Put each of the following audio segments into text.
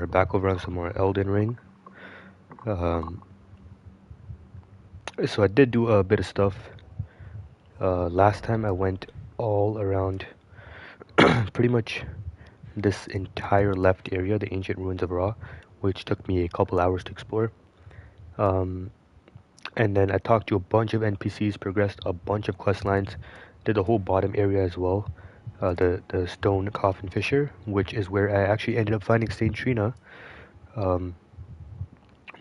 are back over on some more Elden Ring. Um, so I did do a bit of stuff. Last time I went all around pretty much this entire left area, the ancient ruins of Ra, which took me a couple hours to explore. Um, and then I talked to a bunch of NPCs, progressed a bunch of quest lines, did the whole bottom area as well. The stone coffin fissure, which is where I actually ended up finding Saint Trina. Um,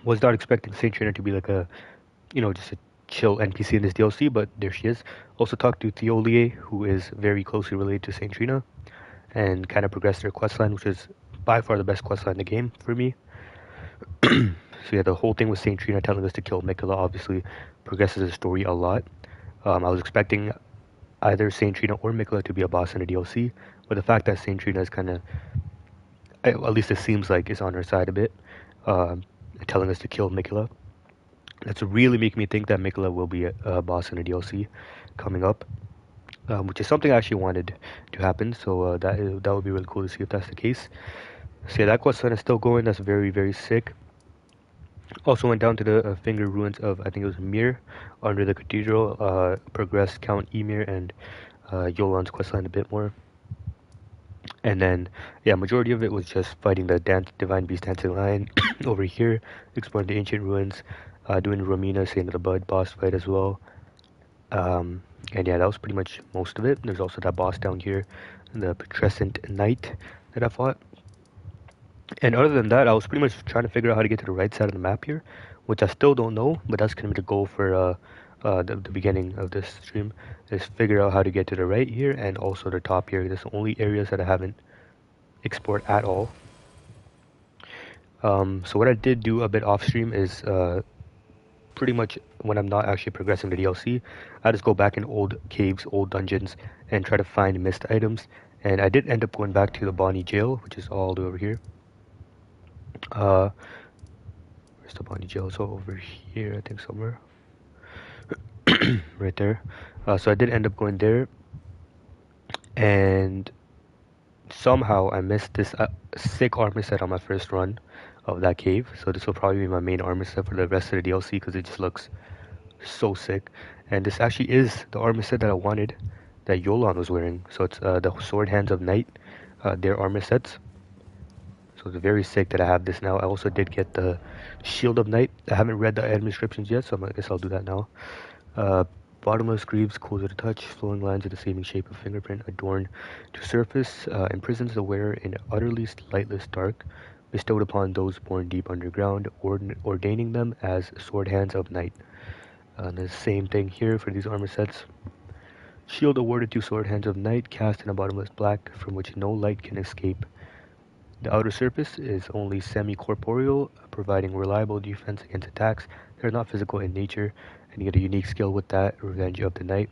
was not expecting Saint Trina to be like a, just a chill NPC in this DLC, but there she is. Also talked to Theolie, who is very closely related to Saint Trina, and kind of progressed their questline, which is by far the best questline in the game for me. So yeah, the whole thing with Saint Trina telling us to kill Miquella obviously progresses the story a lot. I was expecting either Saint Trina or Miquella to be a boss in a DLC, but the fact that Saint Trina is kind of, at least it seems like, is on her side a bit, um, telling us to kill Miquella. That's really making me think that Miquella will be a boss in a DLC coming up, which is something I actually wanted to happen. So that would be really cool to see if that's the case. So yeah, that quest line is still going. That's very, very sick. Also went down to the finger ruins of, I think it was Mir, under the cathedral. Progressed Count Emir and Yolan's questline a bit more. And then, yeah, majority of it was just fighting the Divine Beast Dancing Lion over here, exploring the ancient ruins, doing Romina, Saint of the Bud boss fight as well. And yeah, that was pretty much most of it. There's also that boss down here, the Putrescent Knight that I fought. And other than that, I was pretty much trying to figure out how to get to the right side of the map here, which I still don't know, but that's going to be the goal for the beginning of this stream, is figure out how to get to the right here and also the top here. That's the only areas that I haven't explored at all. So what I did do a bit off stream is pretty much when I'm not actually progressing the DLC, I just go back in old caves, old dungeons, and try to find missed items. And I did end up going back to the Bonnie Jail, which is all the way over here. Where's the Bonnie Jail? So over here, I think somewhere. Right there. So I did end up going there, and somehow I missed this sick armor set on my first run of that cave. So this will probably be my main armor set for the rest of the DLC because it just looks so sick. And this actually is the armor set that I wanted, that Yolan was wearing. So it's the Sword Hands of Night, their armor sets. So it's very sick that I have this now. I also did get the Shield of Night. I haven't read the item descriptions yet, so I guess I'll do that now. Bottomless greaves, cool to the touch, flowing lines of the seeming shape of fingerprint, adorned to surface, imprisons the wearer in utterly lightless dark, bestowed upon those born deep underground, ordaining them as sword hands of night. The same thing here for these armor sets. Shield awarded to sword hands of night, cast in a bottomless black, from which no light can escape. The outer surface is only semi-corporeal, providing reliable defense against attacks that are not physical in nature, and you get a unique skill with that, Revenge of the Night.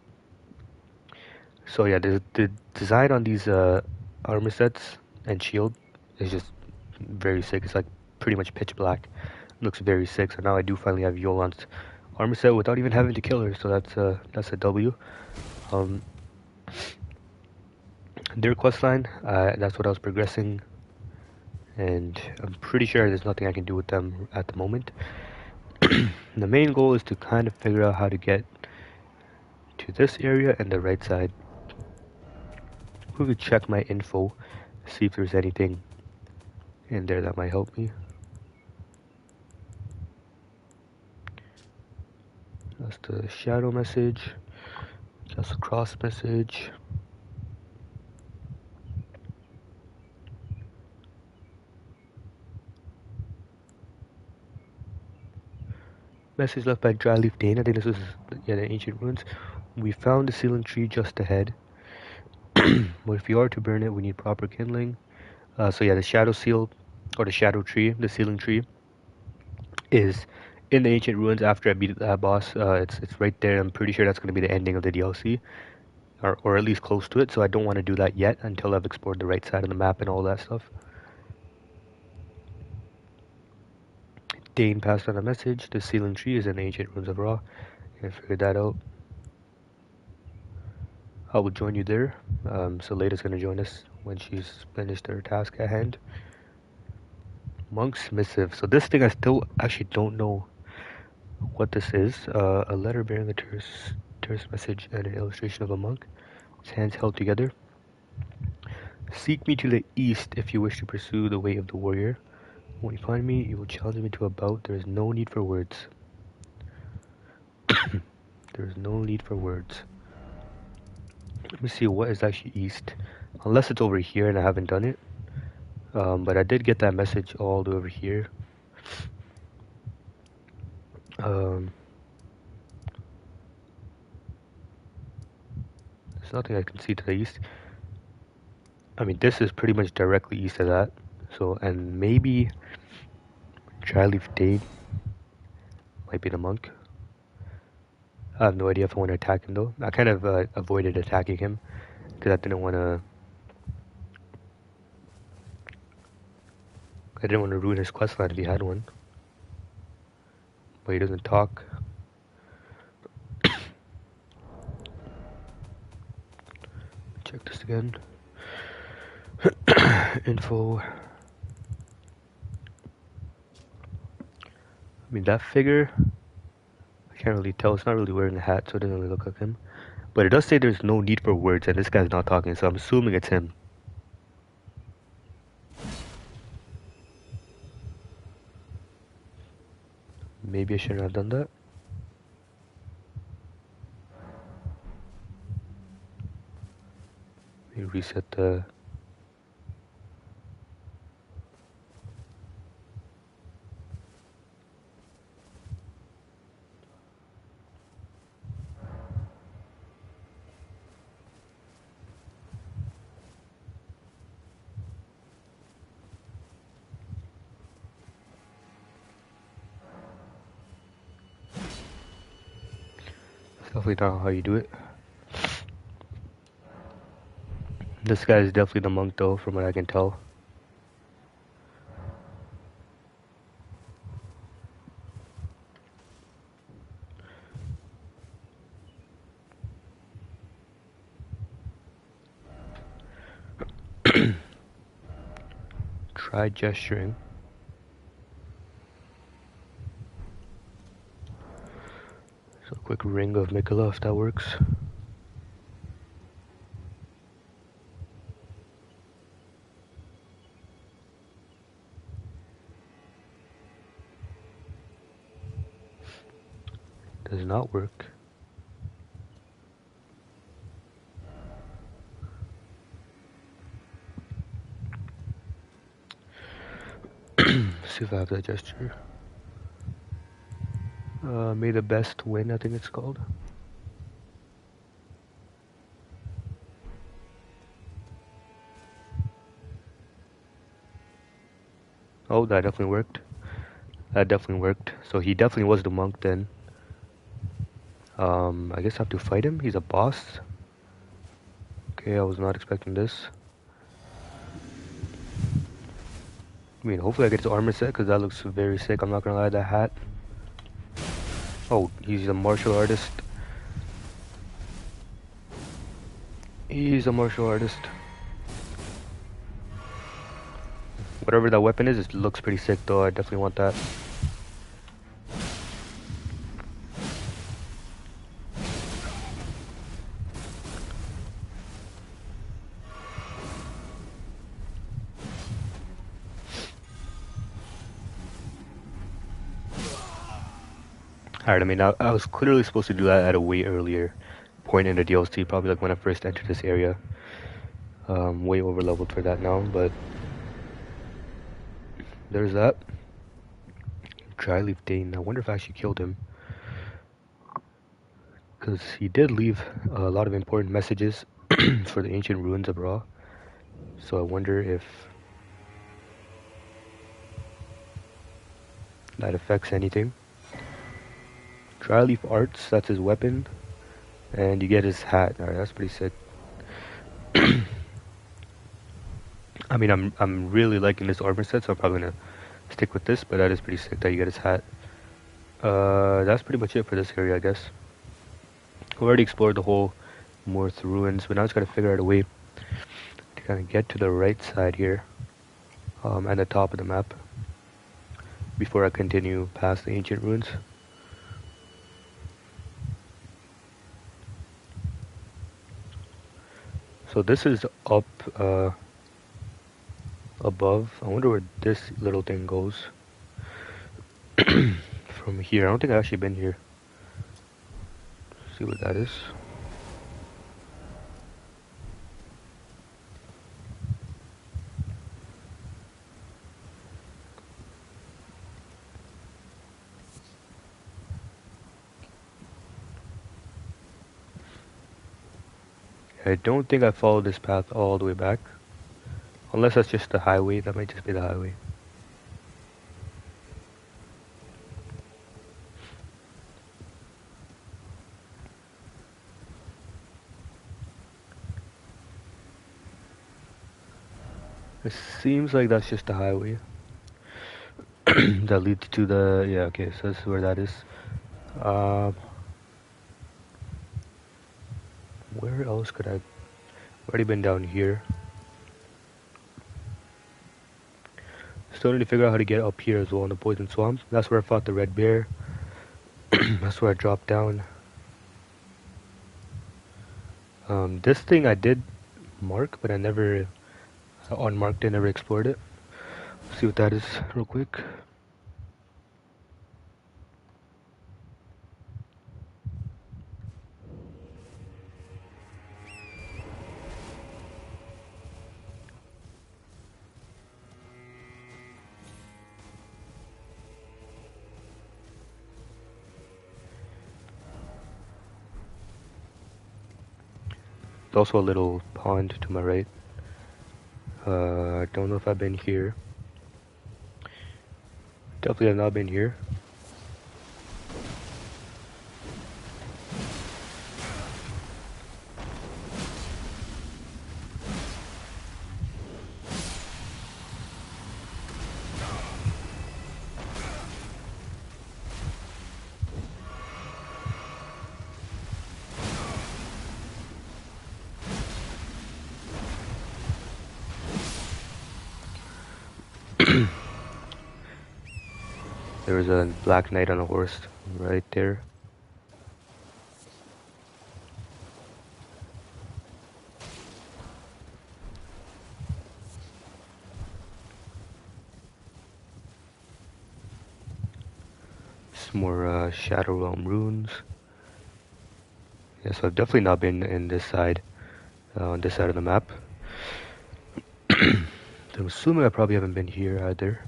So yeah, the design on these armor sets and shield is just very sick. It's like pretty much pitch black. It looks very sick. So now I do finally have Yolan's armor set without even having to kill her. So that's a W. Their questline, that's what I was progressing, and I'm pretty sure there's nothing I can do with them at the moment. The main goal is to kind of figure out how to get to this area and the right side. We could check my info, see if there's anything in there that might help me. That's the shadow message. That's the cross message. Message left by Dryleaf Dane. I think this was the ancient ruins. We found the sealing tree just ahead. But if you are to burn it, we need proper kindling. So yeah, the shadow seal, or the shadow tree, the sealing tree, is in the ancient ruins after I beat that boss. It's right there. I'm pretty sure that's going to be the ending of the DLC, or at least close to it. So I don't want to do that yet until I've explored the right side of the map and all that stuff. Dane passed on a message. The sealing tree is in the ancient ruins of Ra. I figured that out. I will join you there. So Lada's going to join us when she's finished her task at hand. Monk's Missive. So this thing I still actually don't know what this is. A letter bearing a terse message and an illustration of a monk. His hands held together. Seek me to the east if you wish to pursue the way of the warrior. When you find me, you will challenge me to a bout. There is no need for words. There is no need for words. Let me see what is actually east. Unless it's over here and I haven't done it. But I did get that message all the way over here. There's nothing I can see to the east. I mean, this is pretty much directly east of that. So, and maybe Dryleaf Dane might be the monk. I have no idea if I want to attack him though. I kind of avoided attacking him because I didn't want to ruin his questline if he had one. But he doesn't talk. Check this again. Info. I mean, that figure, I can't really tell. It's not really wearing a hat, so it doesn't really look like him. But it does say there's no need for words, and this guy's not talking, so I'm assuming it's him. Maybe I shouldn't have done that. Let me reset the... Definitely not how you do it. This guy is definitely the monk though, from what I can tell. Try gesturing. So a quick ring of Mikola if that works. Does not work. See if I have that gesture. May the best win, I think it's called. Oh, that definitely worked. That definitely worked. So he definitely was the monk then. I guess I have to fight him. He's a boss. Okay, I was not expecting this. I mean, hopefully I get his armor set because that looks very sick. I'm not gonna lie, that hat. Oh, he's a martial artist. He's a martial artist. Whatever that weapon is, it looks pretty sick though. I definitely want that. Alright, I mean, I was clearly supposed to do that at a way earlier point in the DLC, probably like when I first entered this area. Way over leveled for that now, but there's that. Dryleaf Dane. I wonder if I actually killed him, because he did leave a lot of important messages for the ancient ruins of Ra. So I wonder if that affects anything. Dryleaf Arts, that's his weapon, and you get his hat. Alright, that's pretty sick. I mean, I'm really liking this armor set, so I'm probably gonna stick with this. But that is pretty sick that you get his hat. That's pretty much it for this area, I guess. We already explored the whole Morth ruins, but now I just gotta figure out a way to kind of get to the right side here, and the top of the map. before I continue past the ancient ruins. So this is up above. I wonder where this little thing goes from here. I don't think I've actually been here. See what that is. I don't think I followed this path all the way back. Unless that's just the highway. That might just be the highway. It seems like that's just the highway. That leads to the... Yeah, okay, so that's where that is. Where else could I... Already been down here. Still need to figure out how to get up here as well in the poison swamp. That's where I fought the red bear. That's where I dropped down. This thing I did mark, but I never unmarked it, never explored it. See what that is real quick. There's also a little pond to my right. I don't know if I've been here. Definitely have not been here. There was a black knight on a horse right there. Some more Shadow Realm runes. Yeah, so I've definitely not been in this side, on this side of the map. I'm assuming I probably haven't been here either.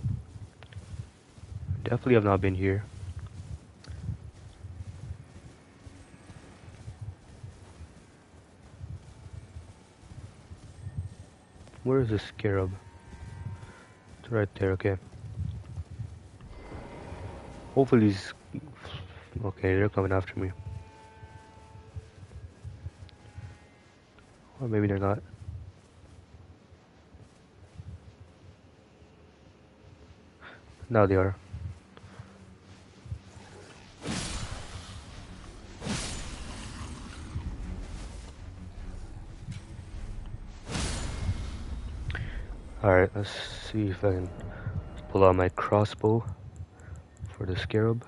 Definitely have not been here. Where is the scarab? It's right there, okay. Hopefully these... Okay, they're coming after me. Or maybe they're not. Now they are. Alright, let's see if I can pull out my crossbow for the scarab.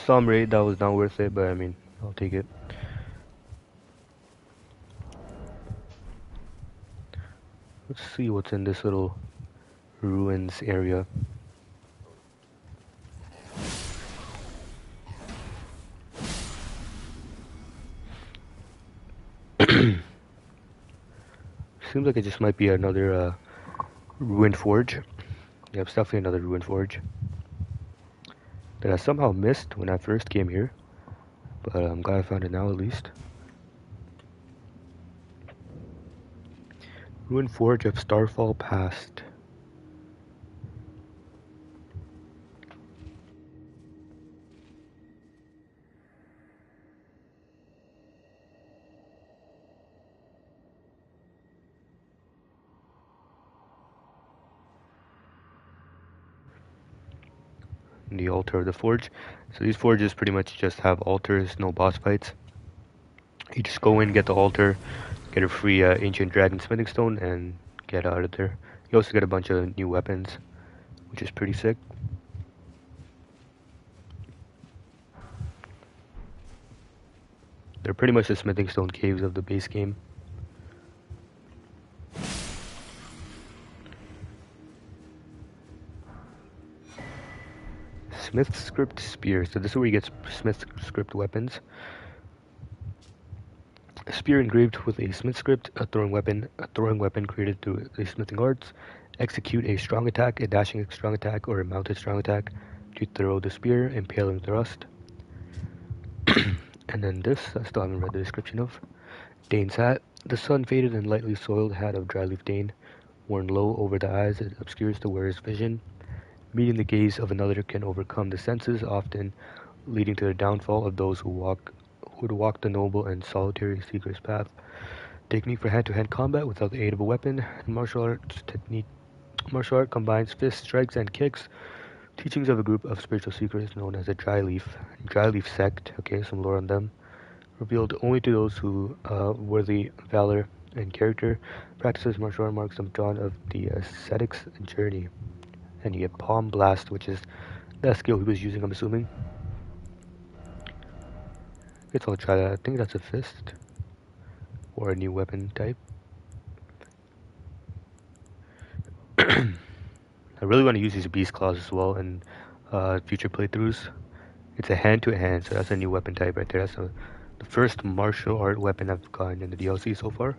Some raid that was not worth it, but I mean, I'll take it. Let's see what's in this little ruins area. Seems like it just might be another ruined forge. Yeah, it's definitely another ruined forge that I somehow missed when I first came here, but I'm glad I found it now at least. Ruined forge of Starfall past. in the altar of the forge. So these forges pretty much just have altars, no boss fights. You just go in, get the altar, get a free ancient dragon smithing stone, and get out of there. You also get a bunch of new weapons, which is pretty sick. They're pretty much the smithing stone caves of the base game. Smith script spear. So this is where you get Smith script weapons. A spear engraved with a Smith script, a throwing weapon created through the smithing arts. Execute a strong attack, a dashing strong attack, or a mounted strong attack to throw the spear, impaling thrust. And then this, I still haven't read the description of. Dane's hat. The sun-faded and lightly soiled hat of Dryleaf Dane, worn low over the eyes, it obscures the wearer's vision. Meeting the gaze of another can overcome the senses, often leading to the downfall of those who would walk the noble and solitary seeker's path. Technique for hand-to-hand combat without the aid of a weapon. Martial arts technique. Martial art combines fists, strikes, and kicks. Teachings of a group of spiritual seekers known as the Dryleaf sect. Okay, some lore on them. Revealed only to those who worthy valor and character. Practices martial art marks some dawn of the ascetic's journey. And you get Palm Blast, which is that skill he was using, I'm assuming. I guess I'll try that. I think that's a fist. Or a new weapon type. I really want to use these beast claws as well in future playthroughs. It's a hand-to-hand, so that's a new weapon type right there. That's the first martial art weapon I've gotten in the DLC so far.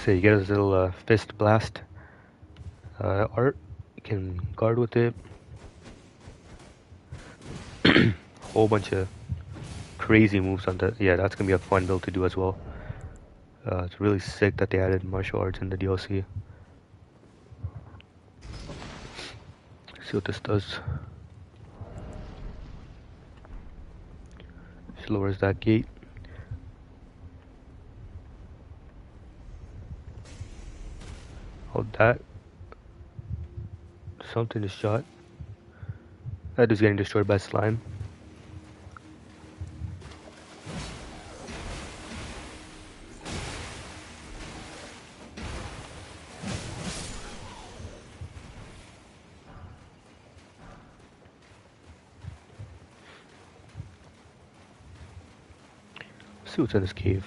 So you get this little fist blast art. You can guard with it. Whole bunch of crazy moves on that. Yeah, that's gonna be a fun build to do as well. It's really sick that they added martial arts in the DLC. See what this does. She lowers that gate. Oh, that. Something is shot. That is getting destroyed by slime. See what's in this cave.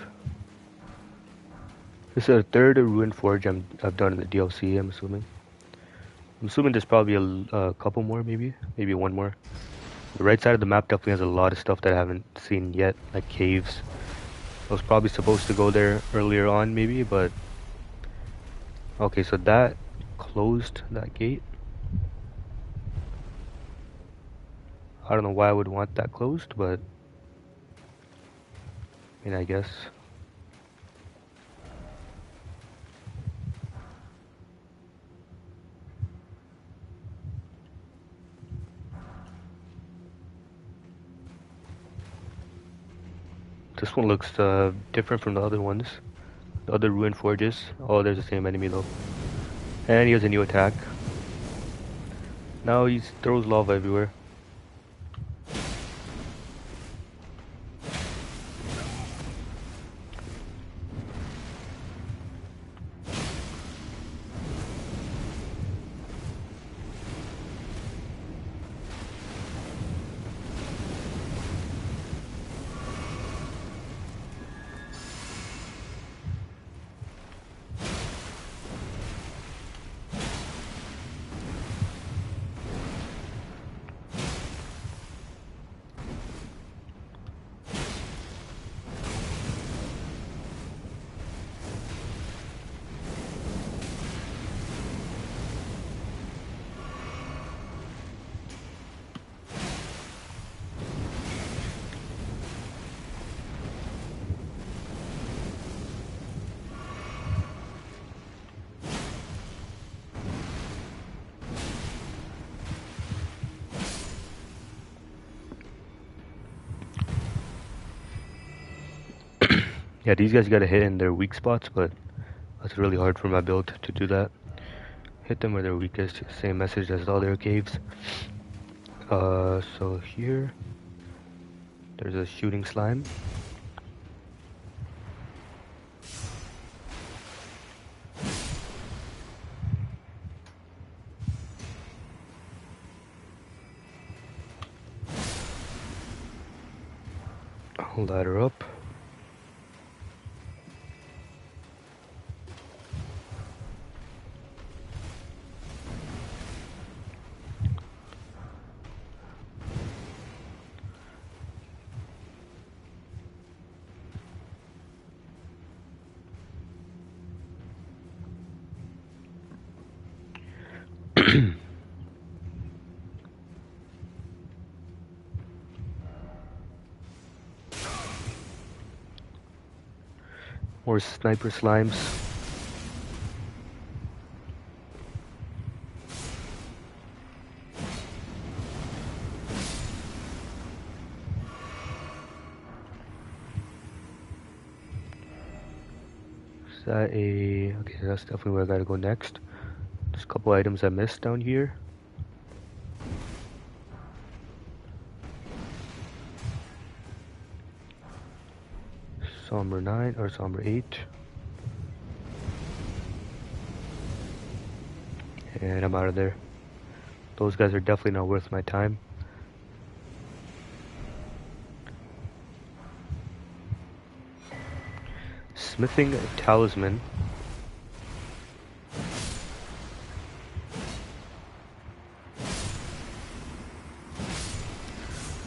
This is the third ruined forge I've done in the DLC, I'm assuming. I'm assuming there's probably a couple more, maybe one more. The right side of the map definitely has a lot of stuff that I haven't seen yet, like caves. I was probably supposed to go there earlier on, maybe, but... Okay, so that closed that gate. I don't know why I would want that closed, but... I mean, I guess... This one looks different from the other ones. The other ruined forges. Oh, there's the same enemy though. And he has a new attack. Now he throws lava everywhere. Yeah, these guys gotta hit in their weak spots, but that's really hard for my build to do that. Hit them where they're weakest. Same message as the other caves. So here, there's a shooting slime. Ladder up. More sniper slimes. Is that a... Okay, that's definitely where I gotta go next. There's a couple items I missed down here. Somber 9 or Somber 8. And I'm out of there. Those guys are definitely not worth my time. Smithing Talisman.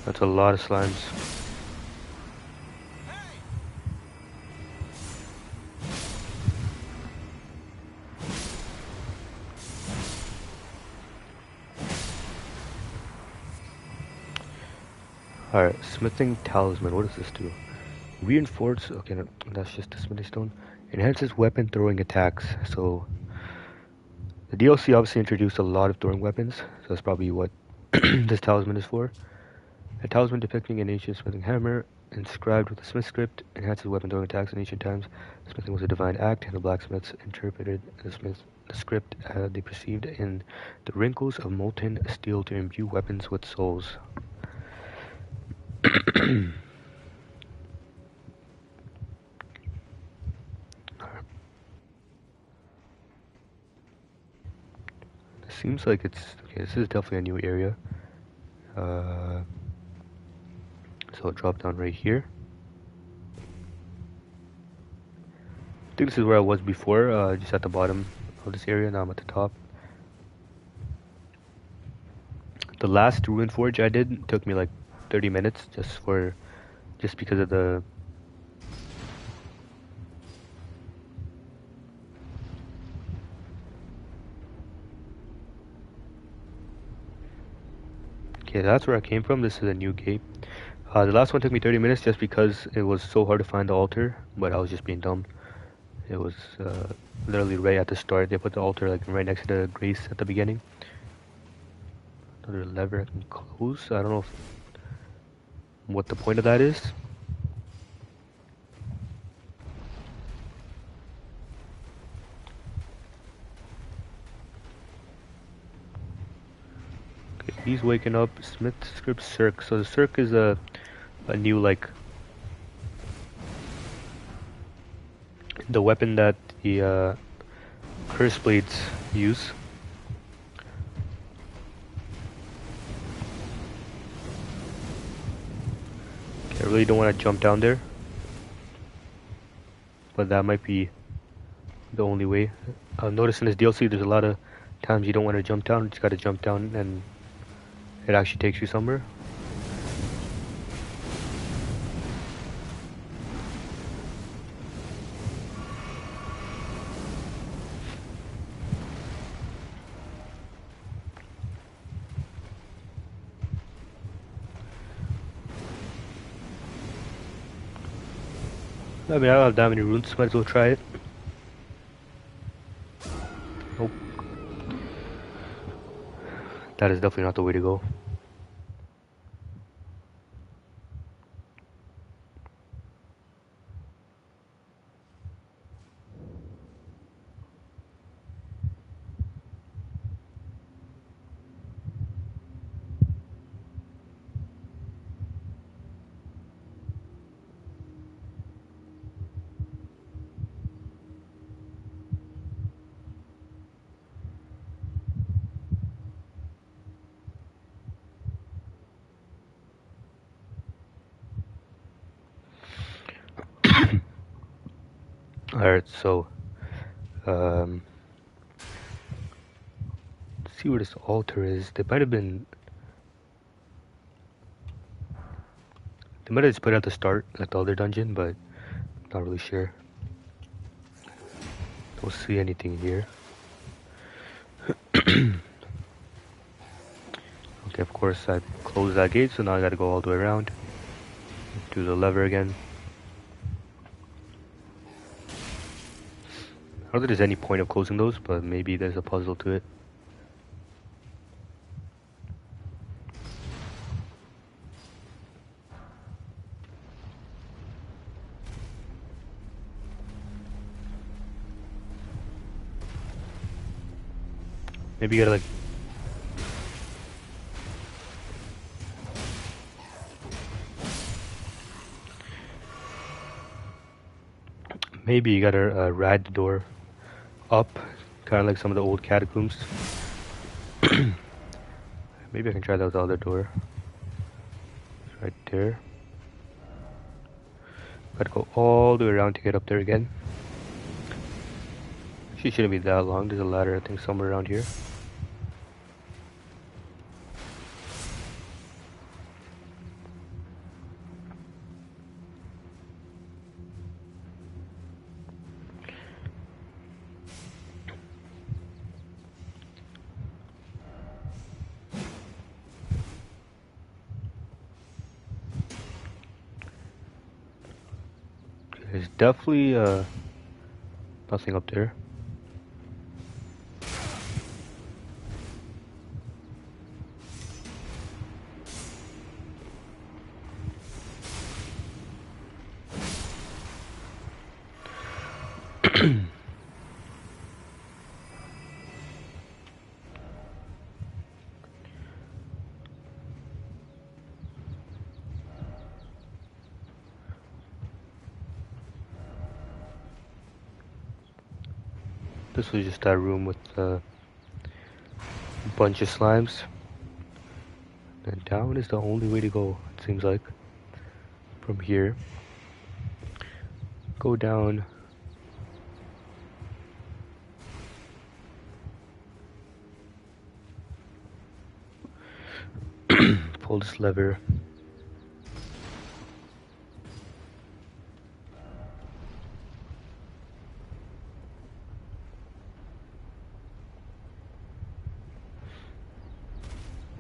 That's a lot of slimes. Alright, Smithing Talisman. What does this do? Reinforce. Okay, no, that's just a smithing stone. Enhances weapon throwing attacks. So the DLC obviously introduced a lot of throwing weapons. So that's probably what this talisman is for. A talisman depicting an ancient smithing hammer inscribed with the smith script enhances weapon throwing attacks in ancient times. Smithing was a divine act, and the blacksmiths interpreted the script they perceived in the wrinkles of molten steel to imbue weapons with souls. Seems like it's okay. This is definitely a new area. So I'll drop down right here. I think this is where I was before, just at the bottom of this area. Now I'm at the top. The last ruin forge I did took me like 30 minutes just because of the Okay, that's where I came from. This is a new gate. The last one took me 30 minutes just because it was so hard to find the altar, but I was just being dumb. It was literally right at the start. They put the altar like right next to the grace at the beginning. Another lever I can close. I don't know what the point of that is. Okay, he's waking up. Smith script Cirque. So the Cirque is a new like the weapon that the curse blades use. Okay, I really don't want to jump down there, but that might be the only way. I've noticed in this DLC there's a lot of times you don't want to jump down, you just gotta jump down and it actually takes you somewhere. I mean, I don't have that many runes, might as well try it. Nope. That is definitely not the way to go. Alright, so let's see where this altar is. They might have just put it at the start, like the other dungeon, but not really sure. Don't see anything here. Okay, of course I closed that gate, so now I gotta go all the way around. Do the lever again. I don't think there's any point of closing those, but maybe there's a puzzle to it. Maybe you gotta like... Maybe you gotta ride the door up, kind of like some of the old catacombs. Maybe I can try that with the other door. It's right there. Gotta go all the way around to get up there again. She shouldn't be that long. There's a ladder, I think, somewhere around here. There's definitely nothing up there. This was just that room with a bunch of slimes. And down is the only way to go, it seems like. From here. Go down. Pull this lever.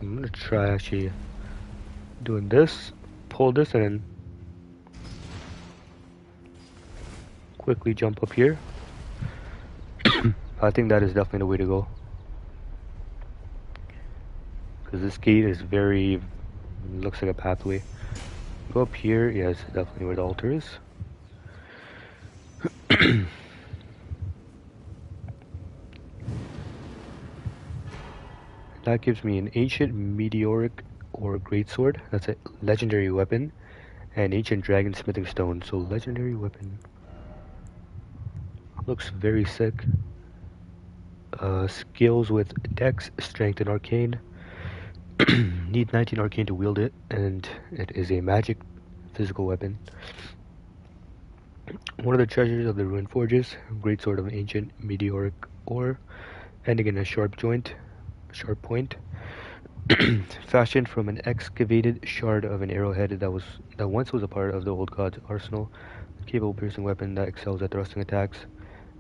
I'm gonna try actually doing this, pull this, and then quickly jump up here. I think that is definitely the way to go. Because this gate is very, looks like a pathway. Go up here, yes, definitely where the altar is. That gives me an ancient meteoric or greatsword. That's a legendary weapon. And ancient dragon smithing stone. So legendary weapon. Looks very sick. Skills with dex, strength, and arcane. Need 19 arcane to wield it. And it is a magic physical weapon. One of the treasures of the ruined forges. Greatsword of ancient meteoric ore. Ending in a sharp point. Fashioned from an excavated shard of an arrowhead that once was a part of the old god's arsenal. A capable piercing weapon that excels at thrusting attacks.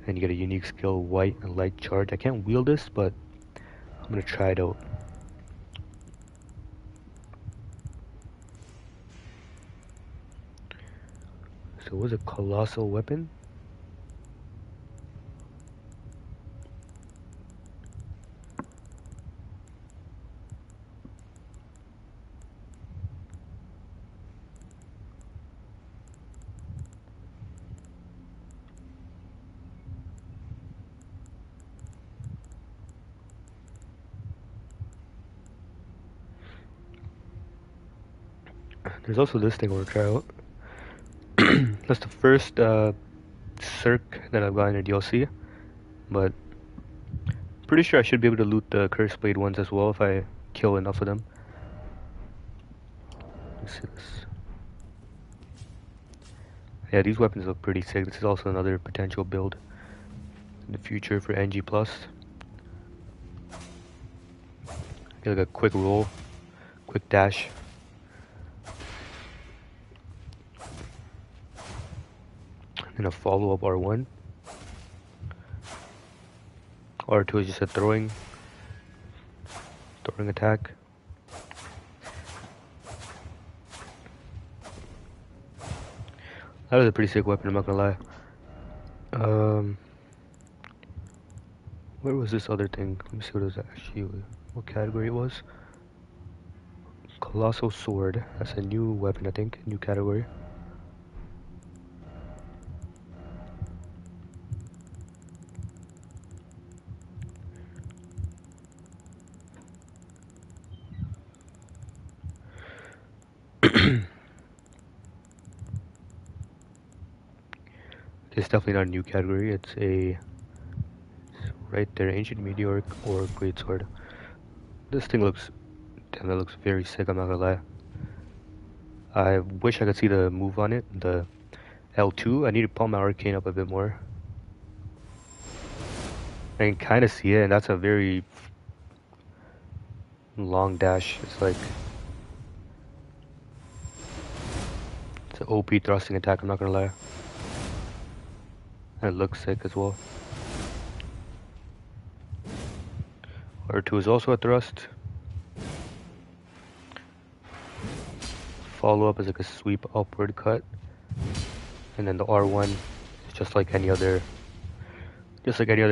And you get a unique skill, white and light charge. I can't wield this, but I'm gonna try it out. So it was a colossal weapon. There's also this thing I want to try out. That's the first Cirque that I've gotten in a DLC, but pretty sure I should be able to loot the Curse Blade ones as well if I kill enough of them. Let's see this. Yeah, these weapons look pretty sick. This is also another potential build in the future for NG+. Get like a quick roll, quick dash. And a follow-up R1. R2 is just a throwing attack. That is a pretty sick weapon, I'm not gonna lie. Where was this other thing? Let me see what it was actually, what category it was. Colossal Sword. That's a new weapon, I think. New category. It's definitely not a new category. It's right there, Ancient Meteoric or Greatsword. This thing looks, damn, that looks very sick, I'm not gonna lie. I wish I could see the move on it, the L2. I need to pump my arcane up a bit more. I can kind of see it, and that's a very long dash. It's like, it's an OP thrusting attack, I'm not gonna lie. And it looks sick as well. R2 is also a thrust. Follow up is like a sweep upward cut. And then the R1 is just like any other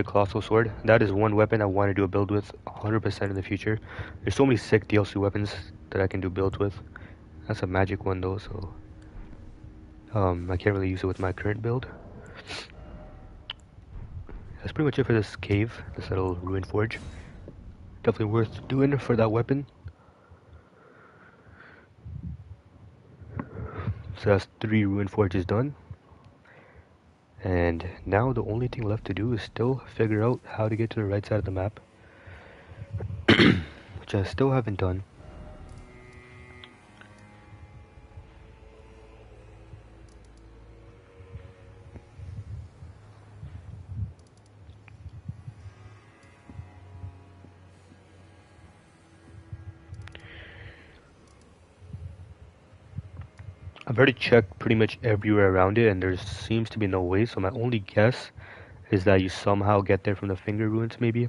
colossal sword. That is one weapon I want to do a build with 100% in the future. There's so many sick DLC weapons that I can do builds with. That's a magic one though, so I can't really use it with my current build. That's pretty much it for this cave, this little ruin forge. Definitely worth doing for that weapon. So that's 3 ruin forges done. And now the only thing left to do is still figure out how to get to the right side of the map. Which I still haven't done. I've already checked pretty much everywhere around it and there seems to be no way, so my only guess is that you somehow get there from the finger ruins maybe.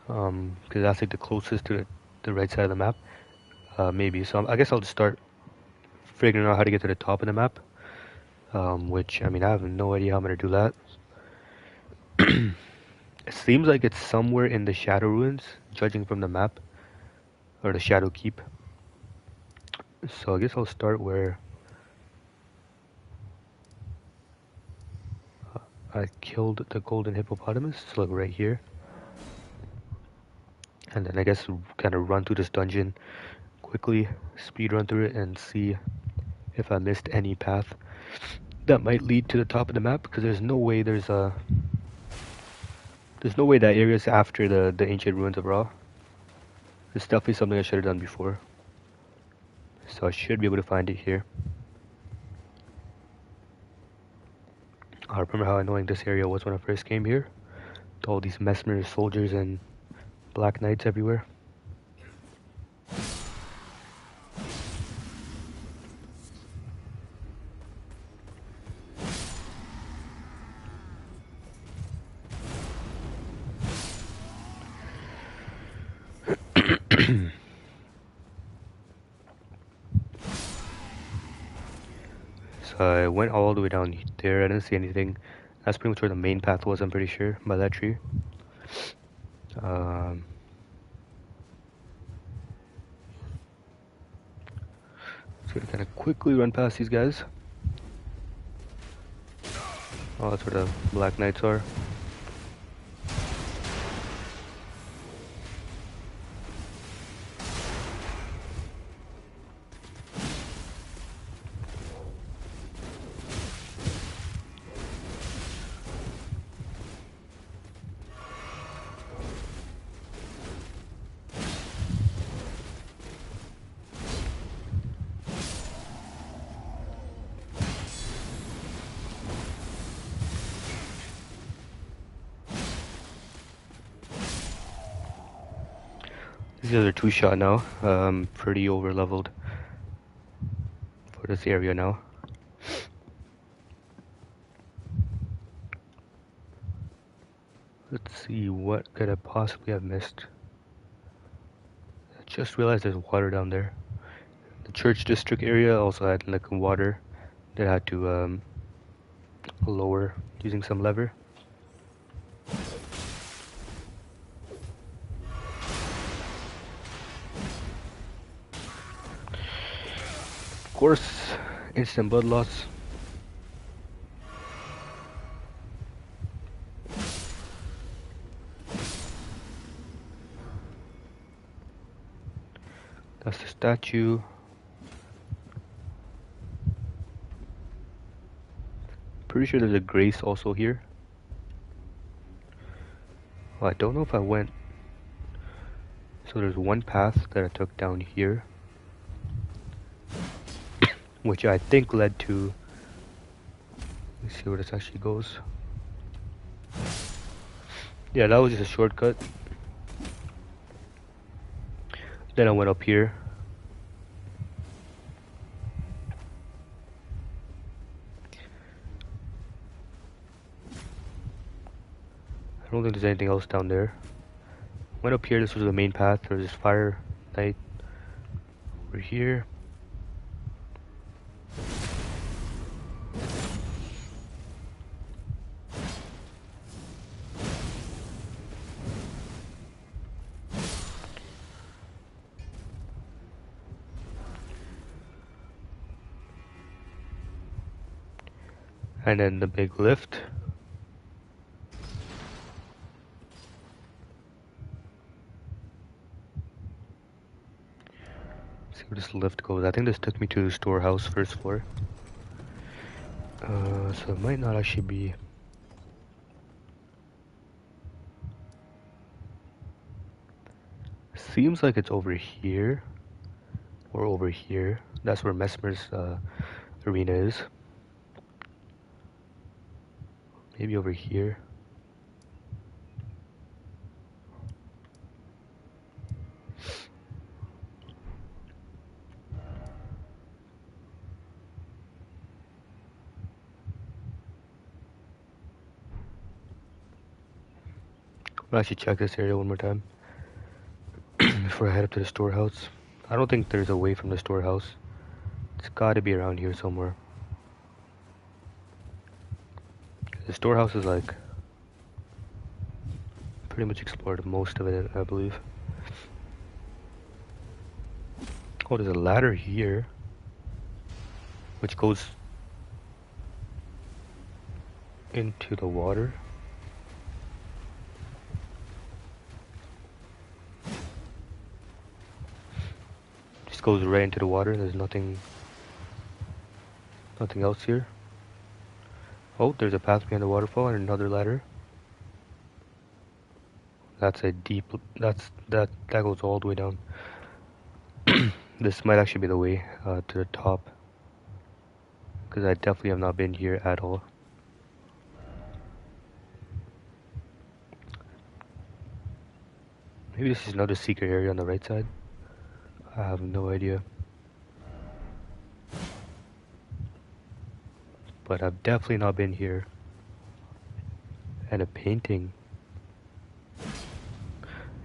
Because that's like the closest to the right side of the map. Maybe, so I guess I'll just start figuring out how to get to the top of the map. Which, I mean, I have no idea how I'm going to do that. It seems like it's somewhere in the Shadow Ruins, judging from the map. Or the Shadow Keep. So I guess I'll start where I killed the golden hippopotamus, so like right here. And then I guess kind of run through this dungeon quickly, speed run through it and see if I missed any path that might lead to the top of the map, because there's no way that area is after the ancient ruins of Ra. It's definitely something I should have done before. So I should be able to find it here. I remember how annoying this area was when I first came here. With all these mesmer soldiers and black knights everywhere. So I went all the way down there. I didn't see anything. That's pretty much where the main path was, I'm pretty sure, by that tree. So gonna kind of quickly run past these guys. Oh, that's where the black knights are. These guys are two-shot now. Pretty over-leveled for this area now. Let's see, what could I possibly have missed? I just realized there's water down there. The church district area also had like water that I had to lower using some lever. Of course, instant blood loss. That's the statue. Pretty sure there's a grace also here. Well, I don't know if I went. So there's one path that I took down here, which I think led to. Let's see where this actually goes. Yeah, that was just a shortcut. Then I went up here. I don't think there's anything else down there. Went up here, this was the main path. There was this fire knight over here. And then the big lift. See where this lift goes. I think this took me to the storehouse, first floor. So it might not actually be. Seems like it's over here. Or over here. That's where Mesmer's arena is. Maybe over here. I'll actually check this area one more time before I head up to the storehouse. I don't think there's a way from the storehouse. It's gotta be around here somewhere. The storehouse is like pretty much explored most of it, I believe. Oh, there's a ladder here, which goes into the water. Just goes right into the water. There's nothing else here. Oh, there's a path behind the waterfall and another ladder. That's a deep. That goes all the way down. This might actually be the way to the top, because I definitely have not been here at all. Maybe this is another secret area on the right side. I have no idea. But I've definitely not been here. And a painting.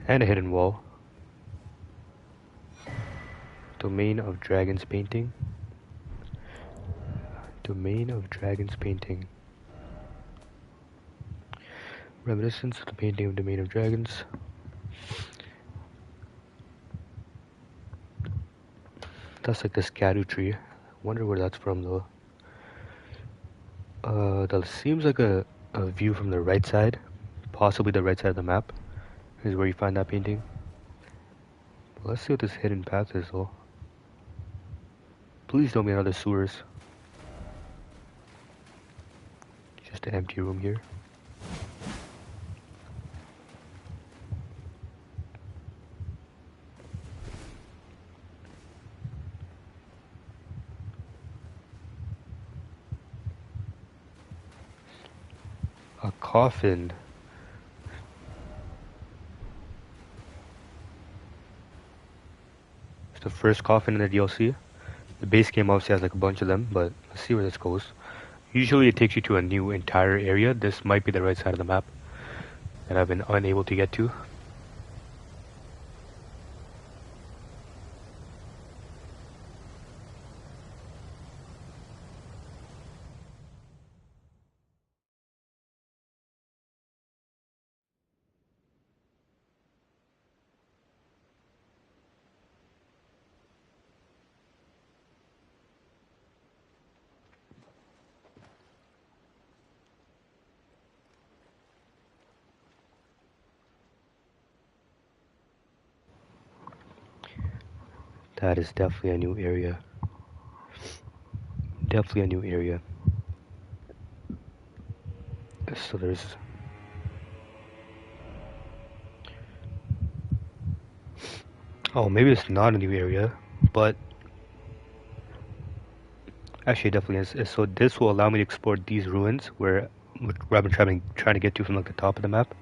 And a hidden wall. Domain of Dragons painting. Domain of Dragons painting. Reminiscence of the painting of Domain of Dragons. That's like the Erdtree. I wonder where that's from though. That seems like a view from the right side. Possibly the right side of the map is where you find that painting. But let's see what this hidden path is though. Please don't be another sewers. Just an empty room here. A coffin. the first coffin in the DLC. The base game obviously has like a bunch of them, but let's see where this goes. Usually it takes you to a new entire area. This might be the right side of the map that I've been unable to get to. That is definitely a new area. Definitely a new area. So there's... Oh, maybe it's not a new area, but... Actually, it definitely is. So this will allow me to explore these ruins where I've been trying to get to from like the top of the map.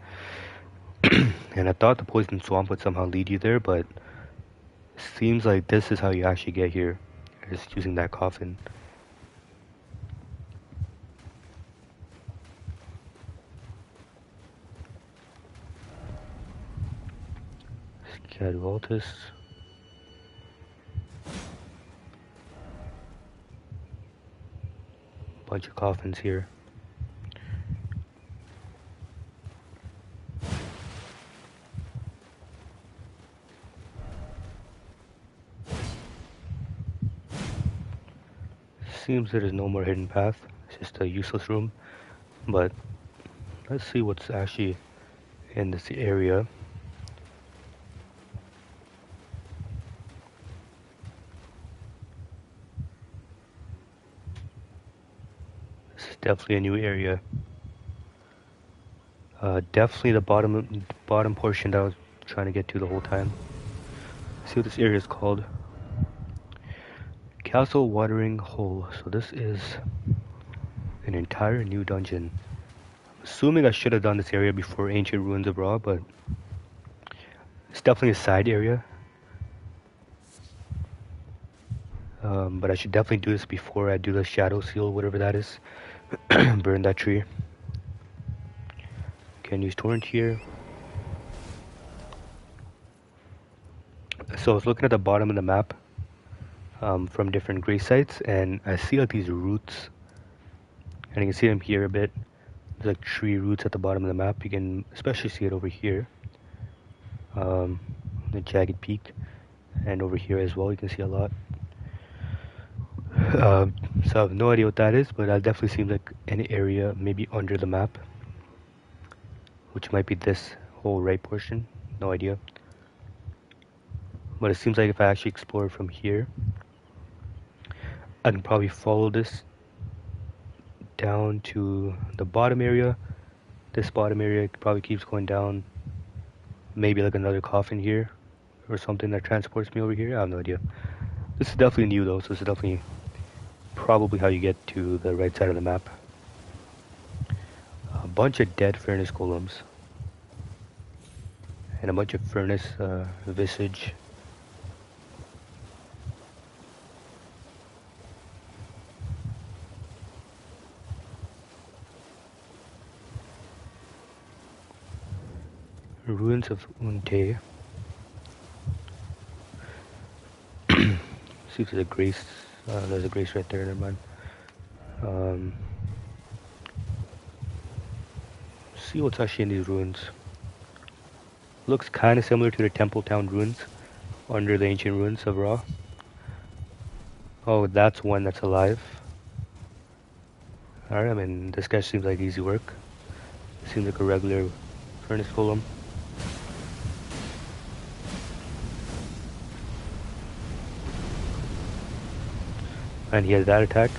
And I thought the poison swamp would somehow lead you there, but it seems like this is how you actually get here. Just using that coffin. Scadvoltus. Bunch of coffins here. Seems there is no more hidden path. It's just a useless room. But let's see what's actually in this area. This is definitely a new area. Definitely the bottom portion that I was trying to get to the whole time. Let's see what this area is called. Castle Watering Hole. So this is an entire new dungeon. I'm assuming I should have done this area before Ancient Ruins of Ra, but it's definitely a side area. But I should definitely do this before I do the Shadow Seal, whatever that is. Burn that tree. Can use torrent here. So I was looking at the bottom of the map from different grave sites, and I see like these roots, and you can see them here a bit. There's like tree roots at the bottom of the map. You can especially see it over here, the jagged peak, and over here as well. You can see a lot. So I have no idea what that is, but that definitely seems like an area maybe under the map, which might be this whole right portion. No idea. But it seems like if I actually explore from here, I can probably follow this down to the bottom area. This bottom area probably keeps going down. Maybe like another coffin here or something that transports me over here. I have no idea. This is definitely new though, so this is definitely probably how you get to the right side of the map. A bunch of dead furnace golems. And a bunch of furnace visage. Ruins of Unte. See if there's a grace. There's a grace right there, never mind. See what's actually in these ruins. Looks kind of similar to the Temple Town ruins under the ancient ruins of Ra. Oh, that's one that's alive. Alright, I mean, this guy seems like easy work. Seems like a regular furnace golem. And he has that attack.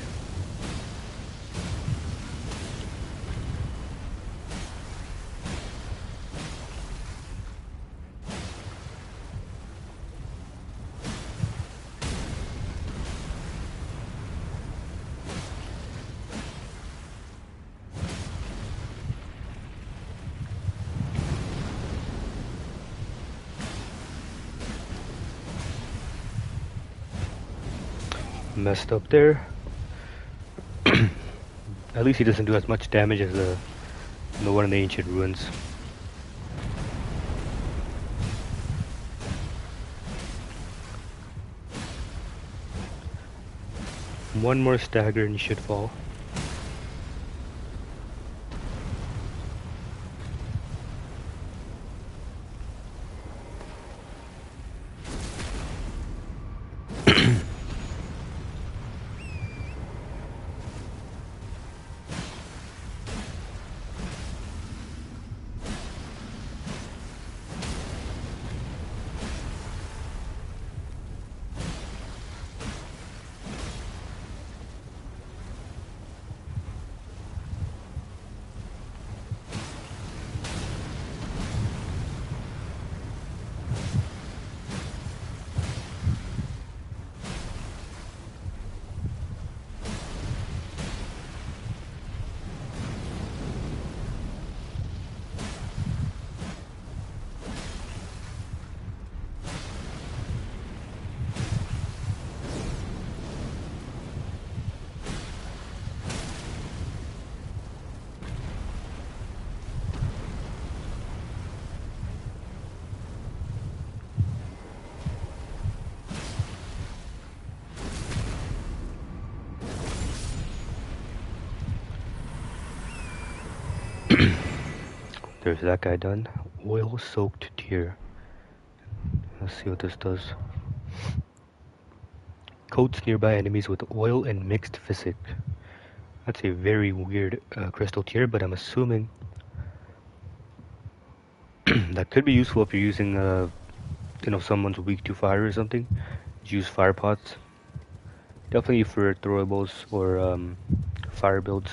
Messed up there. At least he doesn't do as much damage as the one in the ancient ruins. One more stagger and he should fall. There's that guy done. Oil-soaked tear. Let's see what this does. Coats nearby enemies with oil and mixed physic. That's a very weird crystal tier, but I'm assuming that could be useful if you're using, someone's weak to fire or something. Use fire pots. Definitely for throwables or fire builds.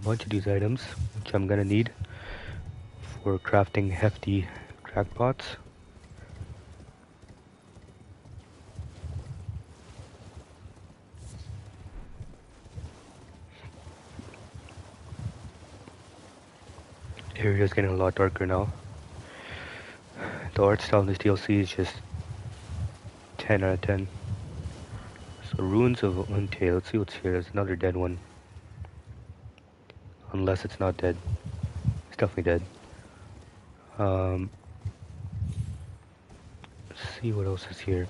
Bunch of these items, which I'm gonna need for crafting hefty crackpots. Area's getting a lot darker now. The art style in this DLC is just 10 out of 10. So ruins of Unte. Let's see what's here. There's another dead one. Unless it's not dead. It's definitely dead. Let's see what else is here.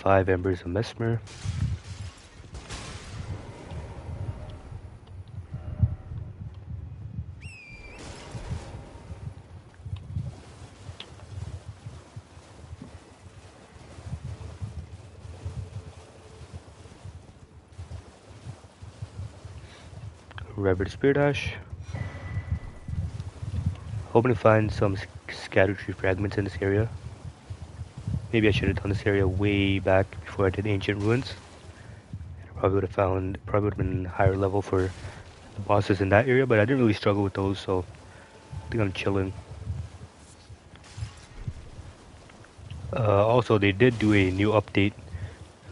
Five embers of mesmer. Rabbit Spirit Ash. Hoping to find some scattered tree fragments in this area. Maybe I should have done this area way back before I did Ancient Ruins. I probably would have been higher level for the bosses in that area, but I didn't really struggle with those, so I think I'm chilling. Also, they did do a new update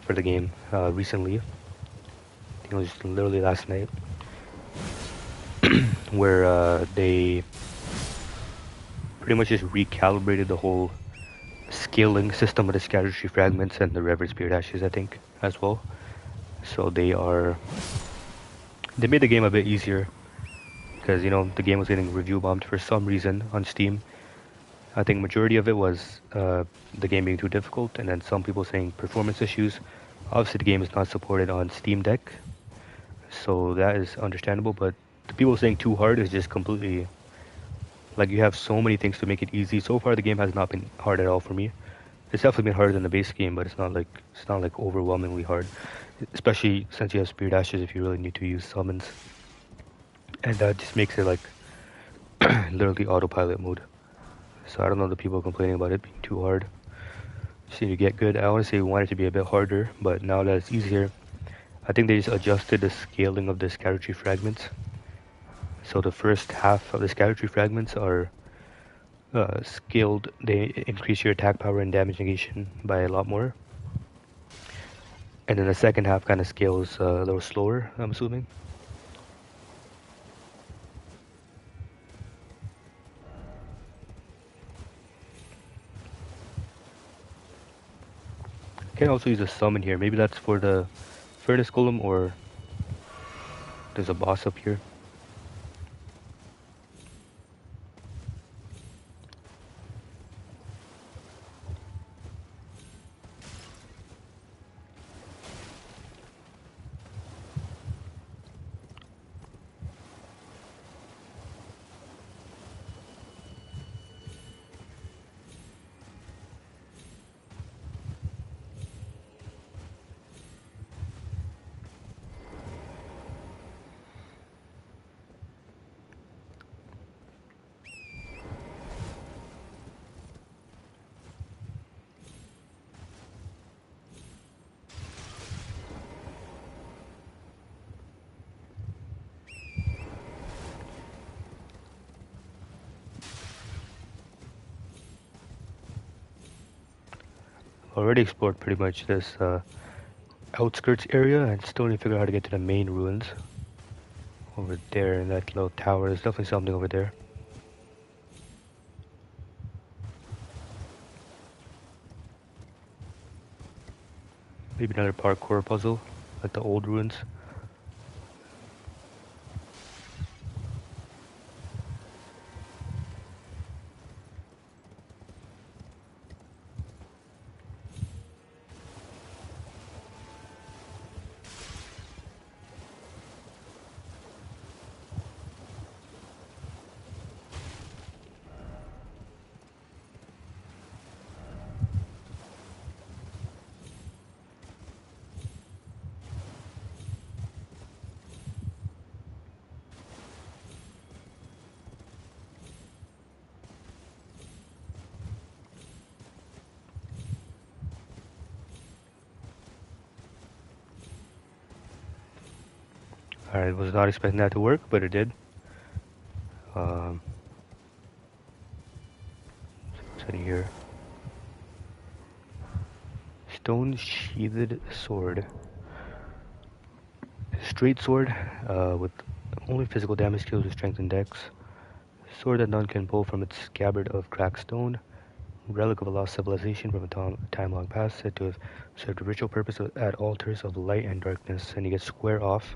for the game recently. I think it was literally last night. Where they pretty much just recalibrated the whole scaling system of the scattered tree fragments and the revered spirit ashes, I think, as well. So they made the game a bit easier because the game was getting review bombed for some reason on Steam. I think majority of it was the game being too difficult, and then some people saying performance issues. Obviously, the game is not supported on Steam Deck, so that is understandable. But the people saying too hard is just completely, like, you have so many things to make it easy. So far the game has not been hard at all for me. It's definitely been harder than the base game, but it's not like overwhelmingly hard, especially since you have spirit ashes if you really need to use summons, and that just makes it like literally autopilot mode. So I don't know the people complaining about it being too hard. Just need to get good. I want to say we want it to be a bit harder, but now that it's easier, I think they just adjusted the scaling of the scatter fragments. So the first half of the scatter fragments are scaled. They increase your attack power and damage negation by a lot more. And then the second half kind of scales a little slower, I'm assuming. Can also use a summon here. Maybe that's for the furnace golem, or there's a boss up here. Already explored pretty much this outskirts area, and still need to figure out how to get to the main ruins. Over there in that little tower, there's definitely something over there. Maybe another parkour puzzle, like the old ruins. Alright, was not expecting that to work, but it did. What's in here? Stone sheathed sword. Straight sword with only physical damage deals with strength and dex. Sword that none can pull from its scabbard of cracked stone. Relic of a lost civilization from a time long past, said to have served a ritual purpose at altars of light and darkness. And you get square off.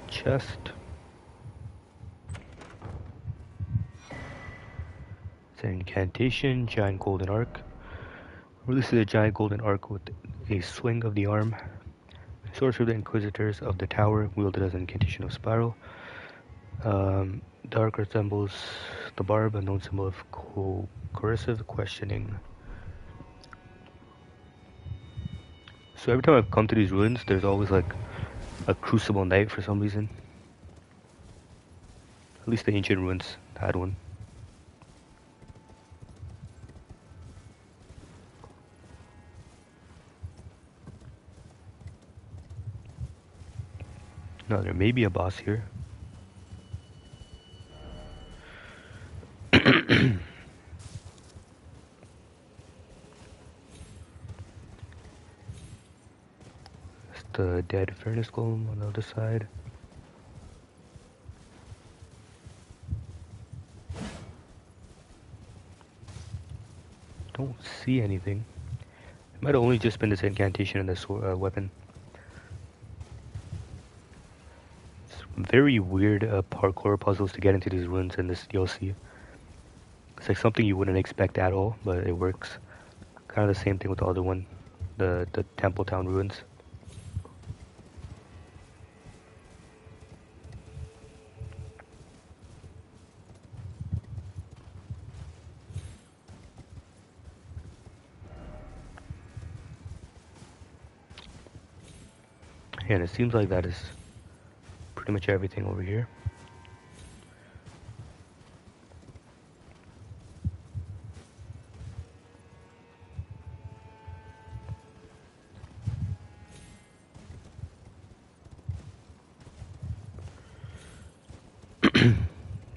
Chest. It's an incantation, giant golden arc. Releases a giant golden arc with a swing of the arm. Sorcerer of the Inquisitors of the Tower, wielded as an incantation of spiral. Dark resembles the barb, a known symbol of coercive questioning. So every time I've come to these ruins, there's always like a crucible knight for some reason. At least the ancient ruins had one. No, there may be a boss here. It's the dead furnace golem on the other side. Don't see anything. It might have only just been this incantation and this weapon. It's very weird parkour puzzles to get into these ruins in this DLC. It's like something you wouldn't expect at all, but it works. Kind of the same thing with the other one, the Temple Town ruins. And it seems like that is pretty much everything over here.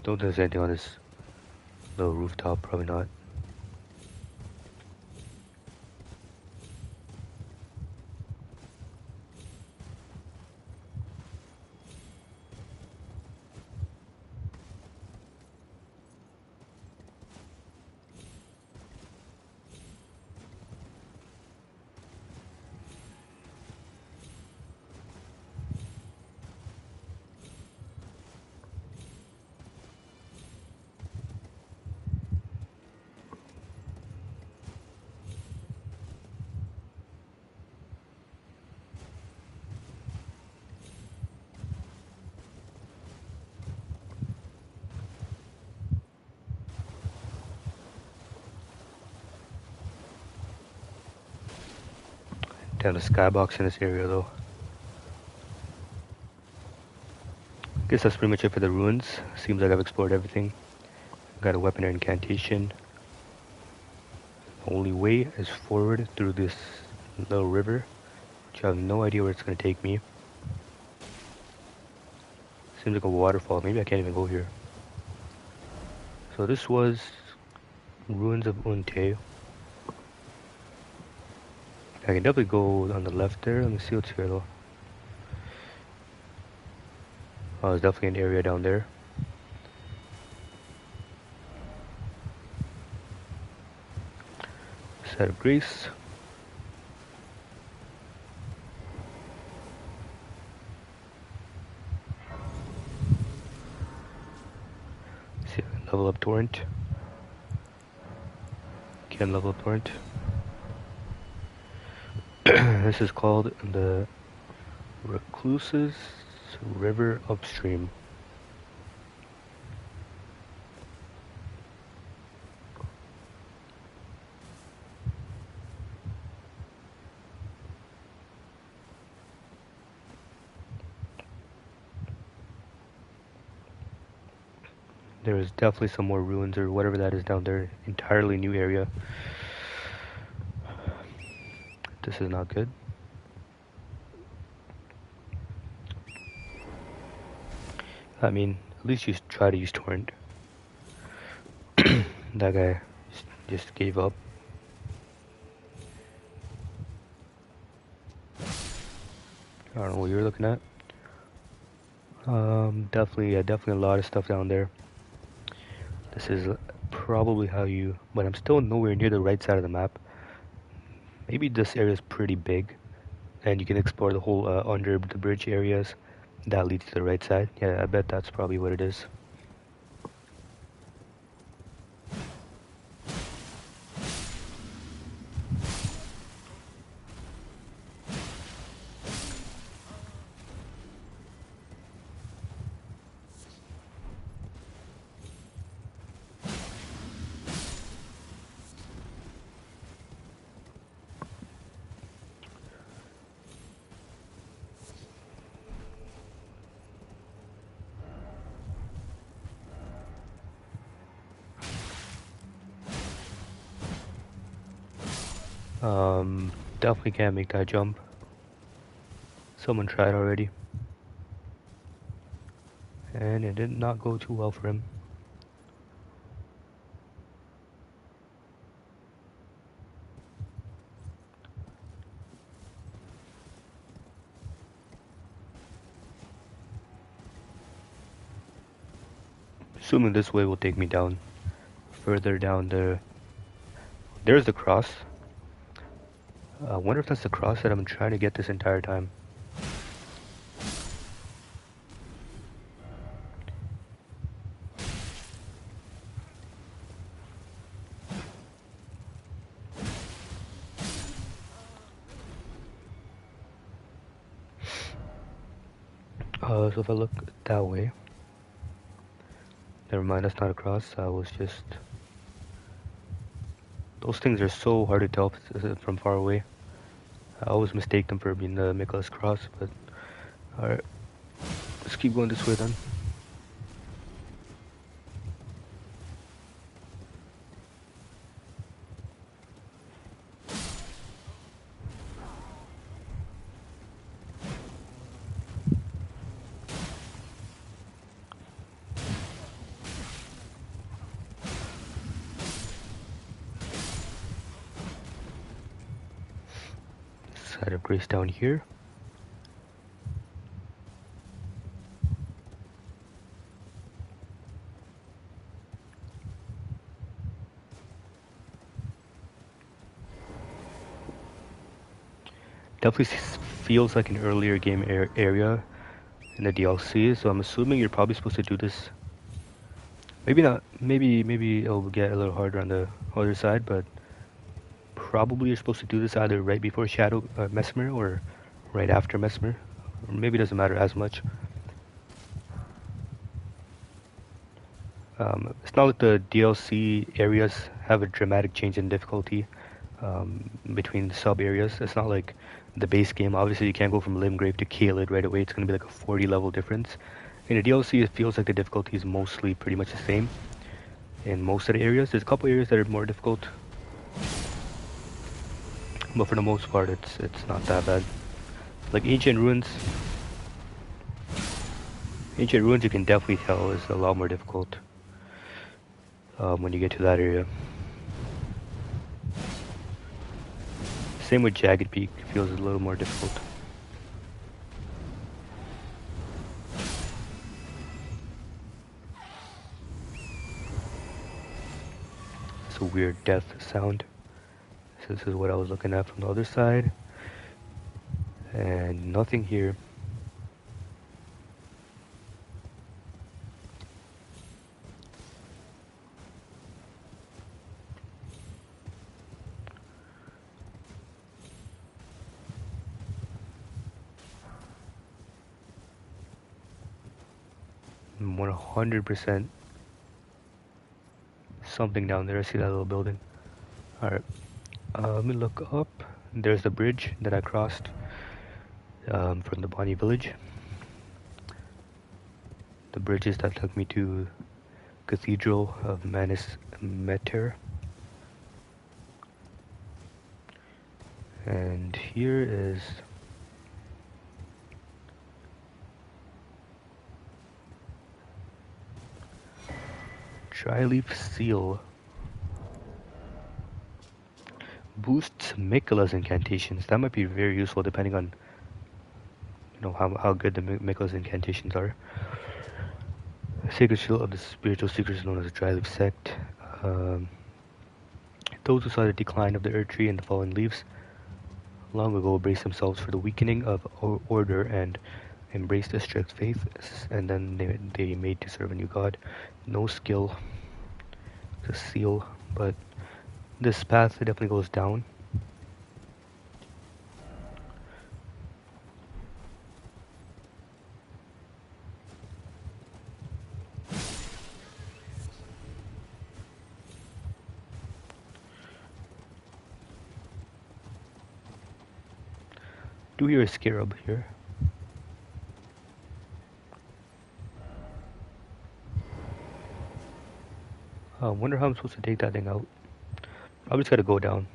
Don't think there's anything on this little rooftop, probably not. Down the skybox in this area though. Guess that's pretty much it for the ruins. Seems like I've explored everything. Got a weapon or incantation. Only way is forward through this little river, which I have no idea where it's gonna take me. Seems like a waterfall. Maybe I can't even go here. So this was ruins of Unte. I can definitely go on the left there. Let me see what's here though. Oh, there's definitely an area down there. Set of grace. See if I can level up torrent. Can level up torrent. This is called the Recluses River upstream. There is definitely some more ruins or whatever that is down there. Entirely new area. This is not good. I mean, at least you try to use torrent. That guy just gave up. I don't know what you're looking at. Definitely a lot of stuff down there. This is probably how you, but I'm still nowhere near the right side of the map. Maybe this area is pretty big, and you can explore the whole under the bridge areas. That leads to the right side. Yeah, I bet that's probably what it is. Definitely can't make that jump. Someone tried already. And it did not go too well for him. Assuming this way will take me down. Further down there. There's the cross. I wonder if that's the cross that I've been trying to get this entire time. So if I look that way, never mind, that's not a cross. I was just... Those things are so hard to tell from far away. I always mistake them for being the Nicholas cross, but... Alright, let's keep going this way then. Side of Grace down here. Definitely feels like an earlier game area in the DLC, so I'm assuming you're probably supposed to do this. Maybe not. Maybe it'll get a little harder on the other side, but probably you're supposed to do this either right before Shadow Mesmer or right after Mesmer, or maybe it doesn't matter as much. It's not like the DLC areas have a dramatic change in difficulty between the sub areas. It's not like the base game. Obviously, you can't go from Limgrave to Caelid right away. It's going to be like a 40 level difference. In the DLC, it feels like the difficulty is mostly pretty much the same in most of the areas. There's a couple areas that are more difficult, but for the most part, it's not that bad. Like Ancient Ruins, you can definitely tell is a lot more difficult when you get to that area. Same with Jagged Peak, feels a little more difficult. It's a weird death sound. So this is what I was looking at from the other side. And nothing here. I'm 100% something down there. I see that little building. Alright, let me look up. There's the bridge that I crossed from the Bonnie village. The bridges that took me to Cathedral of Manse Meter. And here is Dryleaf Seal. Boosts Mikola's incantations. That might be very useful depending on how good the Mikola's incantations are. Sacred Shield of the spiritual secrets known as the Dryleaf Sect. Those who saw the decline of the Erdtree and the fallen leaves long ago braced themselves for the weakening of order and embraced a strict faith, and then they made to serve a new god. No skill to seal, but this path definitely goes down. Do hear a scarab here. I wonder how I'm supposed to take that thing out. Probably just gotta go down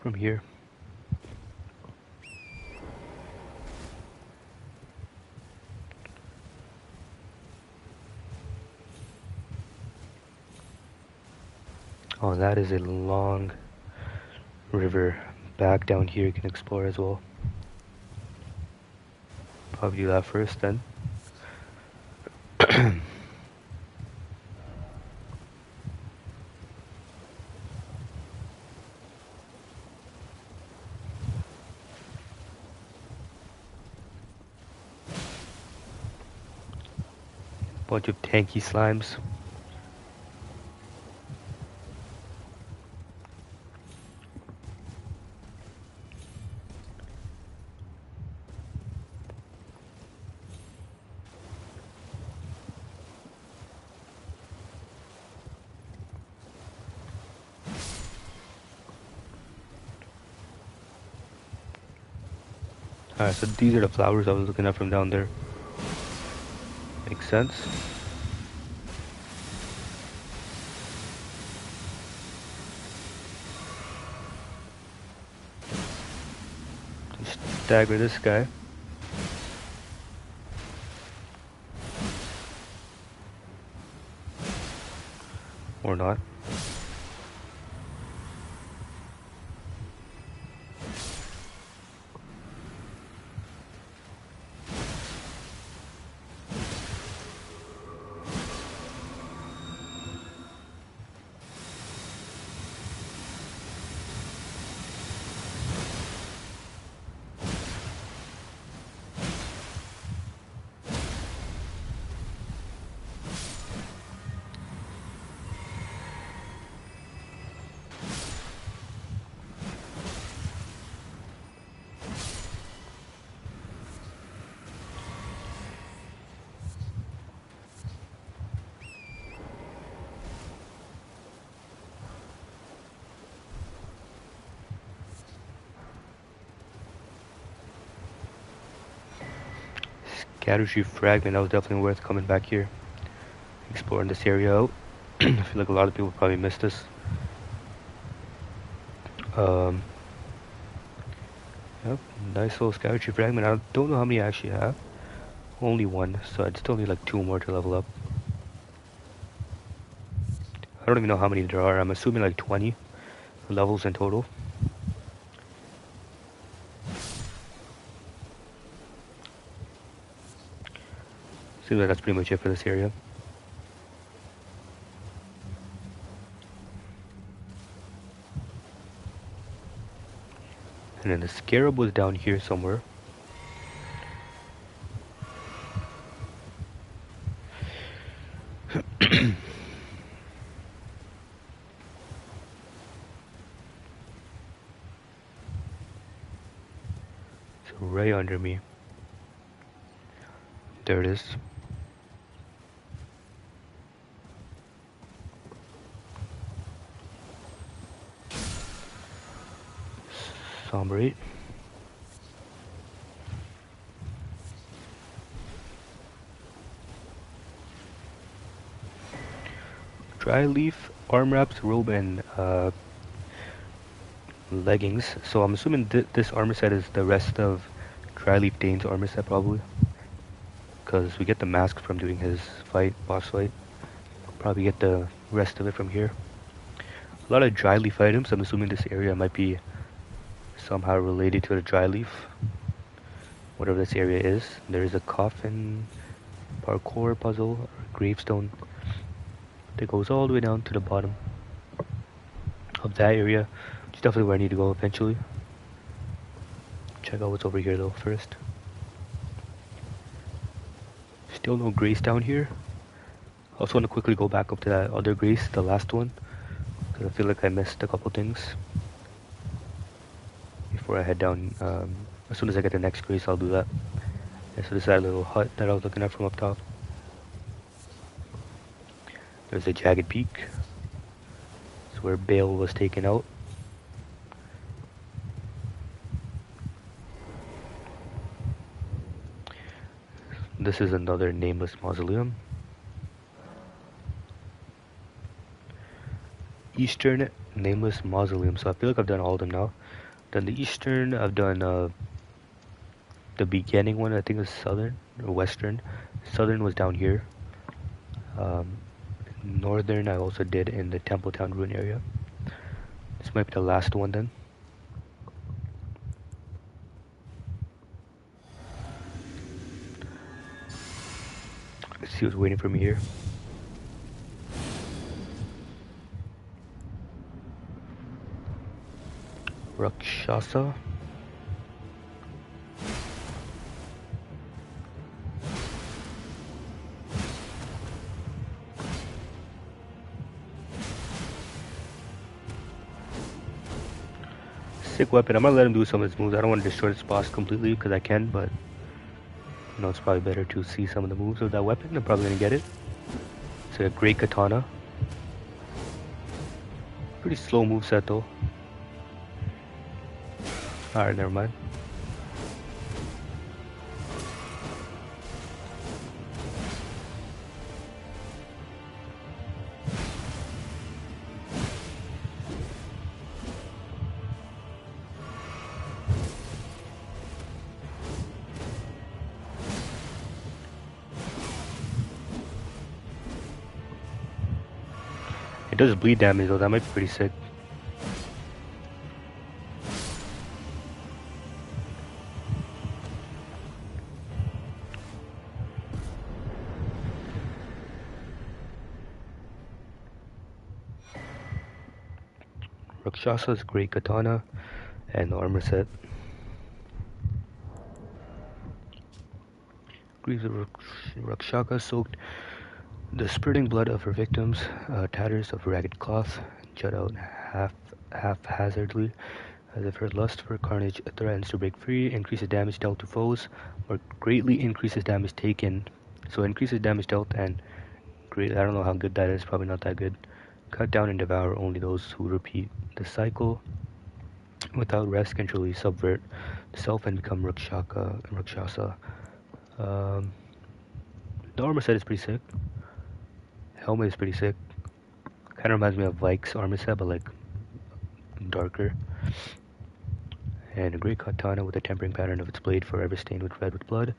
from here. Oh, that is a long river. Back down here you can explore as well. Probably do that first then. Bunch of tanky slimes. Alright, so these are the flowers I was looking at from down there. Makes sense. Just stagger this guy. Or not. Erdtree fragment. That was definitely worth coming back here, exploring this area out. I feel like a lot of people probably missed this. Um, yep, nice little Erdtree fragment. I don't know how many I actually have. Only one, so I'd still need like 2 more to level up. I don't even know how many there are. I'm assuming like 20 levels in total. Seems like that's pretty much it for this area. And then the scarab was down here somewhere. It's right under me. There it is. Sombrate. Dryleaf, arm wraps, robe, and leggings. So I'm assuming this armor set is the rest of Dryleaf Dane's armor set probably. Because we get the mask from doing his fight, boss fight. Probably get the rest of it from here. A lot of Dryleaf items. I'm assuming this area might be somehow related to the Dryleaf. Whatever this area is. There is a coffin, parkour puzzle, or gravestone that goes all the way down to the bottom of that area. Which is definitely where I need to go eventually. Check out what's over here though first. Still no grace down here. I also want to quickly go back up to that other grace, the last one. Because I feel like I missed a couple things. Before I head down, as soon as I get the next grace I'll do that. Yeah, so this is that little hut that I was looking at from up top. There's a jagged peak. It's where Bale was taken out. This is another nameless mausoleum. Eastern nameless mausoleum. So I feel like I've done all of them now. Done the eastern. I've done the beginning one. I think it was southern or western. Southern was down here. Northern I also did in the Templetown ruin area. This might be the last one then. Let's see what's waiting for me here. Rakshasa. Sick weapon. I'm gonna let him do some of his moves. I don't want to destroy this boss completely because I can, but you know, it's probably better to see some of the moves of that weapon. I'm probably gonna get it. It's a great katana. Pretty slow moveset though. Alright, never mind. It does bleed damage though, that might be pretty sick. Rakshasa's great katana and armor set. Grieves of Rakshasa soaked the spurting blood of her victims, tatters of ragged cloth jut out haphazardly, as if her lust for carnage threatens to break free. Increases damage dealt to foes, or greatly increases damage taken. So increases damage dealt and great. I don't know how good that is. Probably not that good. Cut down and devour only those who repeat the cycle. Without rest, can truly subvert the self and become Rakshasa. Um, the armor set is pretty sick. Helmet is pretty sick. Kind of reminds me of Vike's armor set, but like darker. And a great katana with a tempering pattern of its blade forever stained with red with blood.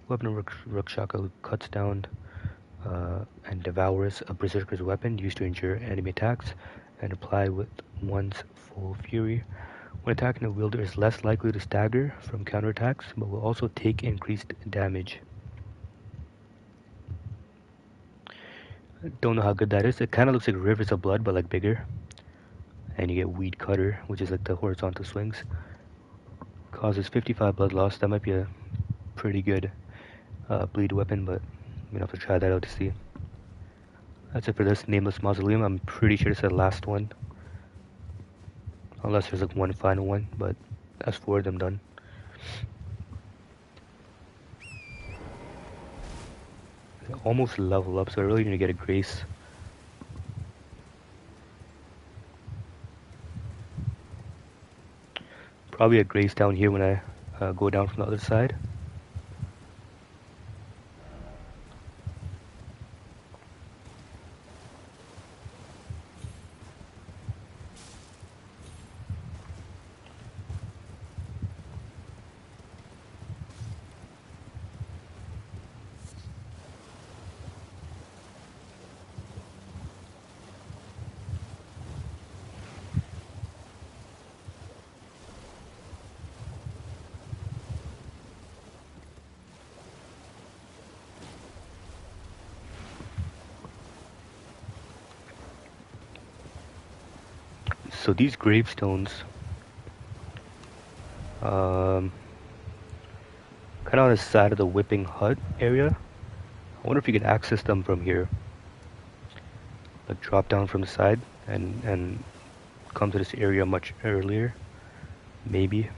Weapon of Rakshasa cuts down and devours a berserker's weapon used to endure enemy attacks and apply with one's full fury. When attacking, the wielder is less likely to stagger from counterattacks, but will also take increased damage. Don't know how good that is. It kind of looks like Rivers of Blood, but like bigger. And you get Weed Cutter, which is like the horizontal swings. Causes 55 blood loss. That might be a pretty good bleed weapon, but I'm gonna have to try that out to see. That's it for this Nameless Mausoleum. I'm pretty sure it's the last one. Unless there's like one final one, but that's 4 of them done. Almost level up, so I really need to get a Grace. Probably a Grace down here when I go down from the other side. So these gravestones, kind of on the side of the Whipping Hut area. I wonder if you could access them from here. Like drop down from the side and come to this area much earlier. Maybe.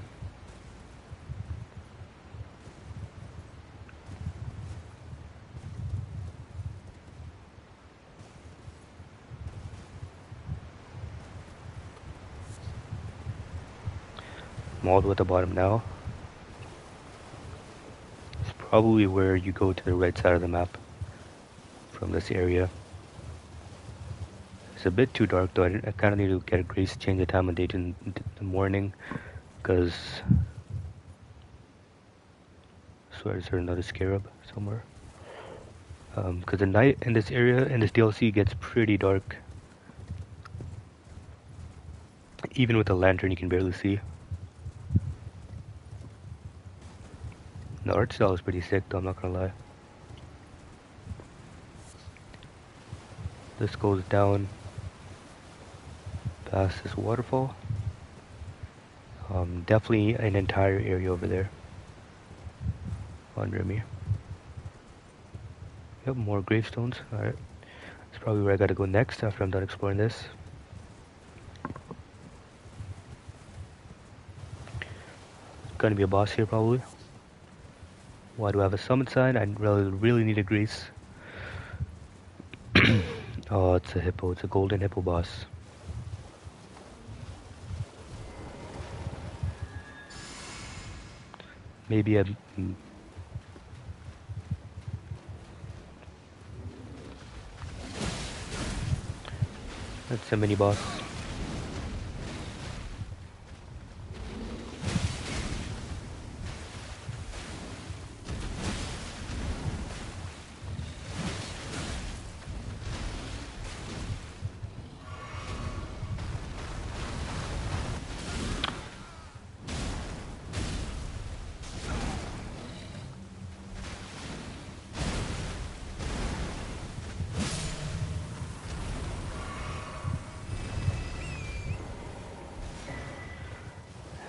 I'm all the way at the bottom now. It's probably where you go to the right side of the map from this area. It's a bit too dark though. I kind of need to get a Grace, change the time of day to the morning, because I swear is there another scarab somewhere? Because the night in this area, in this DLC, gets pretty dark. Even with a lantern, you can barely see. The art style is pretty sick though, I'm not gonna lie. This goes down past this waterfall. Definitely an entire area over there under me. Yep, more gravestones. Alright. That's probably where I gotta go next after I'm done exploring this. Gonna be a boss here probably. Why do I have a summon sign? I really need a Grace. Oh, it's a hippo. It's a golden hippo boss. Maybe a... That's a mini boss.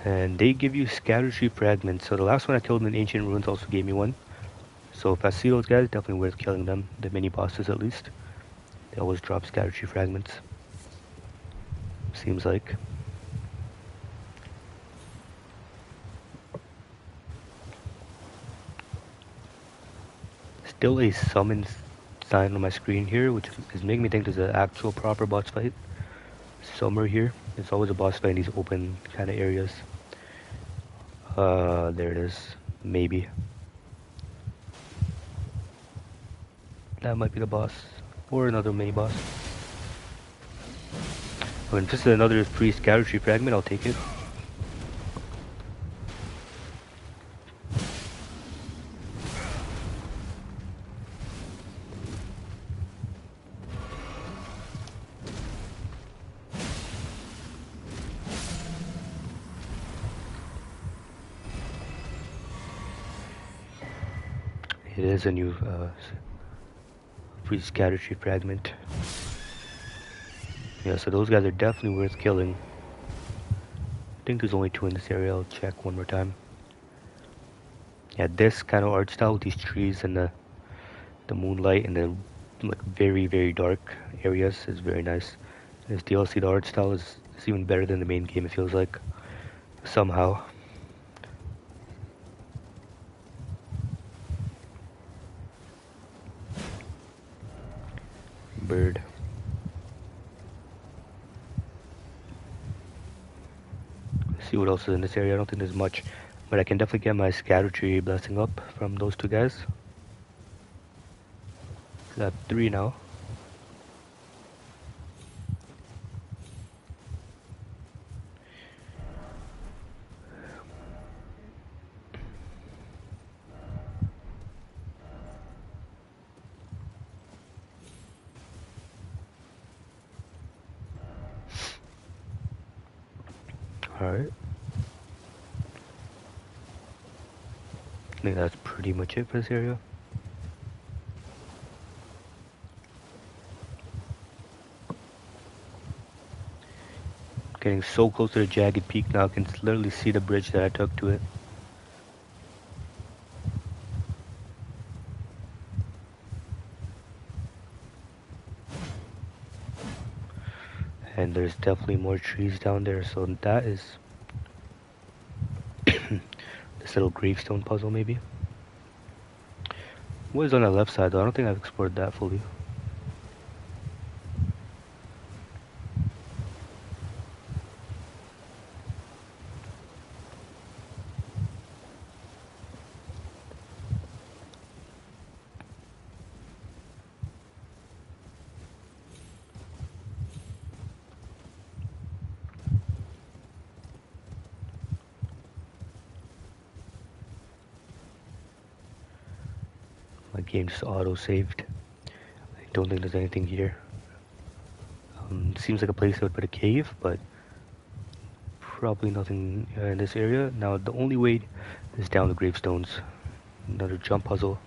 And they give you Scatter Tree Fragments. So the last one I killed in Ancient Ruins also gave me one. So if I see those guys, definitely worth killing them. The mini bosses at least. They always drop Scatter Tree Fragments. Seems like. Still a summon sign on my screen here, which is making me think there's an actual proper boss fight somewhere here. There's always a boss fight in these open kind of areas. There it is. Maybe. That might be the boss. Or another mini boss. When this is another free scatter tree fragment, I'll take it. It is a new free scatter tree fragment. Yeah, so those guys are definitely worth killing. I think there's only 2 in this area. I'll check one more time. Yeah, this kind of art style with these trees and the moonlight and the like very dark areas is very nice. This DLC, the art style is even better than the main game. It feels like somehow. Bird. Let's see what else is in this area. I don't think there's much, but I can definitely get my scatter tree blessing up from those 2 guys. I have 3 now. Alright. I think that's pretty much it for this area. Getting so close to the jagged peak now, I can literally see the bridge that I took to it. And there's definitely more trees down there, so that is this little gravestone puzzle maybe. What is on the left side though? I don't think I've explored that fully. My game just auto-saved. I don't think there's anything here. Seems like a place that would put a cave, but probably nothing in this area. Now the only way is down the gravestones. Another jump puzzle.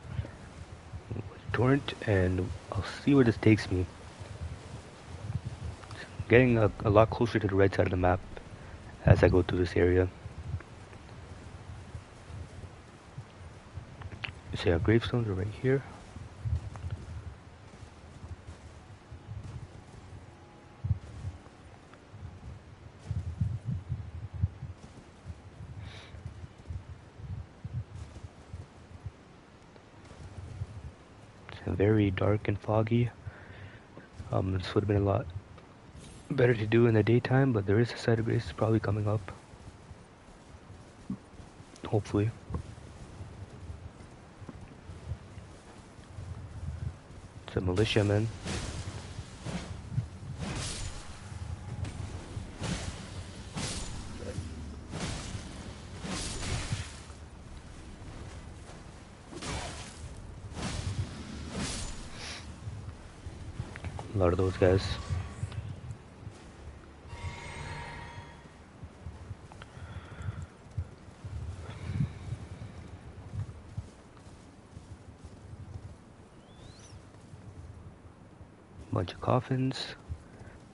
Torrent, and I'll see where this takes me. Getting a lot closer to the right side of the map as I go through this area. So yeah, gravestones are right here. It's very dark and foggy. This would have been a lot better to do in the daytime, but there is a site of grace probably coming up. Hopefully. It's a militiaman. A lot of those guys. Bunch of coffins.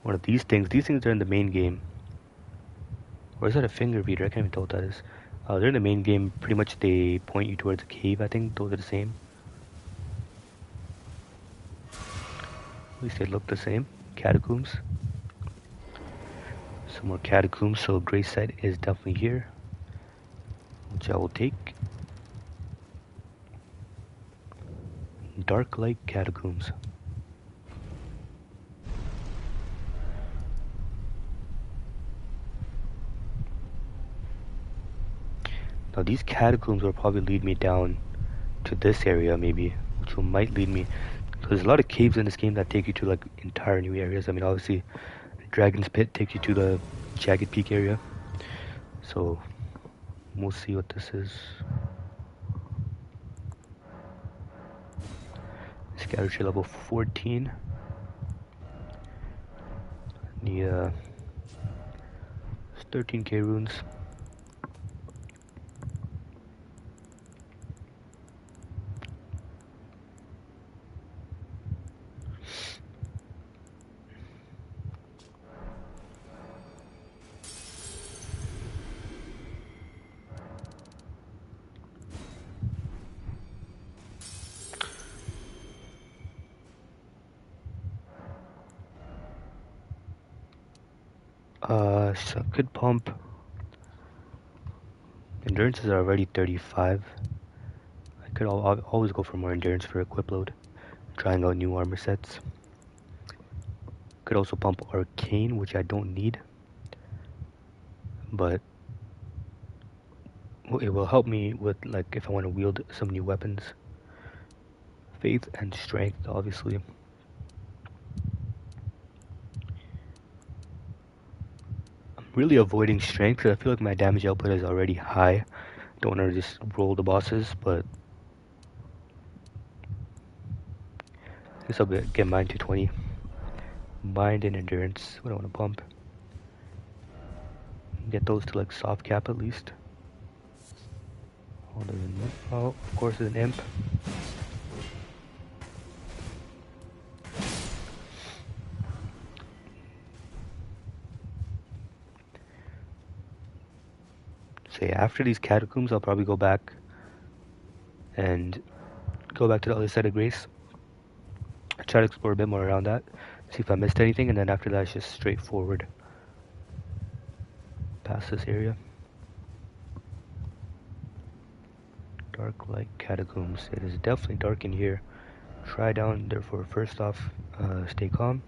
One of these things are in the main game. Or is that a finger reader? I can't even tell what that is. They're in the main game. Pretty much they point you towards a cave, I think. Those are the same. At least they look the same. Catacombs. Some more catacombs, so Grace site is definitely here. Which I will take. Darklight Catacombs. Now these catacombs will probably lead me down to this area maybe, which might lead me, there's a lot of caves in this game that take you to like entire new areas. I mean, obviously, Dragon's Pit takes you to the Jagged Peak area. So we'll see what this is. Scatter Tree level 14. The 13k runes. So I could pump. Endurances are already 35. I could always go for more endurance for equip load, trying out new armor sets. Could also pump Arcane, which I don't need, but it will help me with like if I want to wield some new weapons. Faith and Strength, obviously. Really avoiding strength because I feel like my damage output is already high. Don't want to just roll the bosses, but I guess I'll get mine to 20. Mind and endurance, what I want to pump. Get those to like soft cap at least. Oh, of course there's an imp. So yeah, after these catacombs, I'll probably go back and go back to the other side of Grace. Try to explore a bit more around that, see if I missed anything, and then after that, it's just straightforward past this area. Darklight Catacombs. It is definitely dark in here. Try down, therefore, first off, stay calm.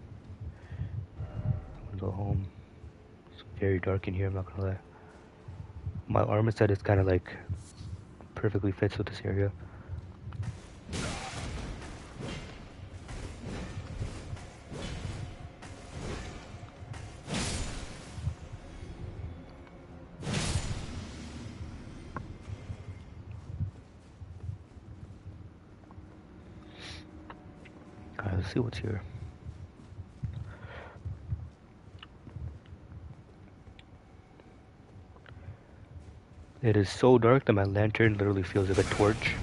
I'm gonna go home. It's very dark in here, I'm not gonna lie. My armor set is kind of like perfectly fits with this area. Alright, let's see what's here. It is so dark that my lantern literally feels like a torch.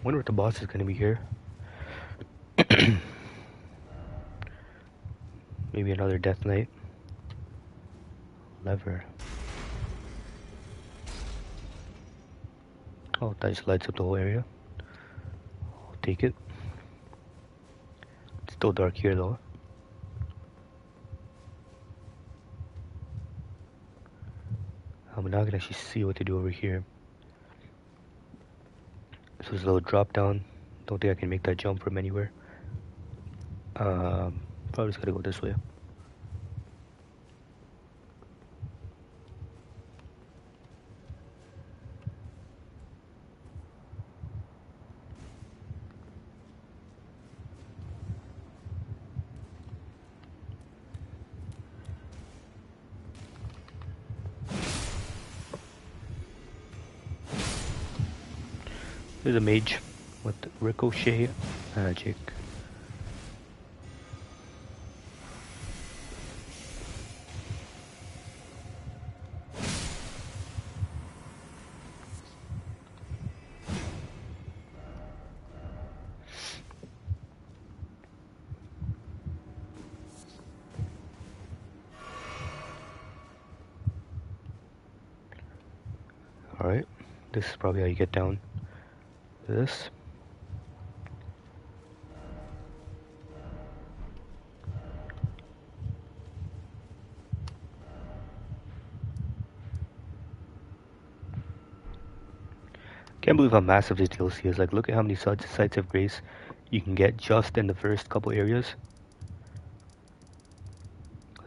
Wonder if the boss is gonna be here. Maybe another Death Knight. Lever. Oh, that just lights up the whole area. I'll take it. It's still dark here though. I'm not gonna actually see what to do over here. So there's a little drop down. Don't think I can make that jump from anywhere. Probably just gotta go this way. There's a mage with ricochet magic. Alright, this is probably how you get down to this. Can't believe how massive this DLC is. Like, look at how many sites of grace you can get just in the first couple areas.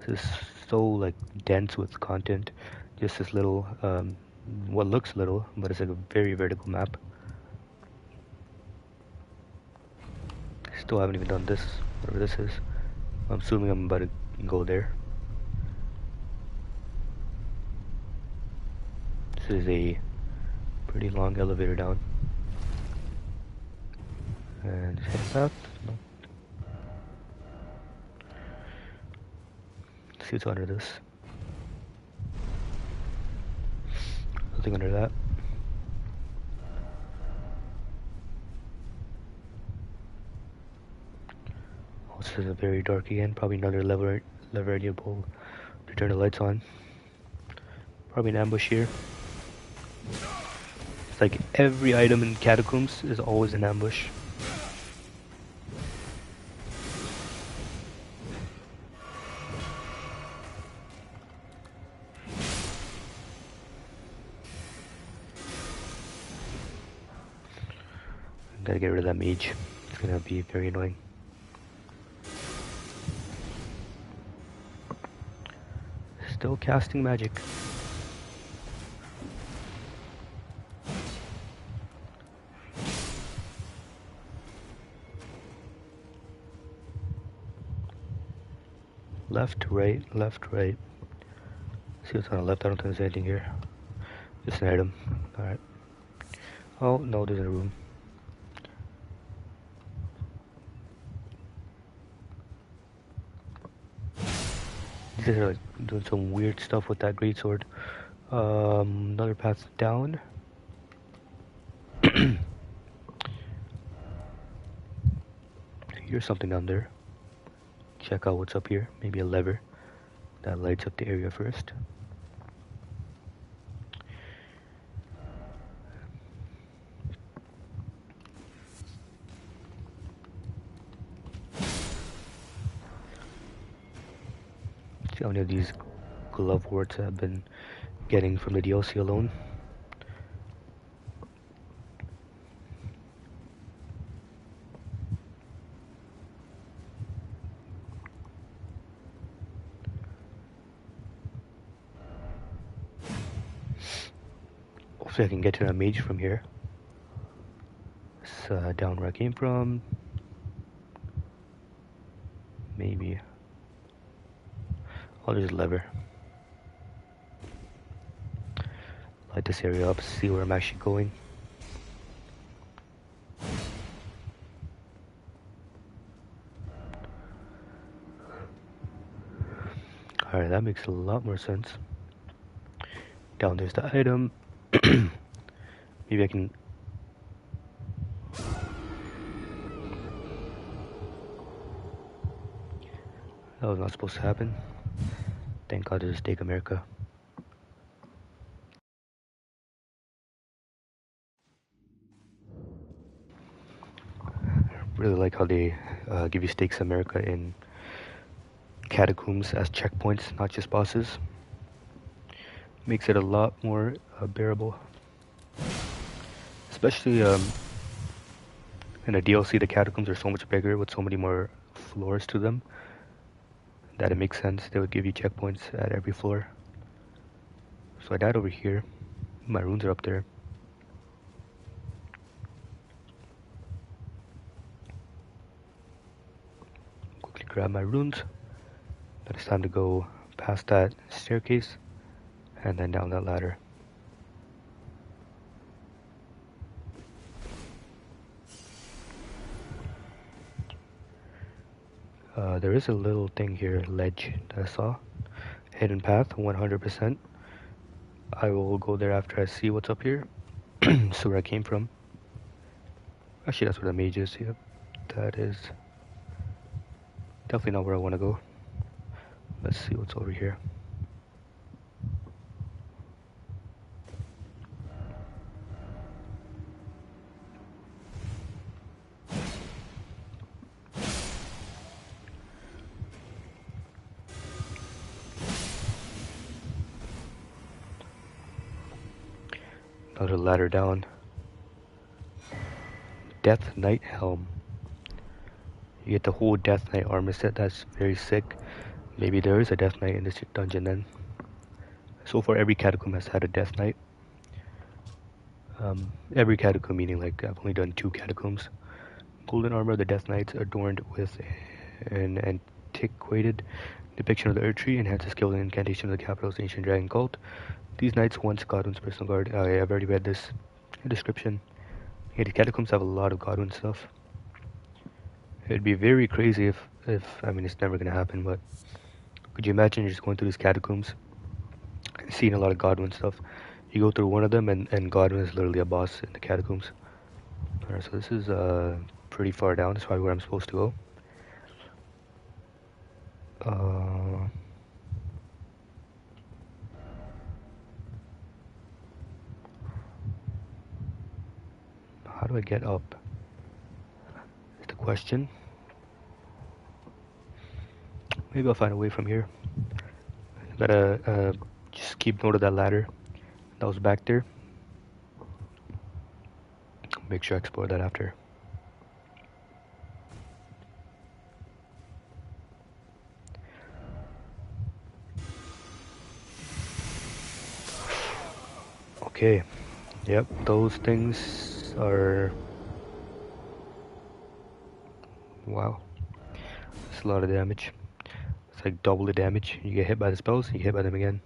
This is so like dense with content. Just this little, what looks little, but it's like a very vertical map. Still haven't even done this, whatever this is. I'm assuming I'm about to go there. This is a pretty long elevator down. And head south. No. Let's see what's under this. Nothing under that. Oh, this is very dark again. Probably another lever bowl to turn the lights on. Probably an ambush here. It's like every item in Catacombs is always an ambush. Gotta get rid of that mage. It's gonna be very annoying. Still casting magic. Left, right, left, right. See what's on the left. I don't think there's anything here. Just an item. Alright. Oh, no, there's a room. These guys are like doing some weird stuff with that greatsword. Another path down. Here's something down there. Check out what's up here. Maybe a lever that lights up the area first. See how many of these glove warts I've been getting from the DLC alone. Hopefully I can get to that mage from here. It's down where I came from. Maybe. Oh, there's a lever. Light this area up, see where I'm actually going. Alright, that makes a lot more sense. Down there's the item. Maybe I can... That was not supposed to happen. Thank God there's a Stake America. Really like how they give you Stakes America in Catacombs as checkpoints, not just bosses. Makes it a lot more bearable. Especially in a DLC, the Catacombs are so much bigger with so many more floors to them that it makes sense they would give you checkpoints at every floor. So I died over here. My runes are up there. Quickly grab my runes. Then it's time to go past that staircase and then down that ladder. There is a little thing here, ledge, that I saw. Hidden path, 100%. I will go there after I see what's up here. So where I came from. Actually, that's where the mage is. Yep, that is definitely not where I want to go. Let's see what's over here. Another ladder down. Death Knight Helm. You get the whole Death Knight armor set. That's very sick. Maybe there is a Death Knight in this dungeon then. So far every catacomb has had a Death Knight. Every catacomb meaning like I've only done 2 catacombs. Golden armor of the Death Knights adorned with an antiquated depiction of the Erdtree enhances skill and incantation of the capital's ancient dragon cult. These knights once Godwin's personal guard. I've already read this description. Yeah, the catacombs have a lot of Godwin stuff. It'd be very crazy if I mean it's never gonna happen, but could you imagine just going through these catacombs, seeing a lot of Godwin stuff? You go through one of them and Godwin is literally a boss in the catacombs. Alright, so this is pretty far down. That's probably where I'm supposed to go. How do I get up? Is the question. Maybe I'll find a way from here. Gotta just keep note of that ladder that was back there. Make sure I explore that after. Okay. Yep, those things are... Wow. That's a lot of damage. It's like double the damage. You get hit by the spells, you get hit by them again.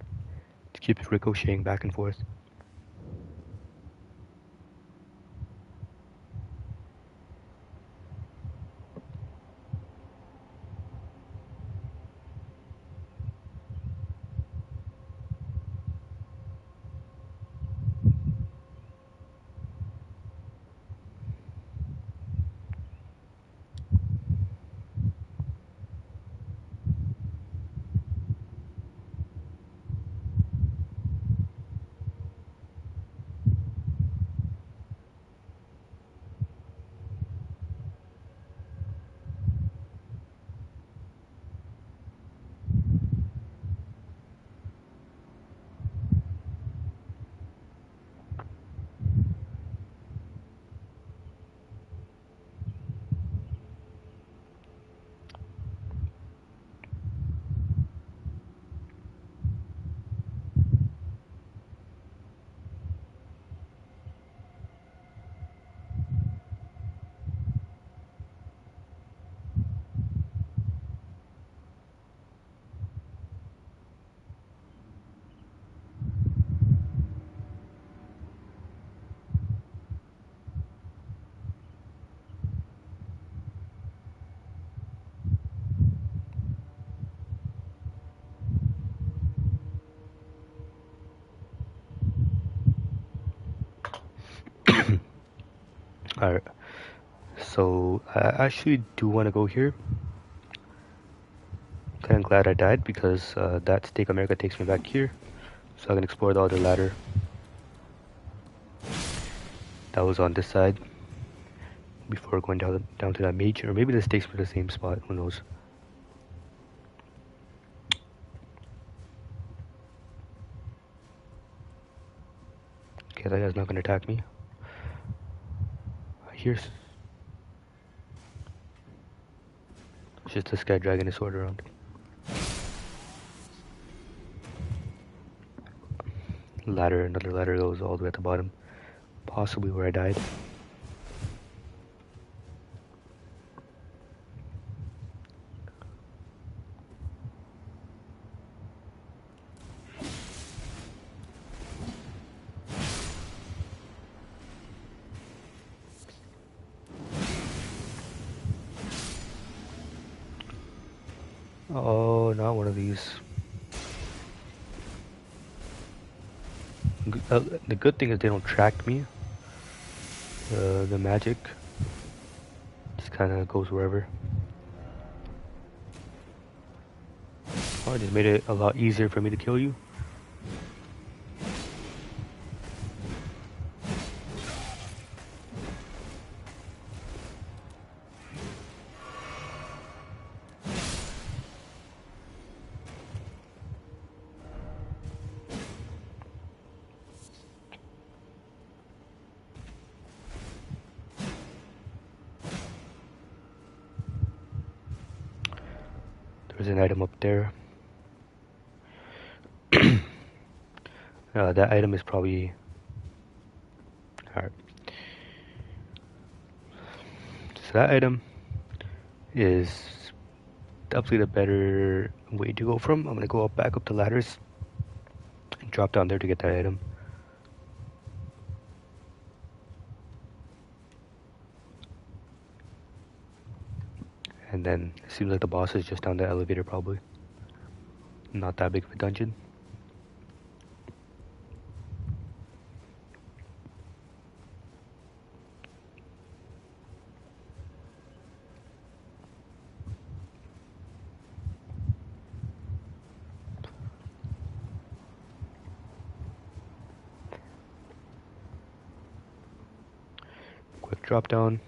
It keeps ricocheting back and forth. Alright. So, I actually do want to go here. Kinda glad I died because that Stake America takes me back here. So I can explore the other ladder. That was on this side. Before going down to that mage. Or maybe this takes me to the same spot. Who knows. Okay, that guy's not gonna attack me. Here's just this guy dragging his sword around. Ladder, another ladder goes all the way at the bottom. Possibly where I died. Oh, not one of these. The good thing is they don't track me. The magic just kind of goes wherever. Oh, it just made it a lot easier for me to kill you. There's an item up there. That item is probably... Alright. So that item is definitely the better way to go from. I'm gonna go back up the ladders and drop down there to get that item. And then it seems like the boss is just down the elevator probably. Not that big of a dungeon. Quick drop down.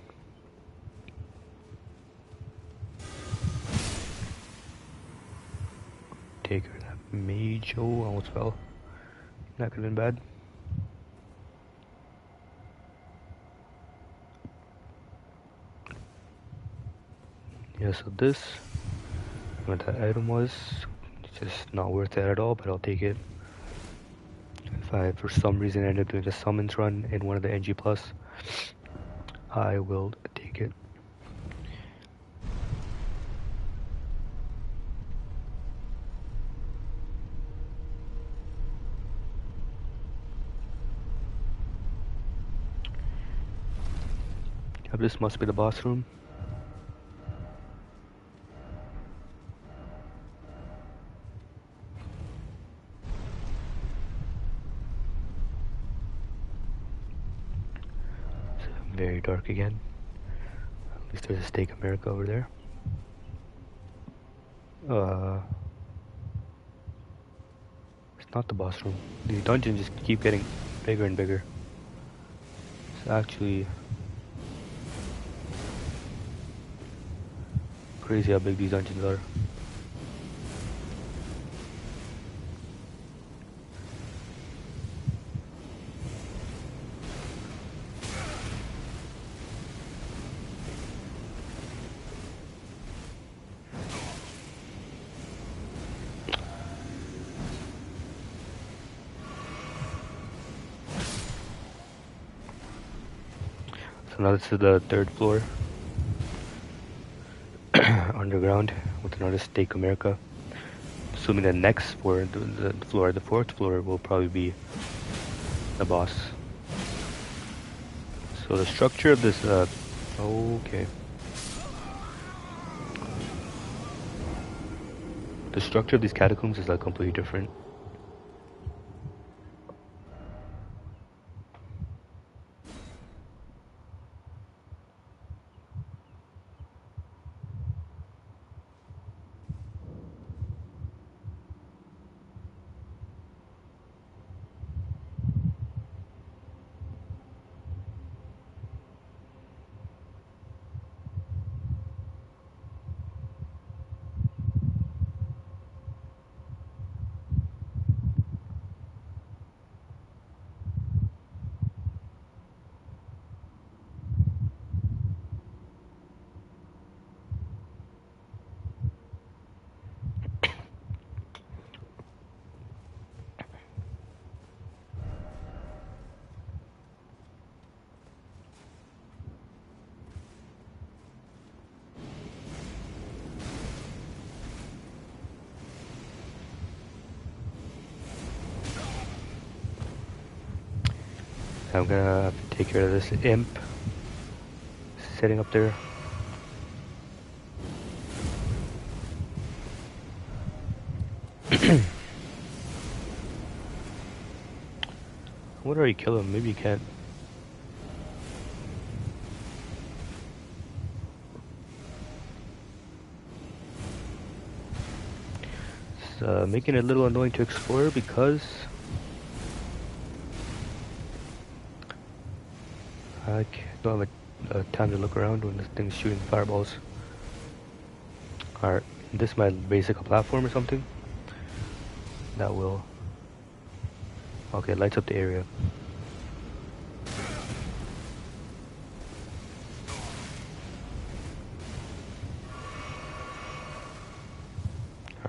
Take her that mage. Oh, almost fell. That could have been bad. Yeah, so this, what that item was, it's just not worth it at all, but I'll take it. If I, for some reason, end up doing a summons run in one of the NG+, I will take it. Yep, this must be the boss room. Very dark again. At least there's a Stake America over there. It's not the boss room. These dungeons just keep getting bigger and bigger. It's actually crazy how big these dungeons are. So now this is the third floor. Underground with another Stake America. Assuming the next floor, the fourth floor will probably be the boss. So the structure of this, okay. The structure of these catacombs is like completely different. I'm gonna have to take care of this imp sitting up there. What are you kill him? Maybe you can't. It's making it a little annoying to explore because I don't have a time to look around when this thing's shooting fireballs. Alright, this might basic a platform or something. That will... Okay, lights up the area.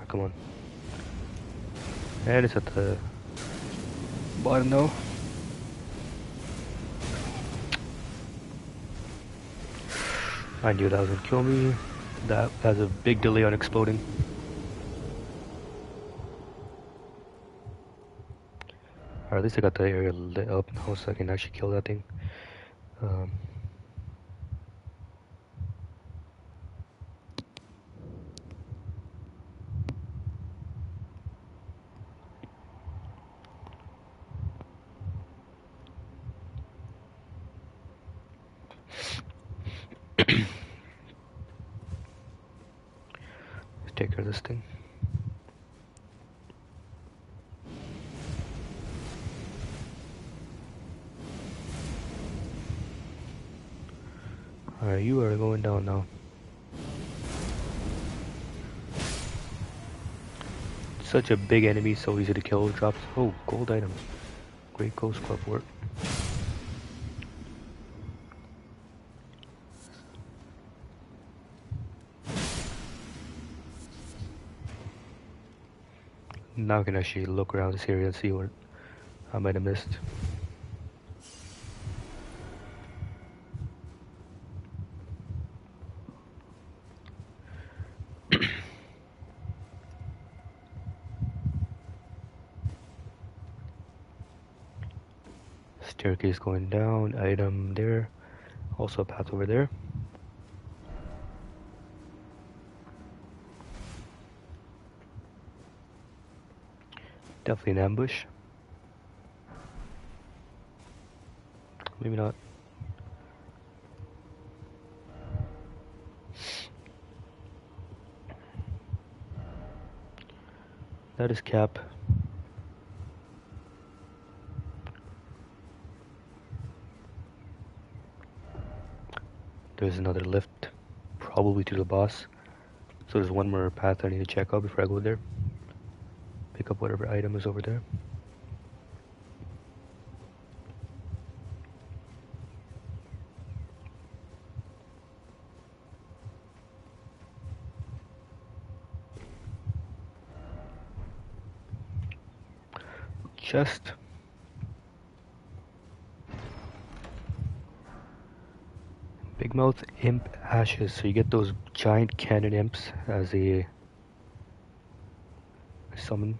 Come on. And it's at the bottom now. I knew that was gonna kill me. That has a big delay on exploding. Or at least I got the area lit up now so I can actually kill that thing. Um, let's take care of this thing. Alright, you are going down now. Such a big enemy, so easy to kill. Drops. Oh, gold item. Great Ghost Club work. Now I can actually look around this area and see what I might have missed. Staircase going down, item there, also a path over there. Definitely an ambush. Maybe not. That is Cap. There's another lift, probably to the boss. So there's one more path I need to check out before I go there. Pick up whatever item is over there. Chest. Big Mouth Imp Ashes. So you get those giant cannon imps as a summon.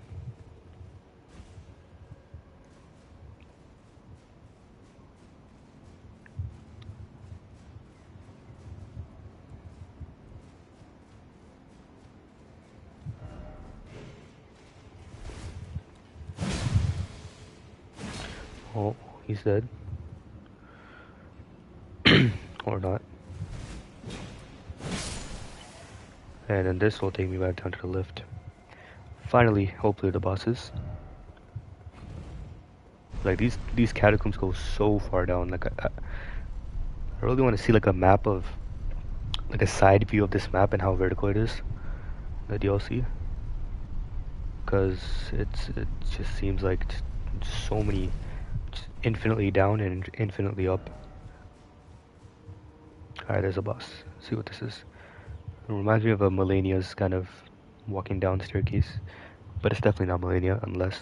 Oh, he's dead. Or not. And then this will take me back down to the lift. Finally, hopefully the bosses. Like these catacombs go so far down. Like I really want to see like a map of, like a side view of this map and how vertical it is. The DLC. Because it just seems like so many, just infinitely down and infinitely up. Alright, there's a boss. Let's see what this is. It reminds me of a Melania's kind of walking down the staircase. But it's definitely not Melania, unless...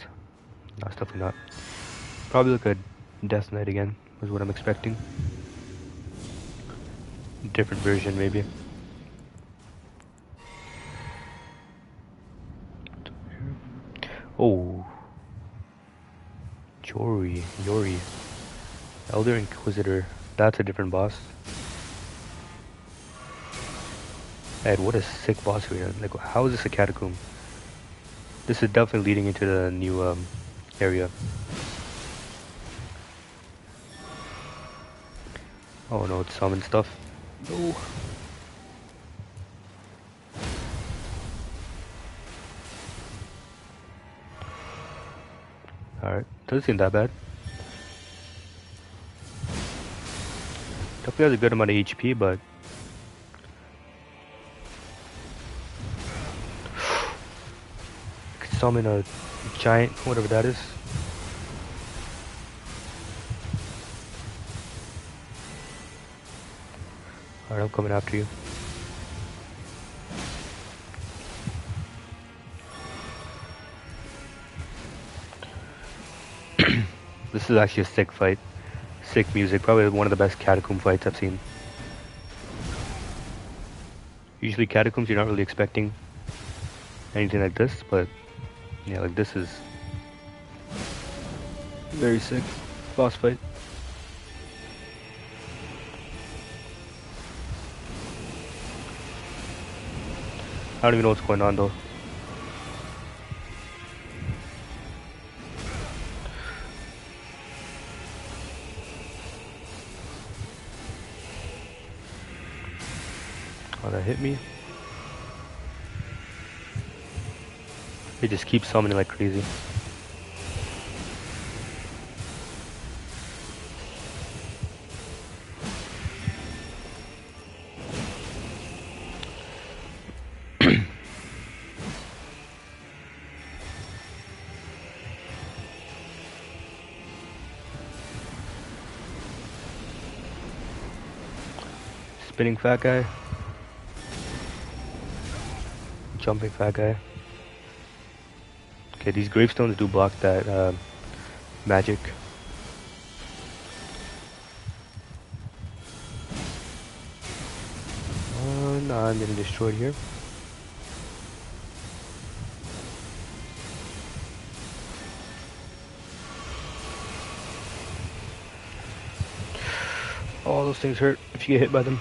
No, it's definitely not. Probably like a Death Knight again, is what I'm expecting. Different version, maybe. Oh. Jori. Elder Inquisitor. That's a different boss. And what a sick boss arena. Like, how is this a catacomb? This is definitely leading into the new area. Oh no, it's summon stuff. No. Alright, doesn't seem that bad. Definitely has a good amount of HP, but... could summon a giant, whatever that is. Alright, I'm coming after you. This is actually a sick fight. Sick music. Probably one of the best catacomb fights I've seen. Usually catacombs you're not really expecting anything like this, but yeah, like this is very sick boss fight. I don't even know what's going on though. Oh, that hit me. It just keeps summoning like crazy. Spinning fat guy. Jumping fat guy. Okay, these gravestones do block that magic. No, I'm getting destroyed here. All those things hurt if you get hit by them.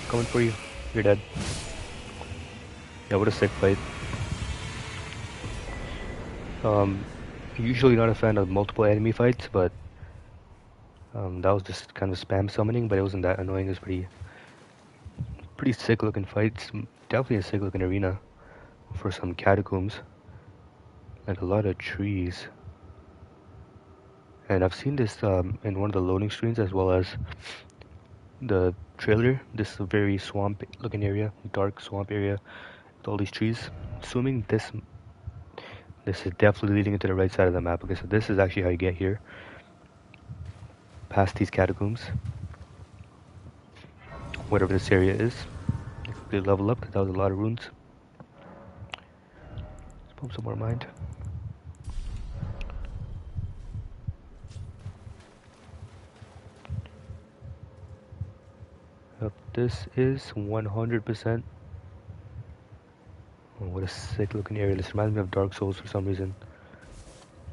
Coming for you. You're dead. Yeah, what a sick fight. Usually not a fan of multiple enemy fights, but that was just kind of spam summoning, but it wasn't that annoying. It was pretty sick looking fights. Definitely a sick looking arena for some catacombs. Like a lot of trees. And I've seen this in one of the loading screens as well as the trailer. This is a very swamp looking area, dark swamp area with all these trees. Assuming this is definitely leading into the right side of the map. Okay, so this is actually how you get here. Past these catacombs. Whatever this area is. Quickly level up because that was a lot of runes. Let's pump some more mind. Yep, this is 100%. Oh, what a sick looking area. This reminds me of Dark Souls for some reason.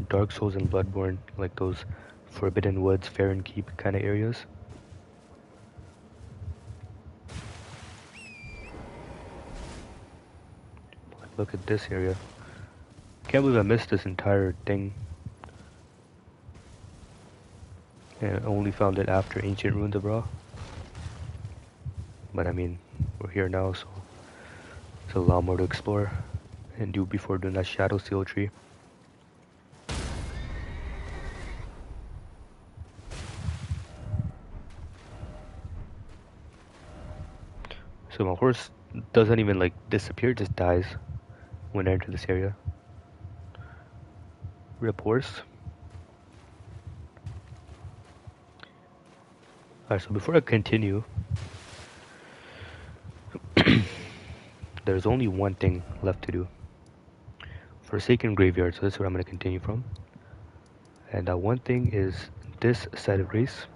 Dark Souls and Bloodborne, like those Forbidden Woods, Farron Keep kind of areas. Look at this area. Can't believe I missed this entire thing. And only found it after Ancient Ruins of Ra. But I mean, we're here now, so there's a lot more to explore and do before doing that Shadow Seal tree. So my horse doesn't even like disappear, just dies when I enter this area. Rip horse. Alright, so before I continue, there's only one thing left to do. Forsaken Graveyard, so that's where I'm going to continue from. And that one thing is this side of Grace.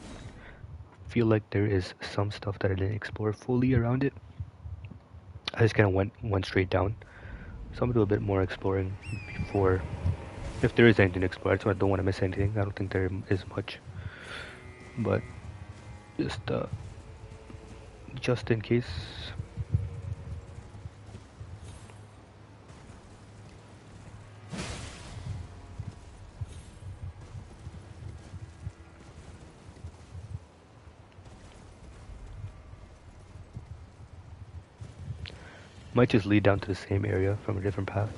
Feel like there is some stuff that I didn't explore fully around it. I just kind of went straight down. So I'm going to do a bit more exploring before, if there is anything to explore. I don't want to miss anything. I don't think there is much. But just in case. Might just lead down to the same area from a different path.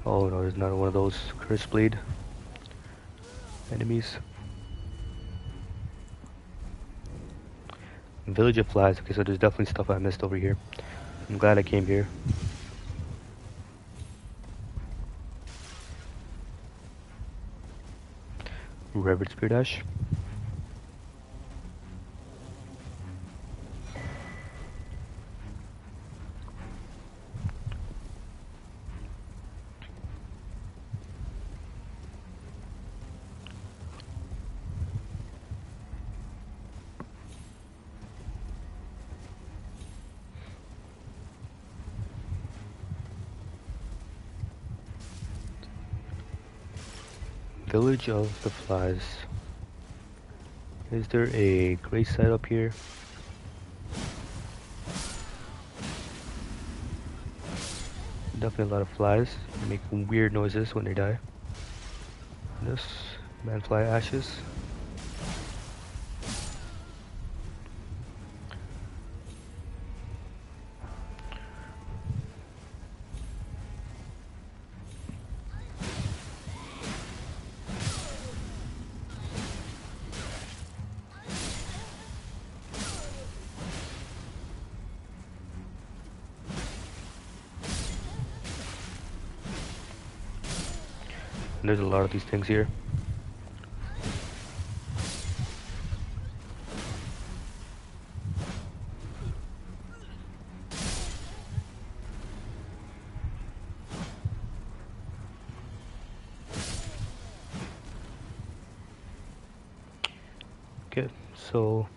Oh no, there's another one of those Curse Blade enemies. Village of Flies. Okay, so there's definitely stuff I missed over here. I'm glad I came here. Revered Spear Dash. Village of the Flies. Is there a great site up here? Definitely a lot of flies. They make weird noises when they die. This manfly ashes. And there's a lot of these things here. Okay, so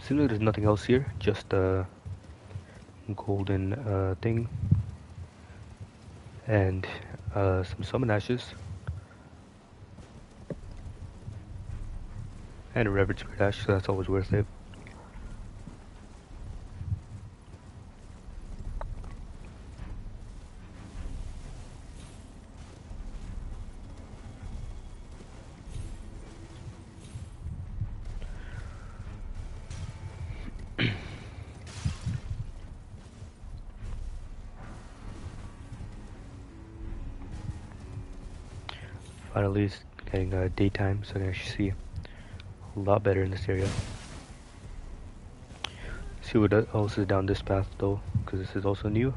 seems like there's nothing else here, just a golden thing and some summon ashes and a revered spirit ash, so that's always worth it. Finally, it's getting daytime, so I can actually see a lot better in this area. See what else is down this path though, because this is also new.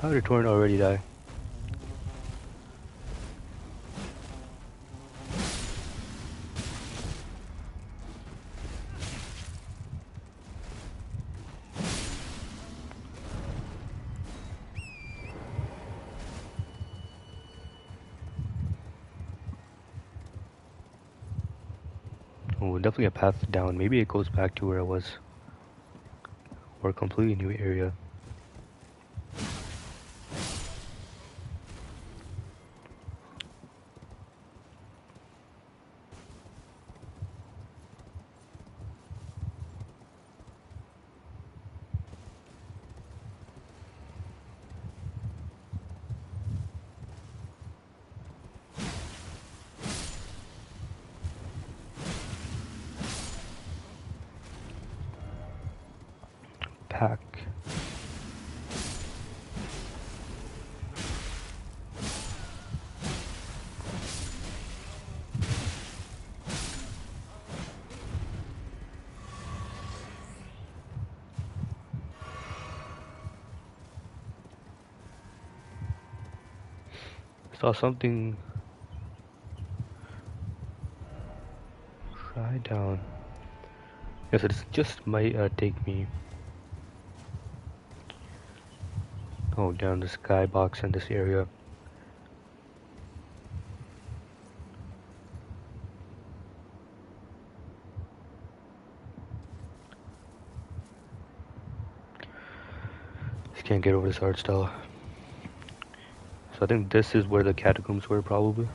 How did Torrent already die? Oh, definitely a path down. Maybe it goes back to where I was. Or a completely new area. Pack. Saw something. Try down. Yes, it just might take me. Oh, down the skybox in this area. Just can't get over this art style. So I think this is where the catacombs were, probably.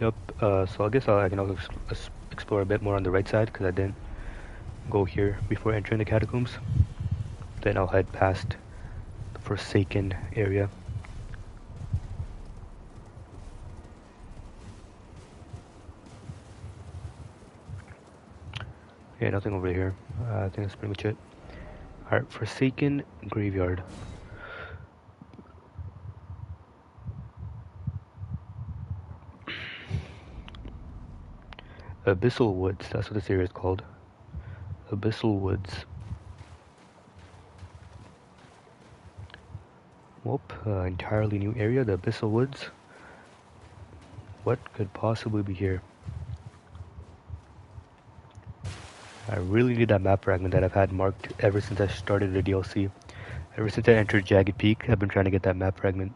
Yep. So I guess I can also explore a bit more on the right side, because I didn't go here before entering the catacombs. Then I'll head past the Forsaken area. Yeah, nothing over here. I think that's pretty much it. Alright, Forsaken Graveyard. Abyssal Woods, that's what this area is called. Abyssal Woods. Whoop, entirely new area, the Abyssal Woods. What could possibly be here? I really need that map fragment that I've had marked ever since I started the DLC. Ever since I entered Jagged Peak, I've been trying to get that map fragment.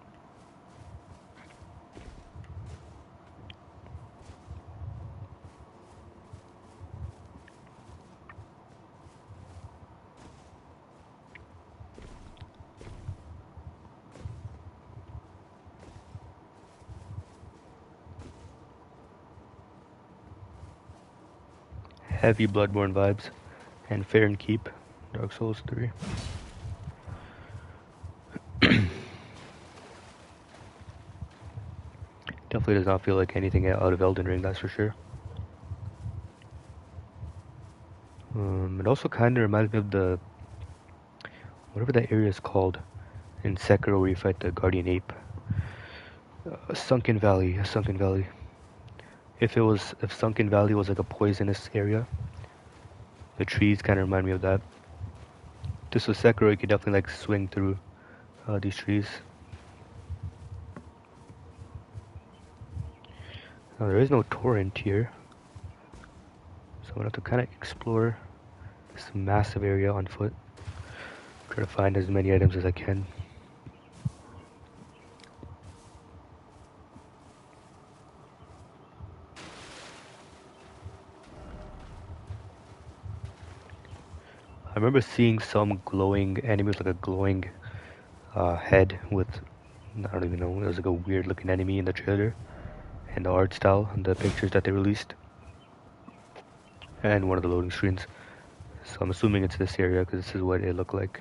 heavy Bloodborne vibes. And Fair and Keep, Dark Souls 3. Definitely does not feel like anything out of Elden Ring, that's for sure. It also kind of reminds me of the whatever that area is called in Sekiro where you fight the Guardian Ape. A Sunken Valley. If Sunken Valley was like a poisonous area, the trees kind of remind me of that. This was Sekiro, you could definitely like swing through these trees. Now there is no torrent here, so I'm gonna have to kind of explore this massive area on foot. Try to find as many items as I can. I remember seeing some glowing enemies, like a glowing head with, I don't even know, it was like a weird looking enemy in the trailer, and the art style, and the pictures that they released, and one of the loading screens. So I'm assuming it's this area because this is what it looked like.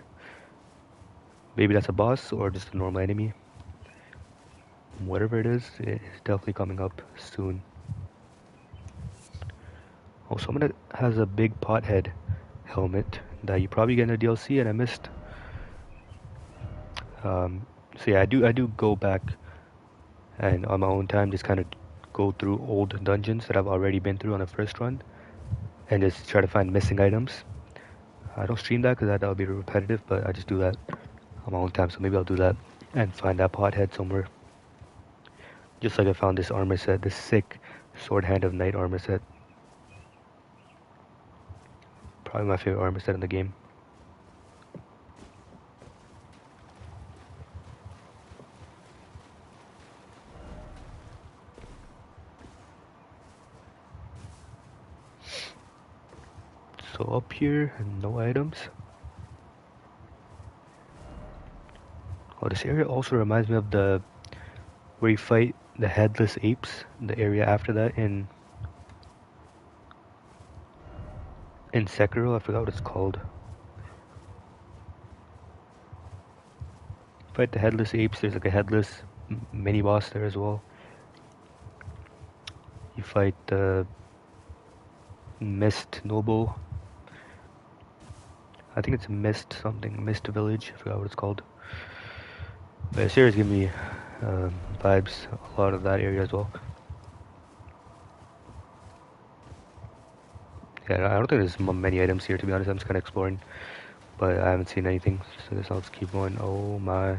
Maybe that's a boss or just a normal enemy. Whatever it is definitely coming up soon. Oh, someone has a big pothead helmet that you probably get in a DLC and I missed. So yeah, I do go back and on my own time just kind of go through old dungeons that I've already been through on the first run and just try to find missing items. I don't stream that because that would be repetitive, but I just do that on my own time. So maybe I'll do that and find that pothead somewhere. Just like I found this armor set, this sick Sword Hand of Night armor set. Probably my favorite armor set in the game. So up here, no items. Oh, this area also reminds me of the where you fight the headless apes. The area after that in Sekiro, I forgot what it's called. Fight the headless apes. There's like a headless mini boss there as well. You fight the Mist Noble. I think it's Mist something, Mist Village. I forgot what it's called. But the series give me vibes a lot of that area as well. Yeah, I don't think there's many items here to be honest. I'm just kind of exploring, but I haven't seen anything. So I guess I'll just keep going. Oh my.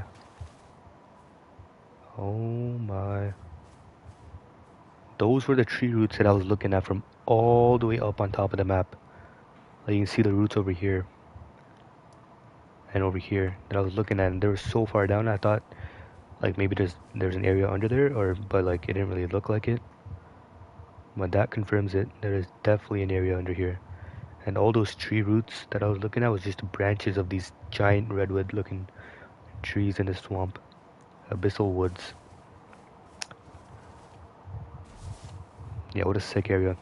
Oh my. Those were the tree roots that I was looking at from all the way up on top of the map. Like you can see the roots over here and over here that I was looking at, and they were so far down. I thought like maybe there's an area under there, but like it didn't really look like it. But that confirms it. There is definitely an area under here, and all those tree roots that I was looking at was just branches of these giant redwood-looking trees in the swamp. Abyssal Woods. Yeah, what a sick area.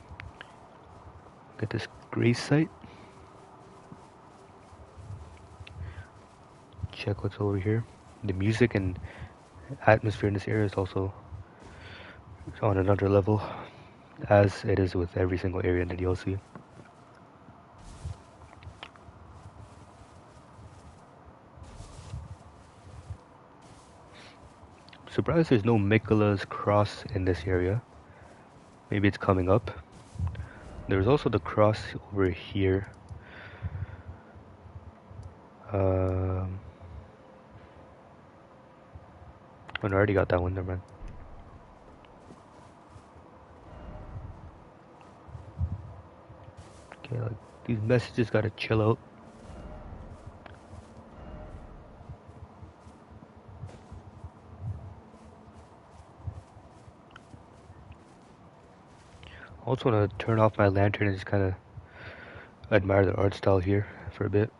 Get this grace site. Check what's over here. The music and atmosphere in this area is also on another level, as it is with every single area in the DLC. Surprised there's no Mikola's cross in this area. Maybe it's coming up. There's also the cross over here. Oh, I already got that one, never mind. Okay, like these messages gotta chill out. I also want to turn off my lantern and just kind of admire the art style here for a bit.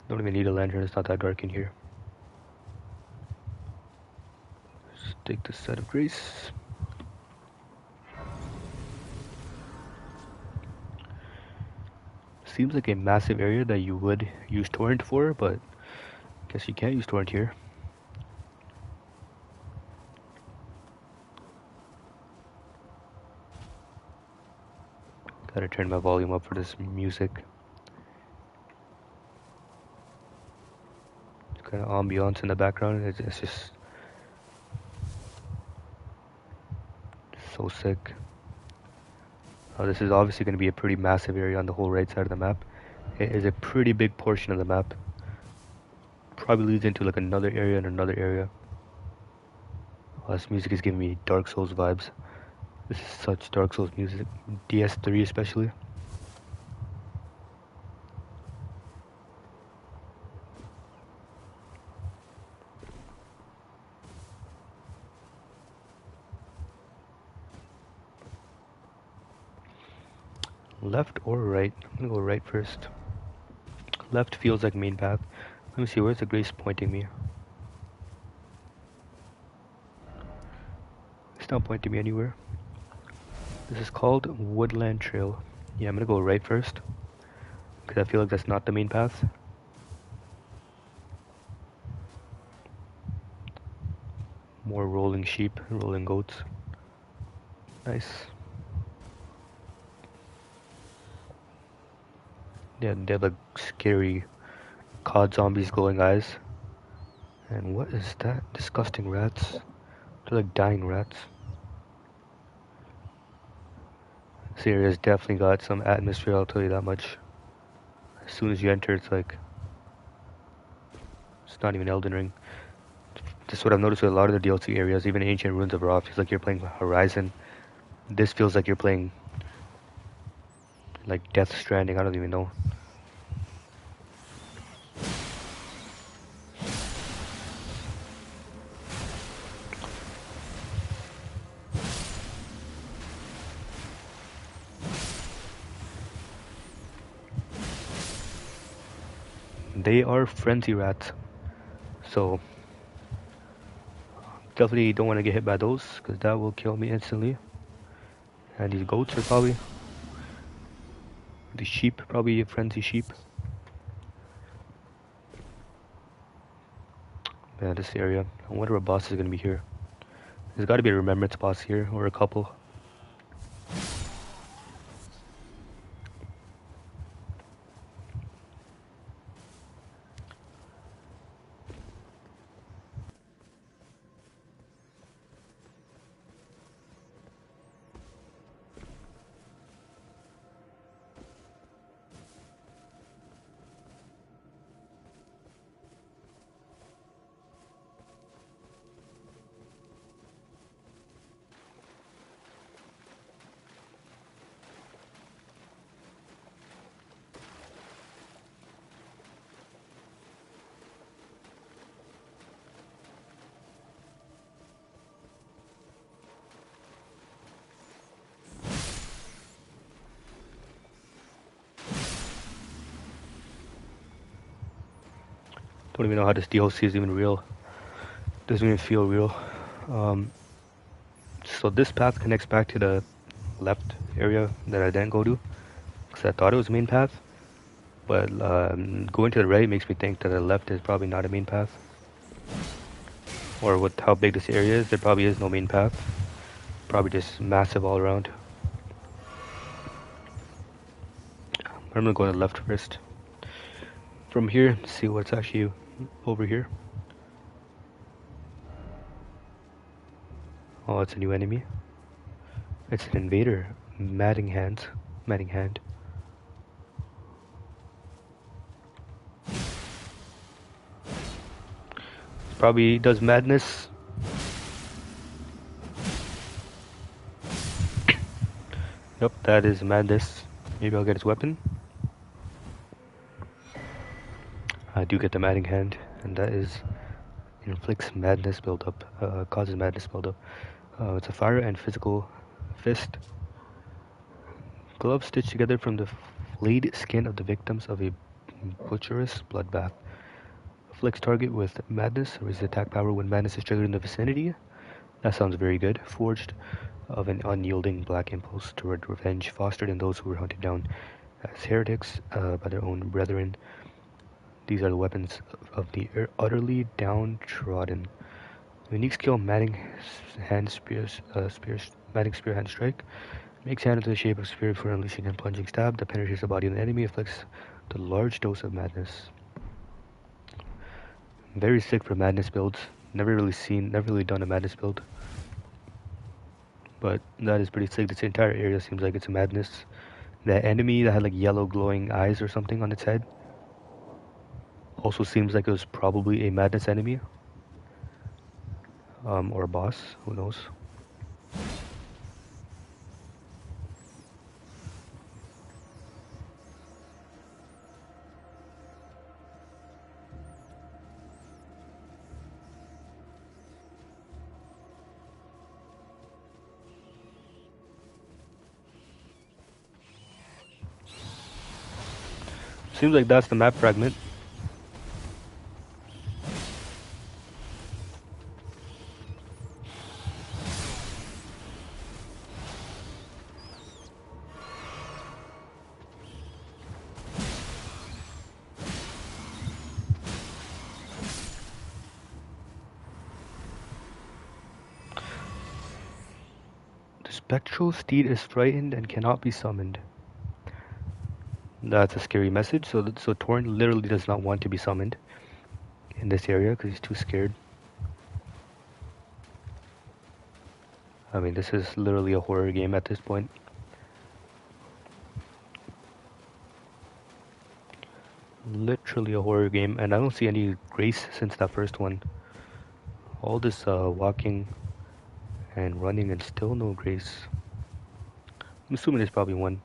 Don't even need a lantern, it's not that dark in here. Let's take this set of grace. seems like a massive area that you would use torrent for, but I guess you can't use torrent here. Gotta turn my volume up for this music. It's kind of ambiance in the background. It's just so sick. This is obviously going to be a pretty massive area on the whole right side of the map. It is a pretty big portion of the map. Probably leads into like another area and another area. This music is giving me Dark Souls vibes. This is such Dark Souls music. DS3 especially. Left or right? I'm gonna go right first. Left feels like main path. Let me see, where's the grace pointing me? It's not pointing me anywhere. This is called Woodland Trail. Yeah, I'm gonna go right first, because I feel like that's not the main path. More rolling sheep, rolling goats. Nice. Yeah, they have like scary cod zombies glowing eyes. And what is that? Disgusting rats. They're like dying rats. This area's definitely got some atmosphere, I'll tell you that much. As soon as you enter, it's like... It's not even Elden Ring. Just what I've noticed with a lot of the DLC areas, even Ancient Ruins of Ra, feels like you're playing Horizon. This feels like you're playing... like Death Stranding, I don't even know. They are frenzy rats, so definitely don't want to get hit by those, because that will kill me instantly. And these goats are probably... the sheep, probably frenzy sheep. Man, this area, I wonder what boss is going to be here. There's got to be a Remembrance boss here, or a couple. Don't even know how this DLC is even real. Doesn't even feel real. So this path connects back to the left area that I didn't go to, because I thought it was the main path. But going to the right makes me think that the left is probably not a main path. Or with how big this area is, there probably is no main path. Probably just massive all around. I'm gonna go to the left first. From here, see what's actually over here. Oh, it's a new enemy. It's an invader. Matting Hand. Probably does madness. Yep, that is madness. Maybe I'll get his weapon. I do get the Matting Hand, and that is inflicts madness buildup, causes madness buildup. It's a fire and physical fist. Gloves stitched together from the flayed skin of the victims of a butcherous bloodbath. Afflicts target with madness, raises attack power when madness is triggered in the vicinity. That sounds very good. Forged of an unyielding black impulse toward revenge, fostered in those who were hunted down. as heretics by their own brethren. These are the weapons of the utterly downtrodden. Unique skill, Matting Hand Matting Spear Hand Strike. Makes hand into the shape of spear for unleashing and plunging stab that penetrates the body of the enemy, inflicts the large dose of madness. Very sick for madness builds. Never really done a madness build. But that is pretty sick. This entire area seems like it's a madness. That enemy that had like yellow glowing eyes or something on its head also seems like it was probably a madness enemy. Or a boss, who knows. Seems like that's the map fragment. The spectral steed is frightened and cannot be summoned. That's a scary message. So Torrent literally does not want to be summoned in this area because he's too scared. I mean, this is literally a horror game at this point. Literally a horror game, and I don't see any grace since that first one. All this walking and running and still no grace. I'm assuming there's probably one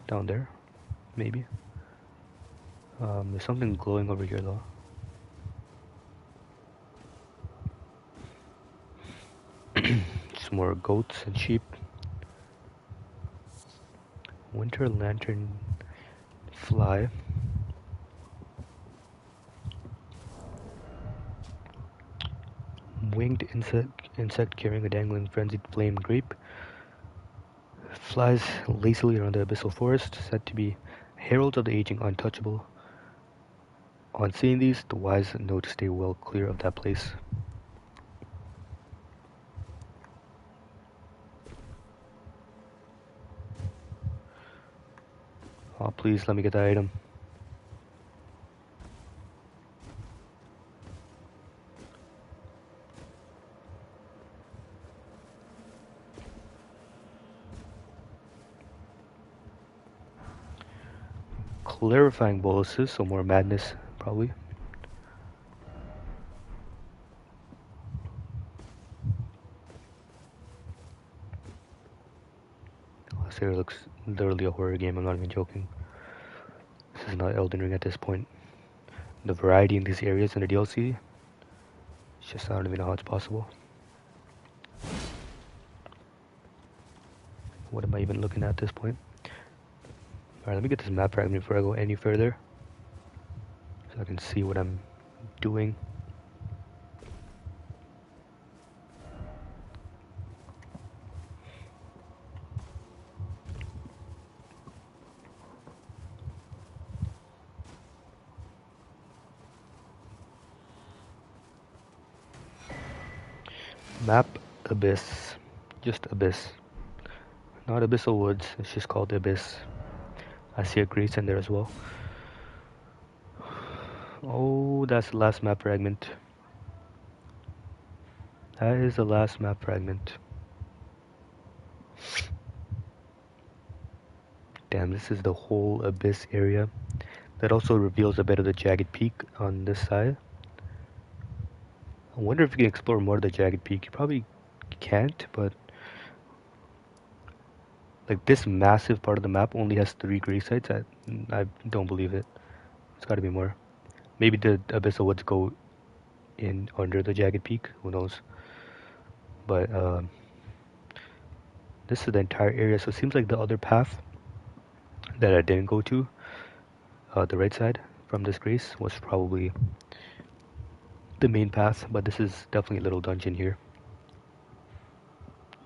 down there, maybe. There's something glowing over here though. Some more goats and sheep. Winter lantern fly. Winged insect carrying a dangling frenzied flame grape. Flies lazily around the abyssal forest, said to be heralds of the aging untouchable. On seeing these, the wise know to stay well clear of that place. Oh, please let me get that item. Clarifying boluses, so more madness, probably. This area looks literally a horror game, I'm not even joking. This is not Elden Ring at this point. The variety in these areas in the DLC, it's just, I don't even know how it's possible. What am I even looking at this point? Alright, let me get this map fragment before I go any further, so I can see what I'm doing. Map Abyss. Just Abyss. Not Abyssal Woods, it's just called Abyss. I see a grace in there as well. Oh, that's the last map fragment. That is the last map fragment. Damn, this is the whole Abyss area. That also reveals a bit of the jagged peak on this side. I wonder if you can explore more of the jagged peak. You probably can't, but like this massive part of the map only has 3 grave sites. I don't believe it. It's got to be more. Maybe the Abyssal Woods go in under the jagged peak. Who knows? But this is the entire area. So it seems like the other path that I didn't go to, the right side from this grace, was probably the main path. But this is definitely a little dungeon here.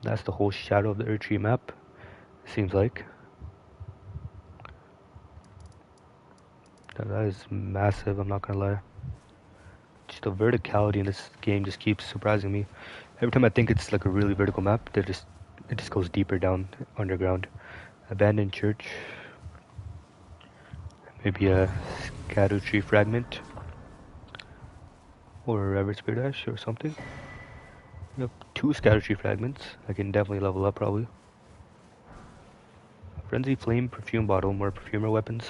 That's the whole shadow of the Erdtree map, seems like. That is massive, I'm not gonna lie. Just the verticality in this game just keeps surprising me. Every time I think it's like a really vertical map, it just goes deeper down underground. Abandoned church. Maybe a scatter tree fragment. Or a rabbit spear dash or something. Yep, 2 scatter tree fragments. I can definitely level up probably. Frenzied flame perfume bottle, more perfumer weapons.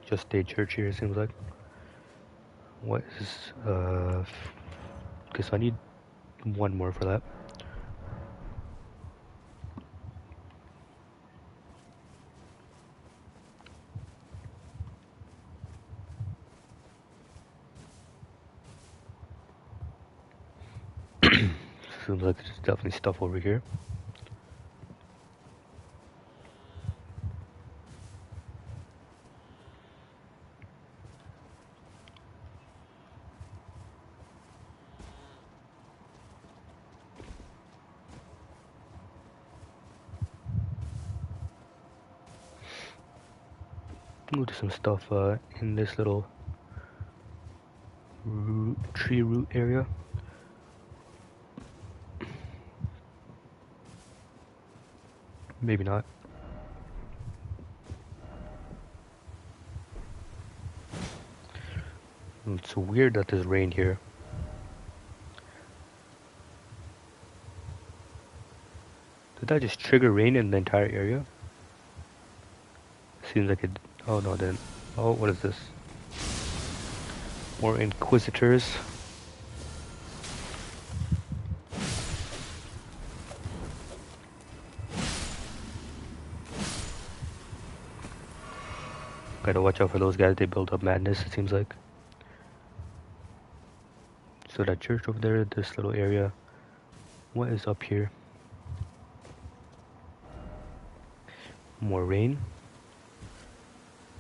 Just a church here, it seems like. What is, guess I need 1 more for that. Seems like there's definitely stuff over here. Ooh, there's some stuff in this little tree root area. Maybe not. It's weird that there's rain here. Did that just trigger rain in the entire area? Seems like it. Oh no, then. Oh, what is this? More Inquisitors. Gotta watch out for those guys, they build up madness, it seems like. So that church over there, this little area. What is up here? More rain.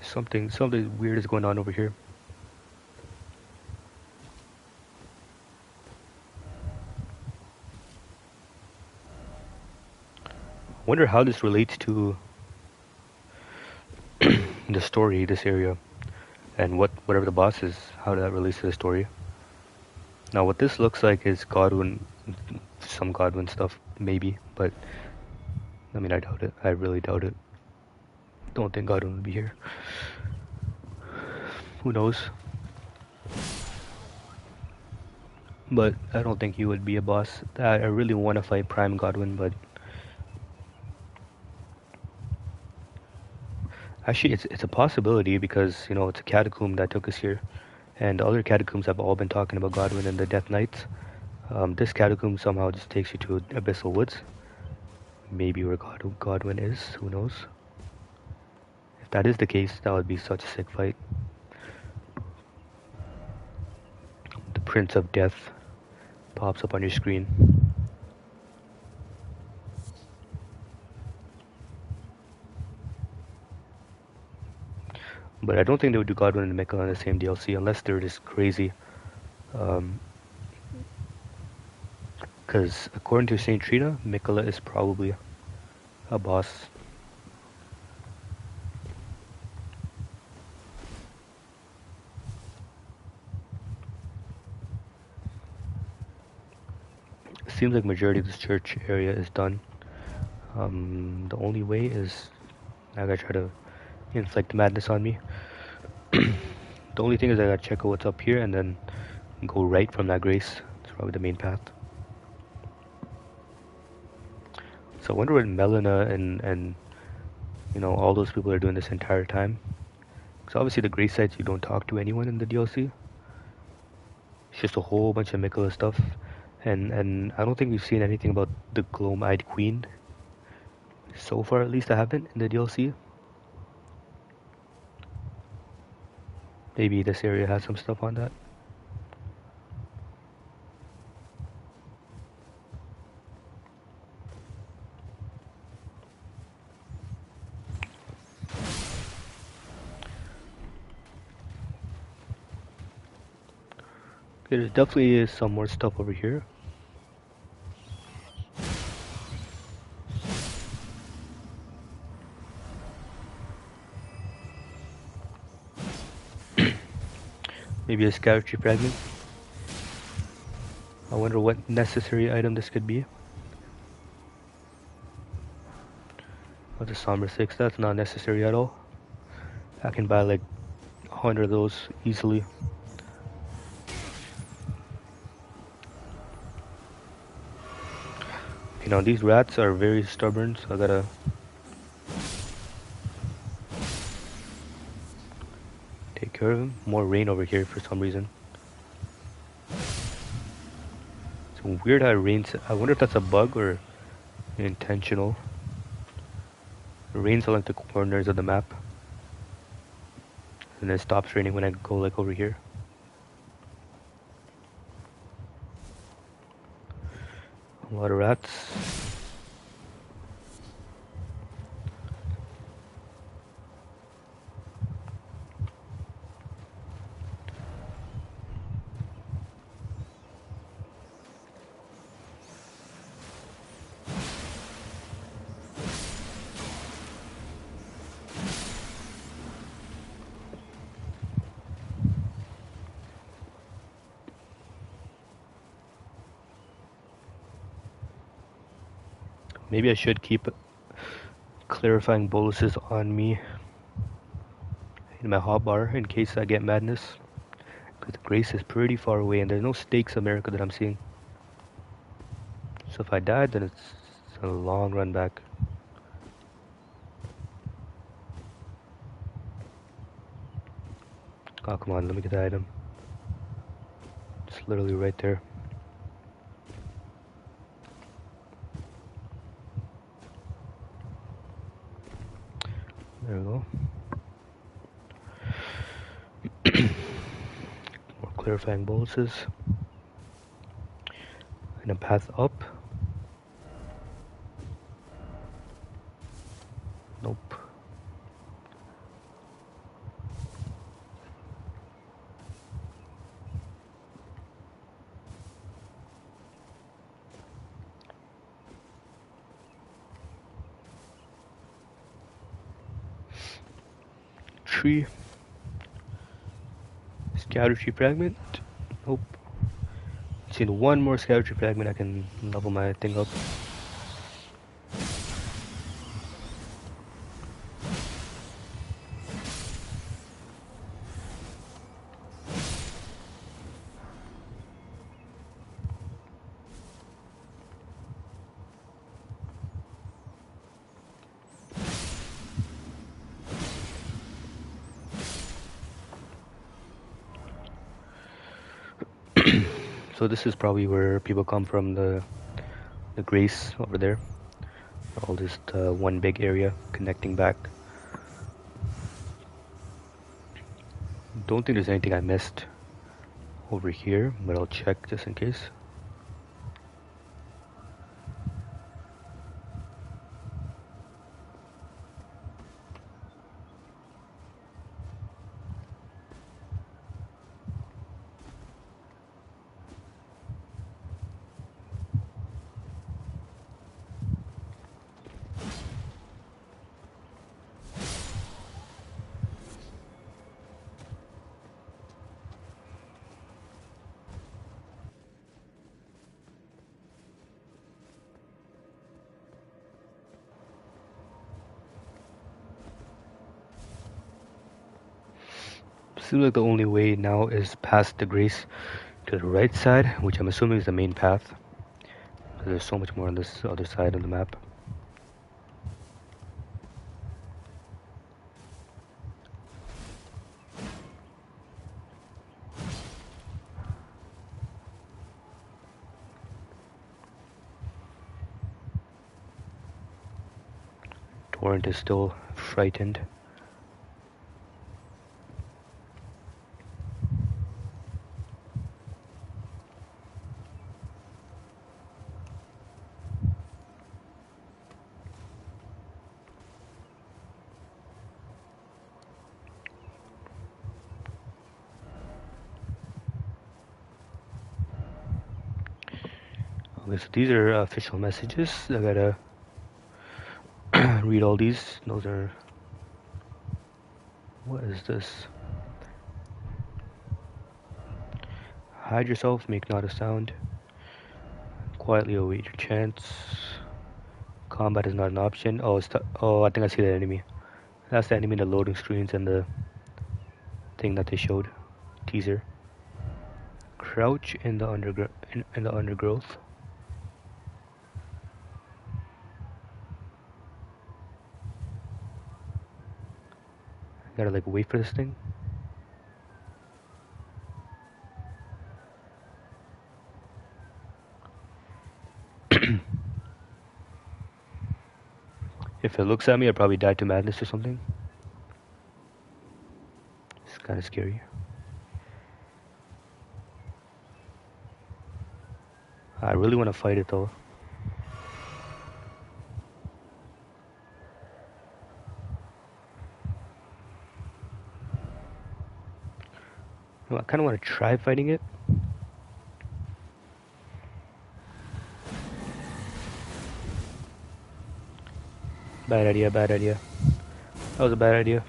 Something weird is going on over here. Wonder how this relates to the story, this area, and whatever the boss is, how that relates to the story. Now, what this looks like is Godwin, some Godwin stuff, maybe, but I mean, I doubt it. I really doubt it. Don't think Godwin would be here. Who knows? But I don't think he would be a boss. I really want to fight Prime Godwin, but actually, it's a possibility because you know it's a catacomb that took us here, and the other catacombs have all been talking about Godwin and the Death Knights. This catacomb somehow just takes you to Abyssal Woods. Maybe where Godwin is. Who knows? If that is the case, that would be such a sick fight. The Prince of Death pops up on your screen. But I don't think they would do Godwin and Mikkel in the same DLC unless they're just crazy. Because according to Saint Trina, Mikkel is probably a boss. It seems like majority of this church area is done. The only way is I gotta try to inflict madness on me. The only thing is I gotta check out what's up here and then go right from that grace. It's probably the main path. So I wonder what Melina and you know all those people are doing this entire time. Because obviously the grace sites you don't talk to anyone in the DLC. It's just a whole bunch of Mikkel stuff. And I don't think we've seen anything about the Gloam-Eyed Queen. So far at least I haven't in the DLC. Maybe this area has some stuff on that. Okay, there definitely is some more stuff over here. Maybe a scourge fragment. I wonder what necessary item this could be. What's a Somber 6? That's not necessary at all. I can buy like 100 of those easily. You know, these rats are very stubborn, so I gotta take care of them. More rain over here for some reason. It's weird how it rains. I wonder if that's a bug or intentional. It rains on like the corners of the map. And then it stops raining when I go like over here. A lot of rats. Maybe I should keep clarifying boluses on me in my hotbar in case I get madness. Because the Grace is pretty far away and there's no stakes America that I'm seeing. So if I die, then it's a long run back. Oh, come on, let me get the item. It's literally right there. There we go. More clarifying boluses. And a path up. Nope. Tree. Scatter tree fragment. Nope. Seen one more scatter tree fragment, I can level my thing up. So this is probably where people come from, the Grace over there. All just one big area connecting back. Don't think there's anything I missed over here, but I'll check just in case. Seems like the only way now is past the Grace to the right side, which I'm assuming is the main path. Because there's so much more on this other side of the map. Torrent is still frightened. Okay, so these are official messages. I gotta read all these. Those are... What is this? Hide yourself, make not a sound. Quietly await your chance. Combat is not an option. Oh, I think I see that enemy. That's the enemy in the loading screens and the thing that they showed. Teaser. Crouch in the undergrowth. Gotta like wait for this thing. If it looks at me, I'd probably die to madness or something. It's kind of scary. I really want to fight it though. I kind of want to try fighting it. Bad idea, bad idea. That was a bad idea.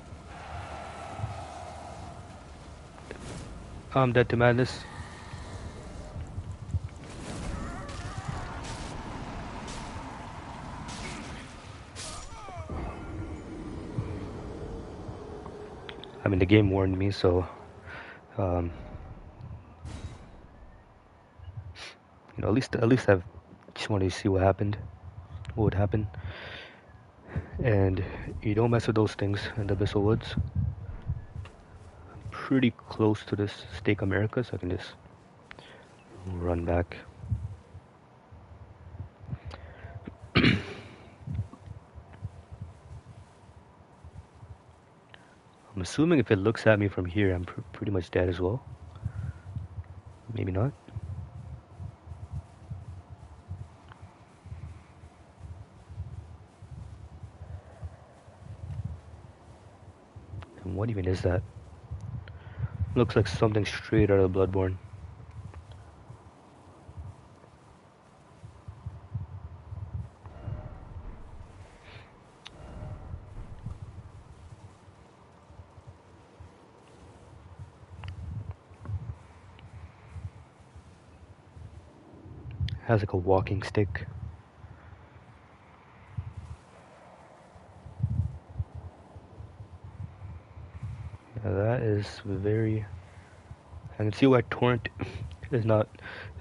I'm dead to madness. I mean, the game warned me, so you know, at least I've just wanted to see what would happen. And you don't mess with those things in the Abyssal Woods. I'm pretty close to this Stake America, so I can just run back. I'm assuming if it looks at me from here, I'm pretty much dead as well. Maybe not. And what even is that? Looks like something straight out of Bloodborne. Has like a walking stick. Yeah, that is very. I can see why Torrent is not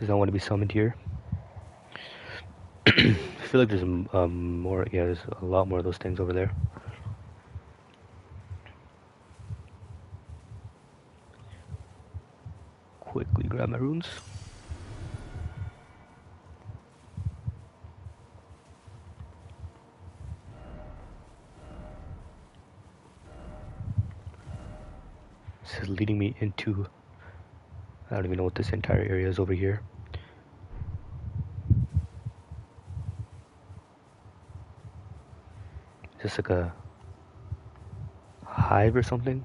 want to be summoned here. I feel like there's more. Yeah, there's a lot more of those things over there. Quickly grab my runes. This is leading me into. I don't even know what this entire area is over here. Is this like a hive or something?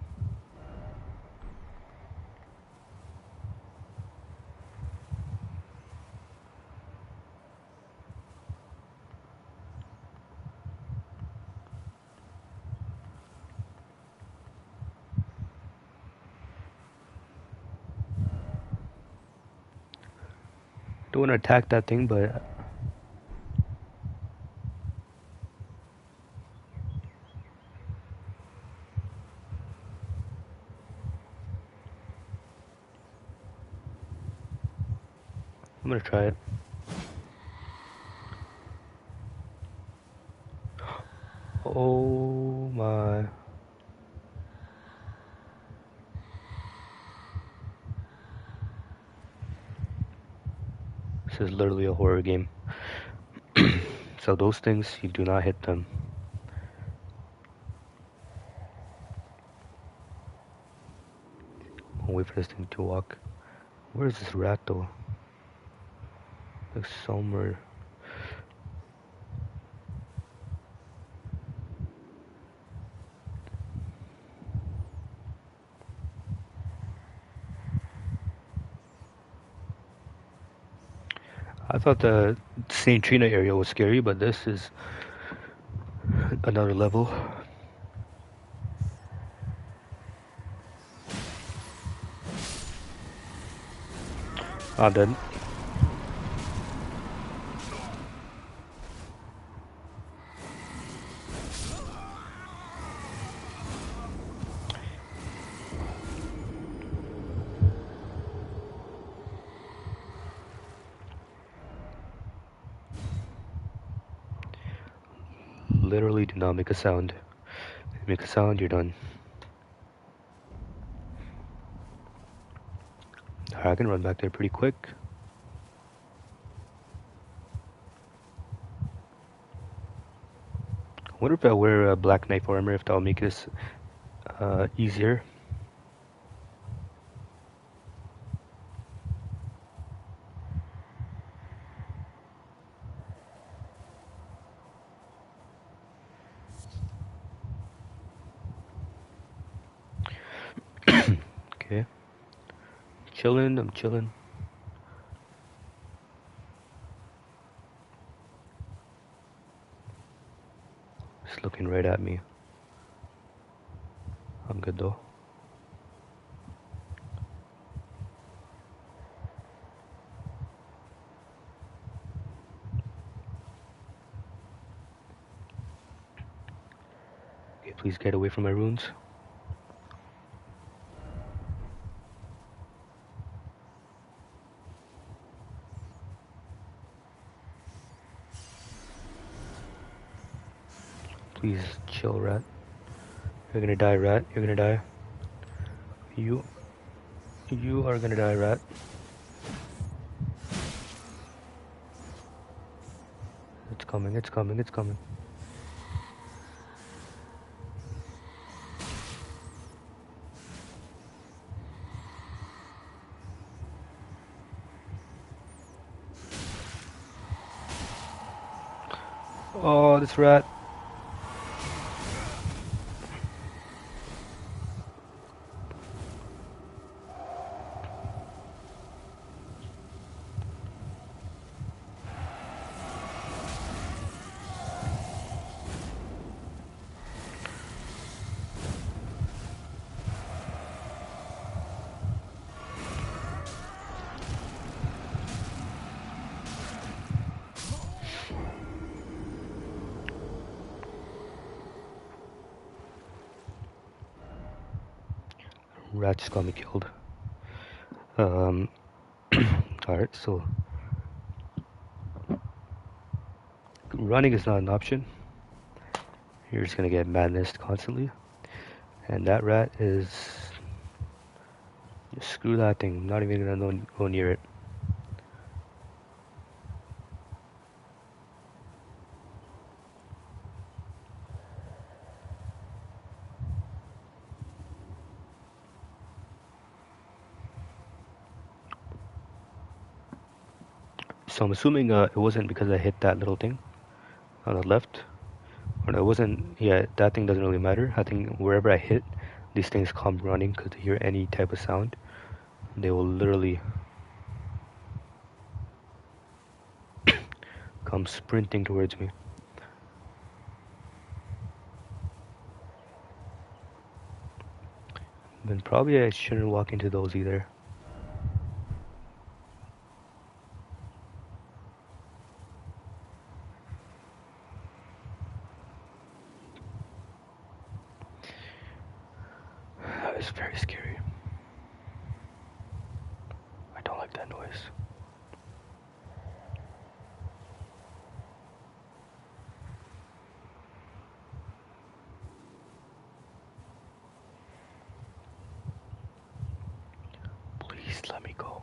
Don't want to attack that thing, but I'm gonna try it. Oh my. This is literally a horror game. So those things, you do not hit them. I'll wait for this thing to walk. Where is this rat though? Like somewhere. I thought the St. Trina area was scary, but this is another level. I'm dead. Literally do not make a sound. If you make a sound, you're done. Alright, I can run back there pretty quick. I wonder if I wear a black knife armor, if that'll make this easier. Okay. Chillin', I'm chillin'. It's looking right at me. I'm good though. Okay, please get away from my runes. Please chill, rat. You're gonna die, rat. You're gonna die. You are gonna die, rat. It's coming, it's coming, it's coming. Oh, this rat. Rat just got me killed. Alright, so running is not an option. You're just gonna get madness constantly. And that rat is... Screw that thing. I'm not even gonna go near it. So I'm assuming it wasn't because I hit that little thing on the left. Or no, it wasn't... Yeah, that thing doesn't really matter. I think wherever I hit, these things come running because they hear any type of sound. They will literally come sprinting towards me. Then probably I shouldn't walk into those either. It's very scary. I don't like that noise. Please let me go.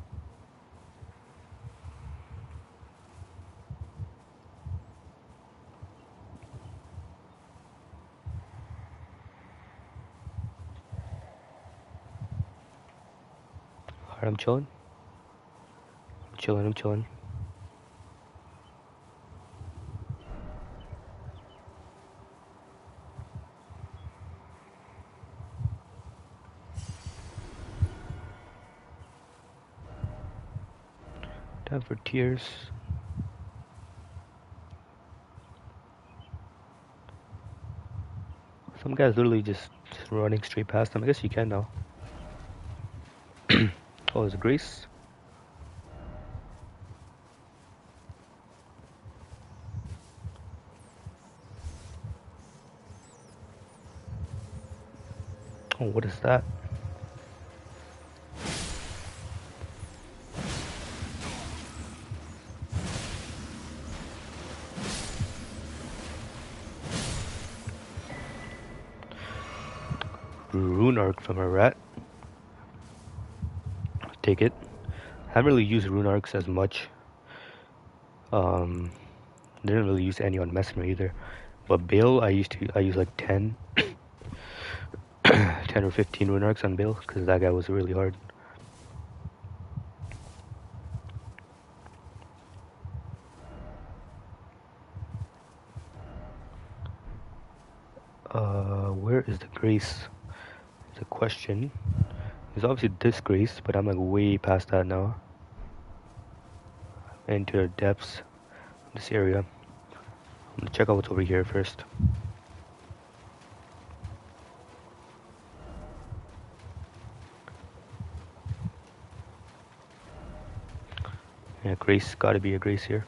Alright, I'm chilling. I'm chilling. Time for tears. Some guy's literally just running straight past them. I guess you can now. Oh, there's a Grace. Oh, what is that? Rune arc from a rat. Take it. Haven't really used rune arcs as much. Didn't really use any on Mesmer either. But Bale, I use like 10, 10 or 15 rune arcs on Bale because that guy was really hard. Where is the Grace? The question. There's obviously this Grace, but I'm like way past that now. Into the depths of this area. I'm gonna check out what's over here first. Yeah, Grace, gotta be a Grace here.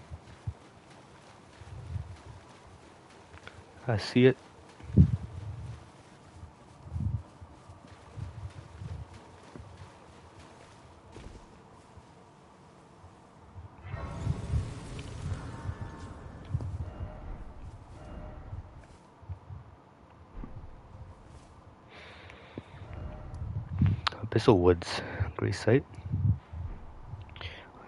I see it. Abyssal Woods, Grace site. I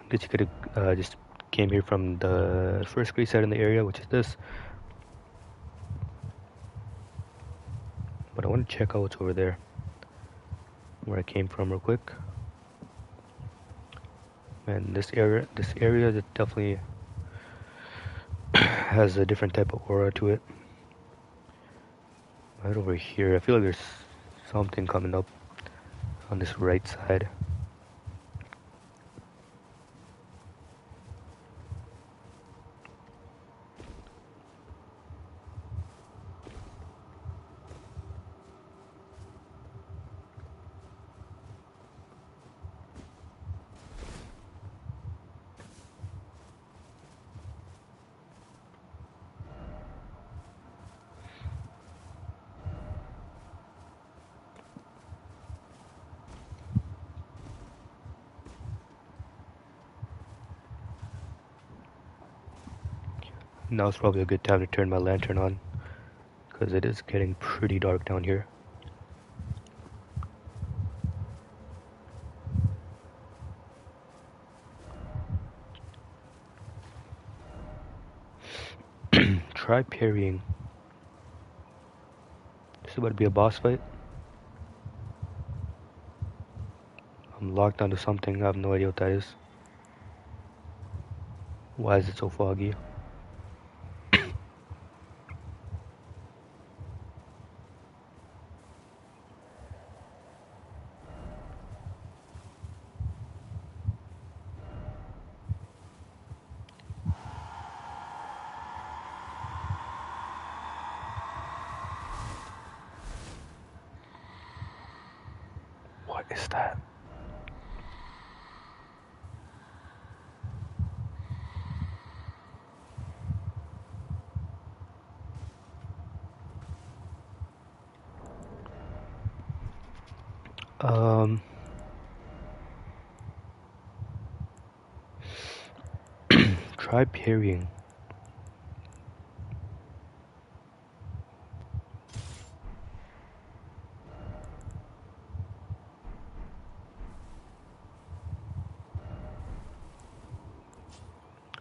guess you could have just came here from the first Grace site in the area, which is this. But I want to check out what's over there, where I came from real quick. And this area that definitely has a different type of aura to it. Right over here, I feel like there's something coming up on this right side. Now is probably a good time to turn my lantern on, because it is getting pretty dark down here. Try parrying. This is about to be a boss fight. I'm locked onto something, I have no idea what that is. Why is it so foggy? What is that? Try parrying.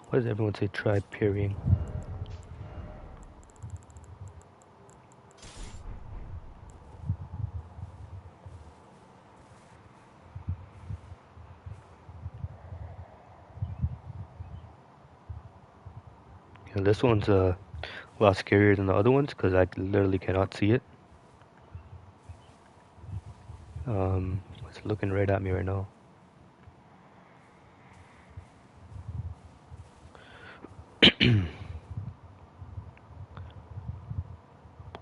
Why does everyone say try parrying? Yeah, this one's a lot scarier than the other ones because I literally cannot see it. It's looking right at me right now.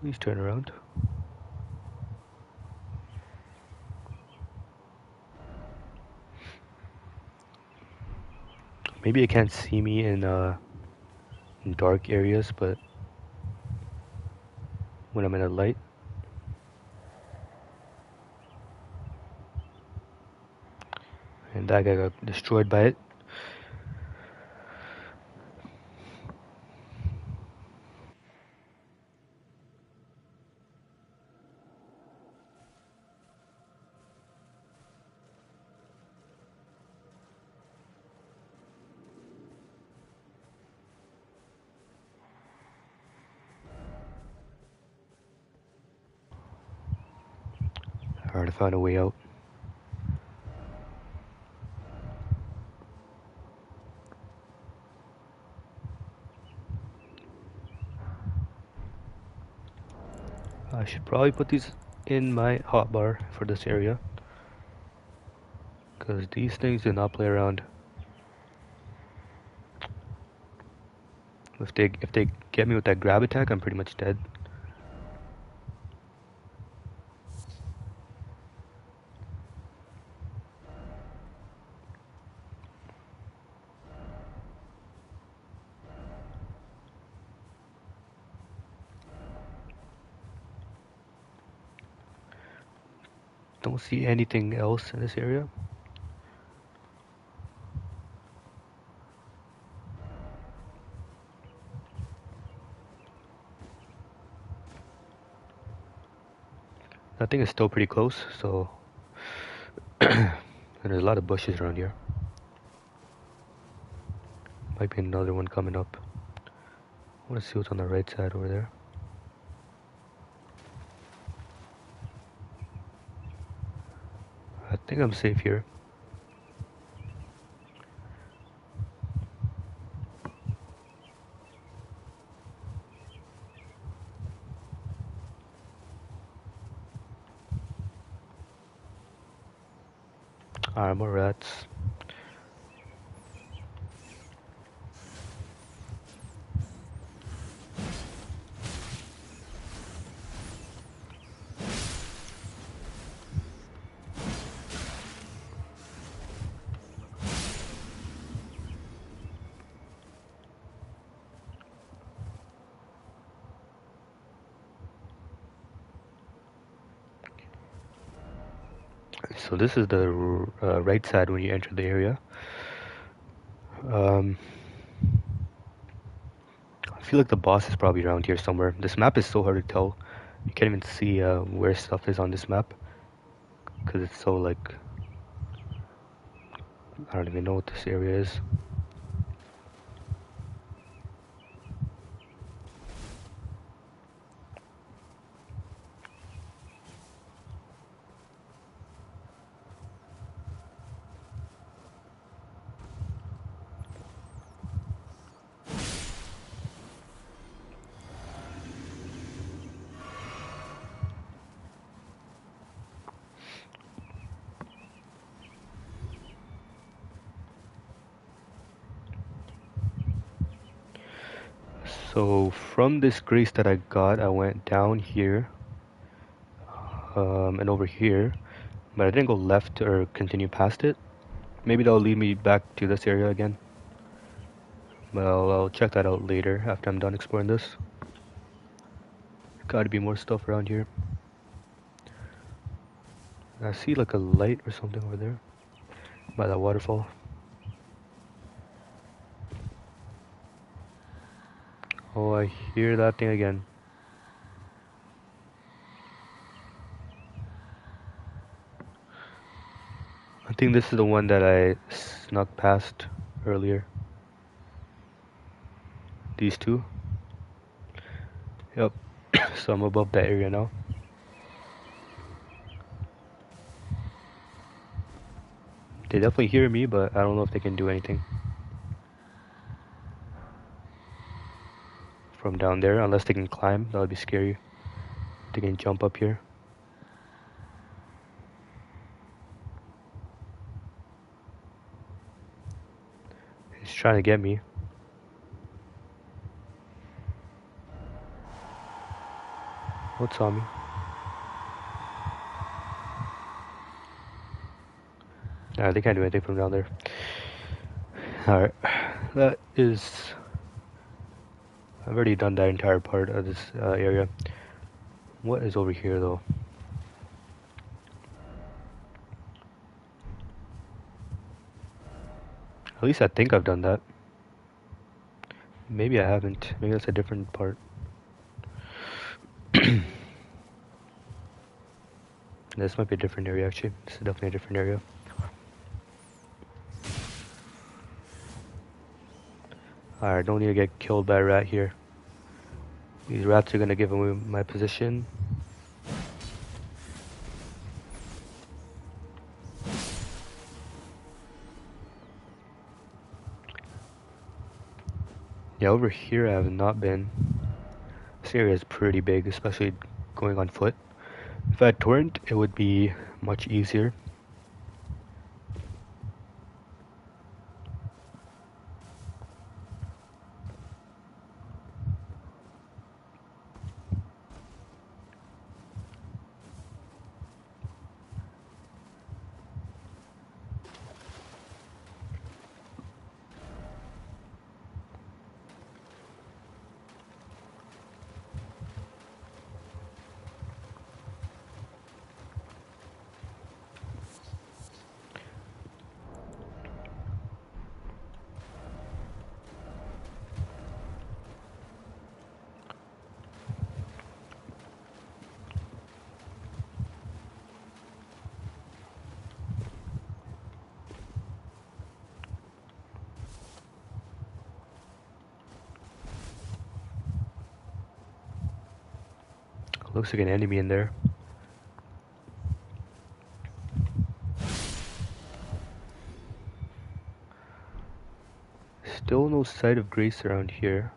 Please turn around. Maybe it can't see me in dark areas, but when I'm in a light. That guy got destroyed by it. Hard to find a way out. I should probably put these in my hotbar for this area, because these things do not play around. If they get me with that grab attack, I'm pretty much dead. Don't see anything else in this area. That thing is still pretty close, so and there's a lot of bushes around here. Might be another one coming up. I want to see what's on the right side over there. I think I'm safe here. Armor rats. So this is the right side when you enter the area. I feel like the boss is probably around here somewhere. This map is so hard to tell. You can't even see where stuff is on this map, because it's so like, I don't even know what this area is. So from this grace that I got, I went down here and over here, but I didn't go left or continue past it. Maybe that'll lead me back to this area again. Well, I'll check that out later after I'm done exploring this. Gotta be more stuff around here. I see like a light or something over there by that waterfall. Oh, I hear that thing again. I think this is the one that I snuck past earlier. These two. Yep. So I'm above that area now. They definitely hear me, but I don't know if they can do anything from down there, unless they can climb. That would be scary. They can jump up here. He's trying to get me. What's on me? Nah, they can't do anything from down there. Alright. That is... I've already done that entire part of this area. What is over here though? At least I think I've done that. Maybe I haven't. Maybe that's a different part. This might be a different area actually. This is definitely a different area. Alright, don't need to get killed by a rat here. These rats are gonna give away my position. Yeah, over here I have not been. This area is pretty big, especially going on foot. If I had torrent, it would be much easier. Looks like an enemy in there. Still no sight of Grace around here.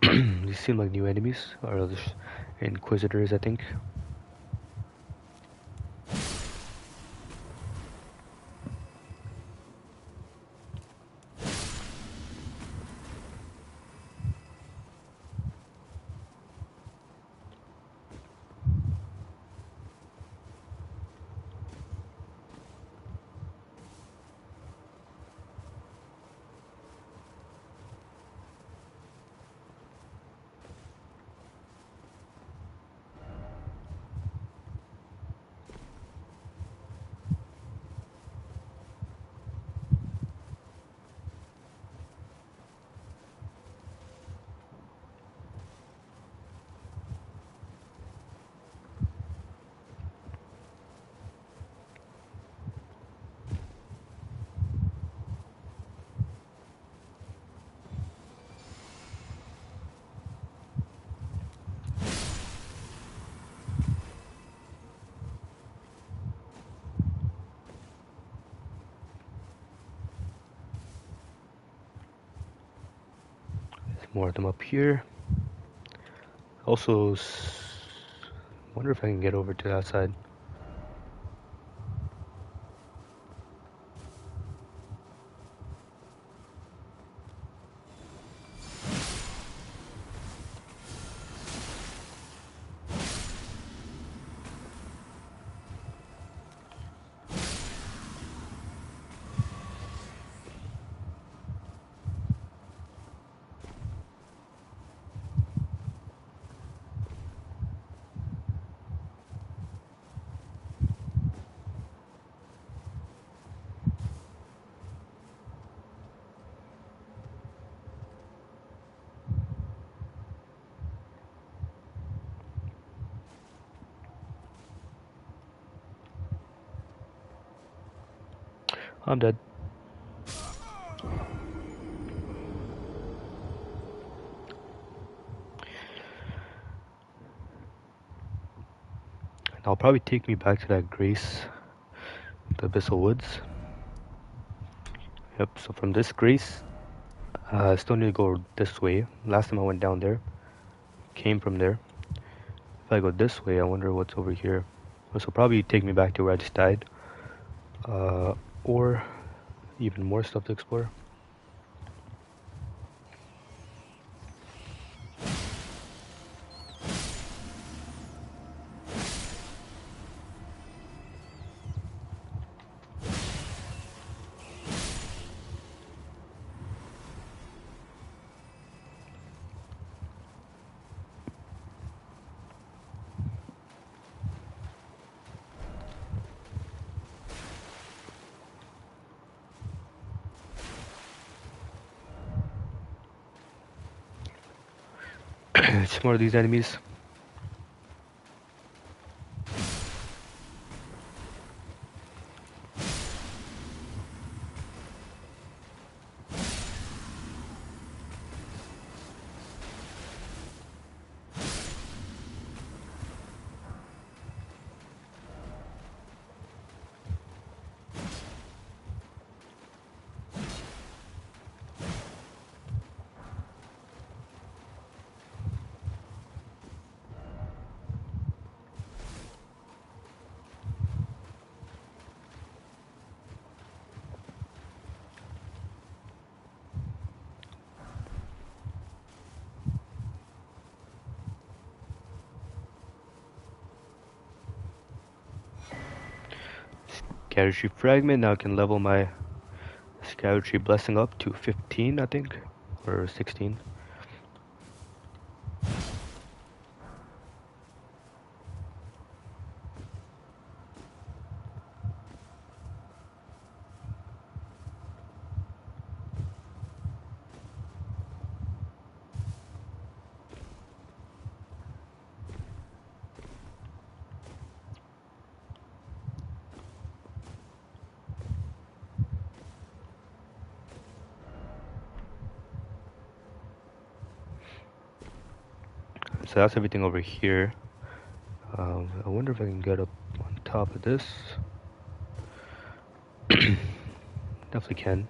These seem like new enemies, or just Inquisitors, I think. More of them up here. Also, wonder if I can get over to that side. I'm dead. And I'll probably take me back to that Grace, the Abyssal Woods. Yep, so from this Grace, I still need to go this way. Last time I went down there, came from there. If I go this way, I wonder what's over here. This will probably take me back to where I just died. Or even more stuff to explore. It's more of these enemies. Scadutree Fragment, now I can level my Scadutree Blessing up to 15, I think, or 16. So that's everything over here. I wonder if I can get up on top of this. Definitely can.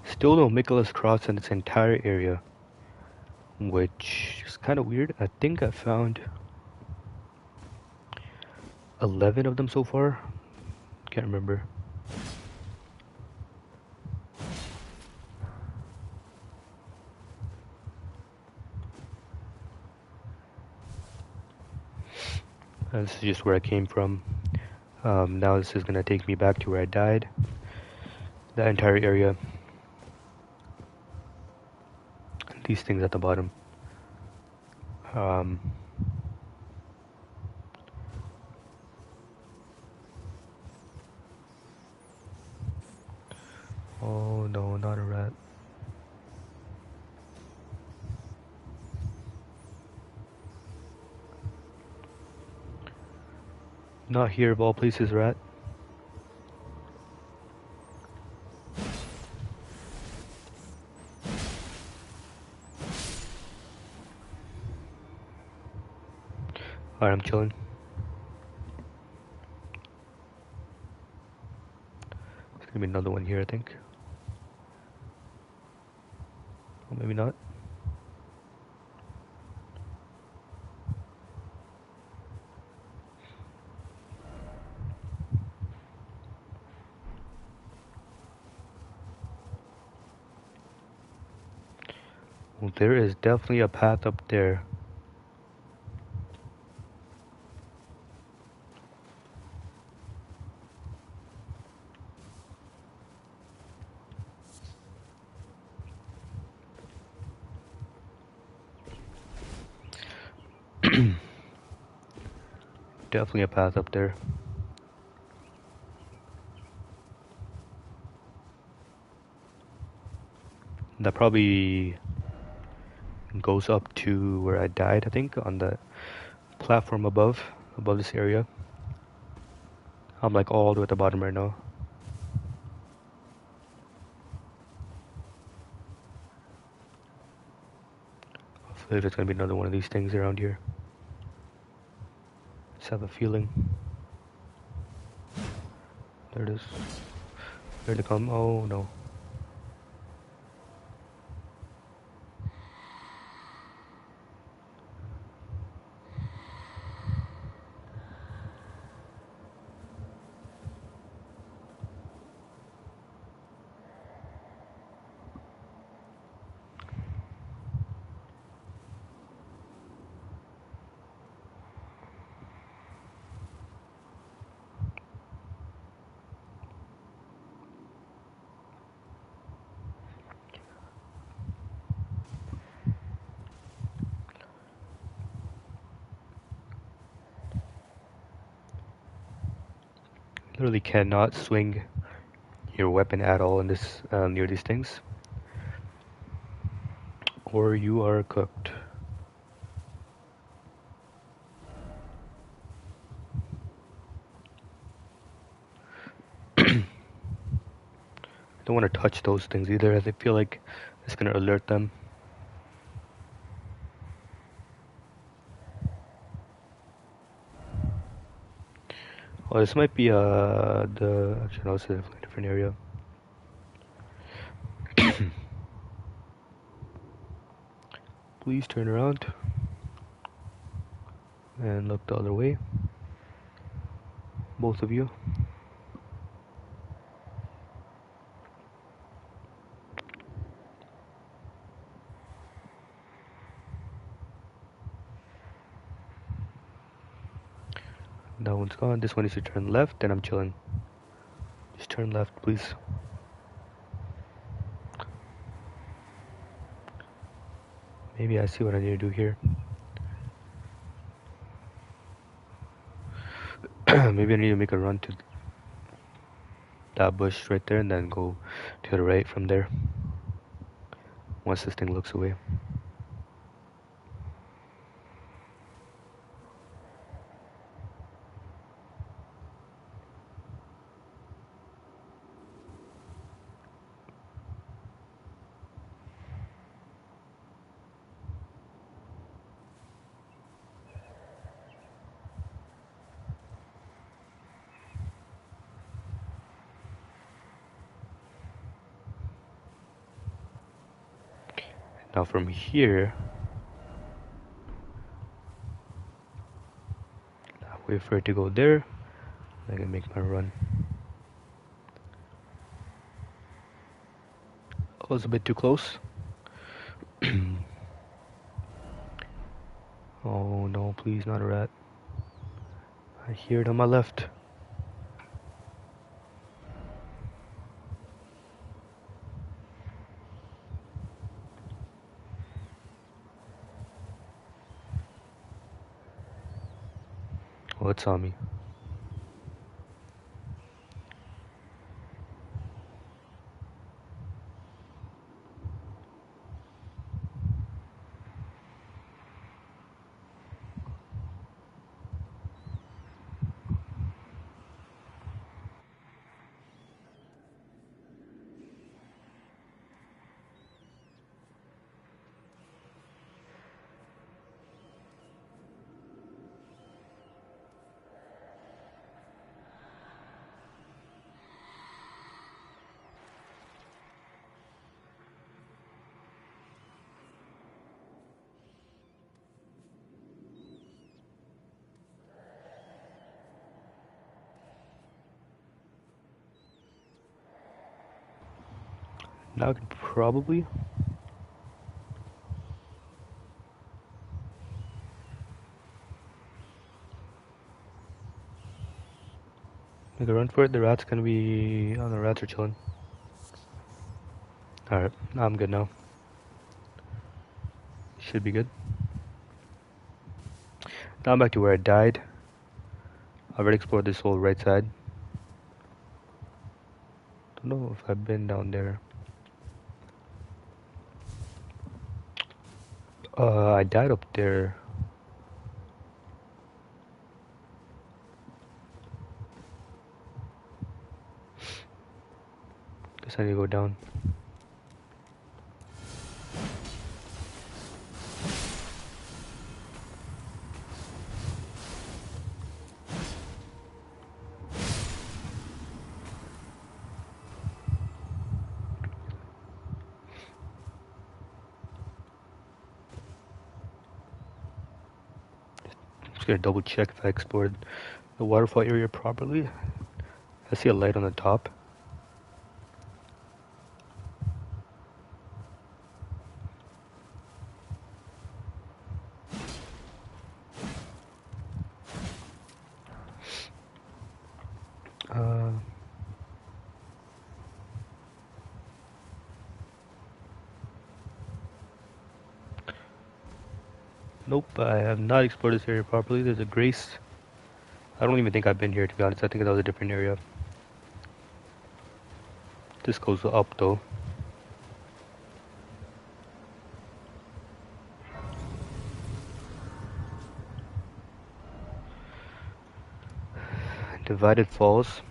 Still no Nicholas Cross in its entire area, which is kind of weird. I think I found 11 of them so far. Can't remember. This is just where I came from. Now this is gonna take me back to where I died. That entire area. These things at the bottom. Oh no, not a rat. Not here of all places, rat. Alright, I'm chilling. There's gonna be another one here, I think. Or maybe not. Well, there is definitely a path up there. Definitely a path up there. That probably goes up to where I died, I think, on the platform above this area. I'm like all the way at the bottom right now. Hopefully there's gonna be another one of these things around here. Just have a feeling. There it is. There they come. Oh no. Literally cannot swing your weapon at all in this near these things, or you are cooked. I don't want to touch those things either, as I feel like it's gonna alert them. Oh, this might be actually no, it's a definitely different area. Please turn around and look the other way, both of you. That one's gone. This one needs to turn left, and I'm chilling. Just turn left, please. Maybe I see what I need to do here. Maybe I need to make a run to that bush right there and then go to the right from there once this thing looks away. Now from here, I'll wait for it to go there. I can make my run. I was a bit too close. Oh no, please, not a rat. I hear it on my left. Oh, it's on me. Now I can probably make a run for it. The rat's gonna be... Oh, the rats are chilling. Alright, I'm good now. Should be good. Now I'm back to where I died. I've already explored this whole right side. Don't know if I've been down there. I died up there. Guess I need to go down. Just gonna double check if I explored the waterfall area properly. I see a light on the top. Nope, I have not explored this area properly. There's a grace. I don't even think I've been here, to be honest. I think that was a different area. This goes up though. Divided Falls.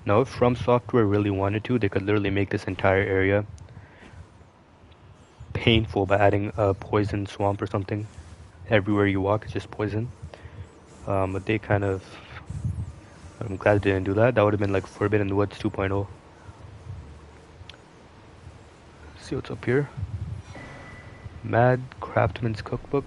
Now, if From Software really wanted to, they could literally make this entire area painful by adding a poison swamp or something. Everywhere you walk, it's just poison. But they kind of... I'm glad they didn't do that. That would have been like Forbidden Woods 2.0. See what's up here. Mad Craftsman's Cookbook.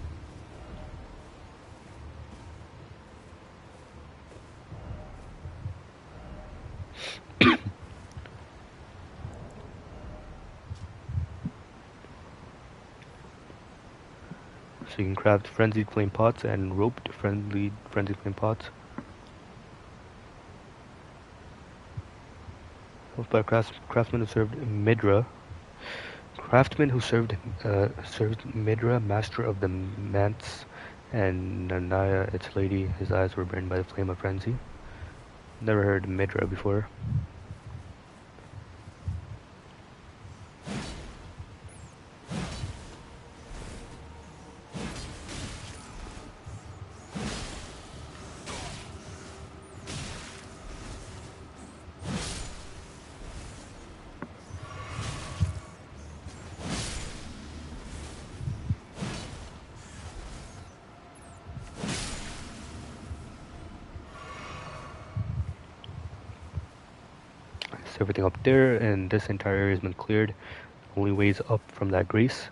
So you can craft Frenzied Flame Pots and Roped Frenzied Flame Pots. By craftsman who served Midra. Craftsman who served Midra, master of the Manse, and Nanaya, its lady. His eyes were burned by the flame of frenzy. Never heard Midra before. Everything up there, and this entire area has been cleared. Only ways up from that grace.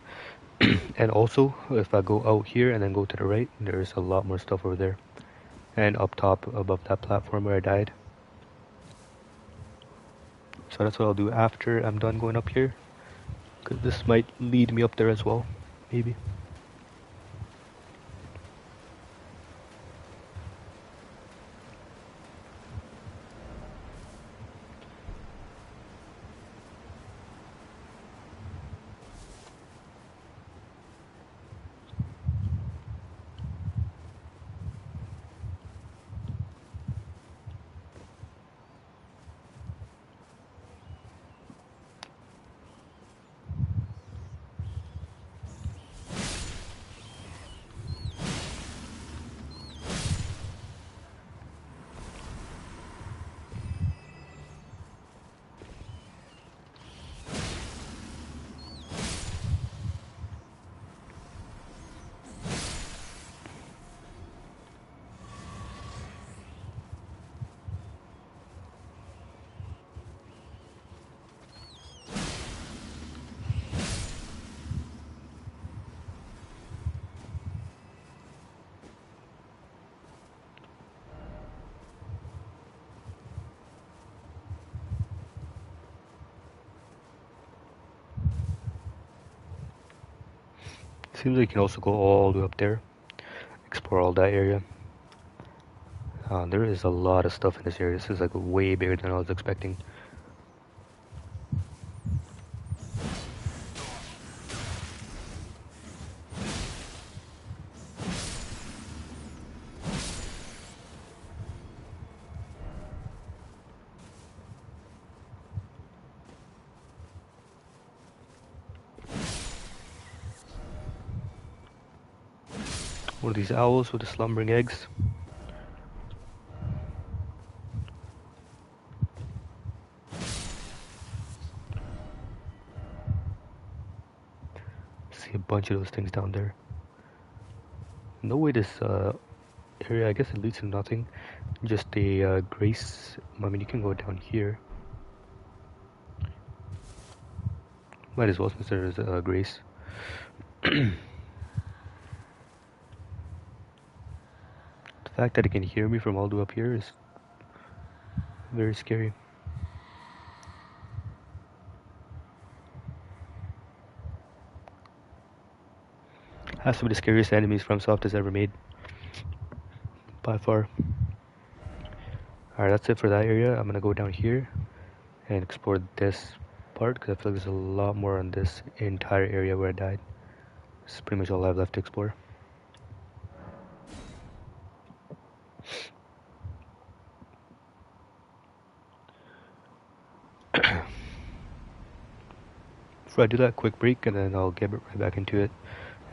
And also, if I go out here and then go to the right, there's a lot more stuff over there. And up top, above that platform where I died. So that's what I'll do after I'm done going up here. Because this might lead me up there as well. Maybe. Seems like you can also go all the way up there. Explore all that area. There is a lot of stuff in this area. This is like way bigger than I was expecting. One of these owls with the slumbering eggs. See a bunch of those things down there. No way this area, I guess it leads to nothing. Just a grace. I mean, you can go down here. Might as well since there is a grace. fact that it can hear me from all the way up here is very scary. Has to be the scariest enemies FromSoft has ever made, by far. Alright, that's it for that area. I'm gonna go down here and explore this part because I feel like there's a lot more on this entire area where I died. This is pretty much all I have left to explore. Before I do that, quick break and then I'll get right back into it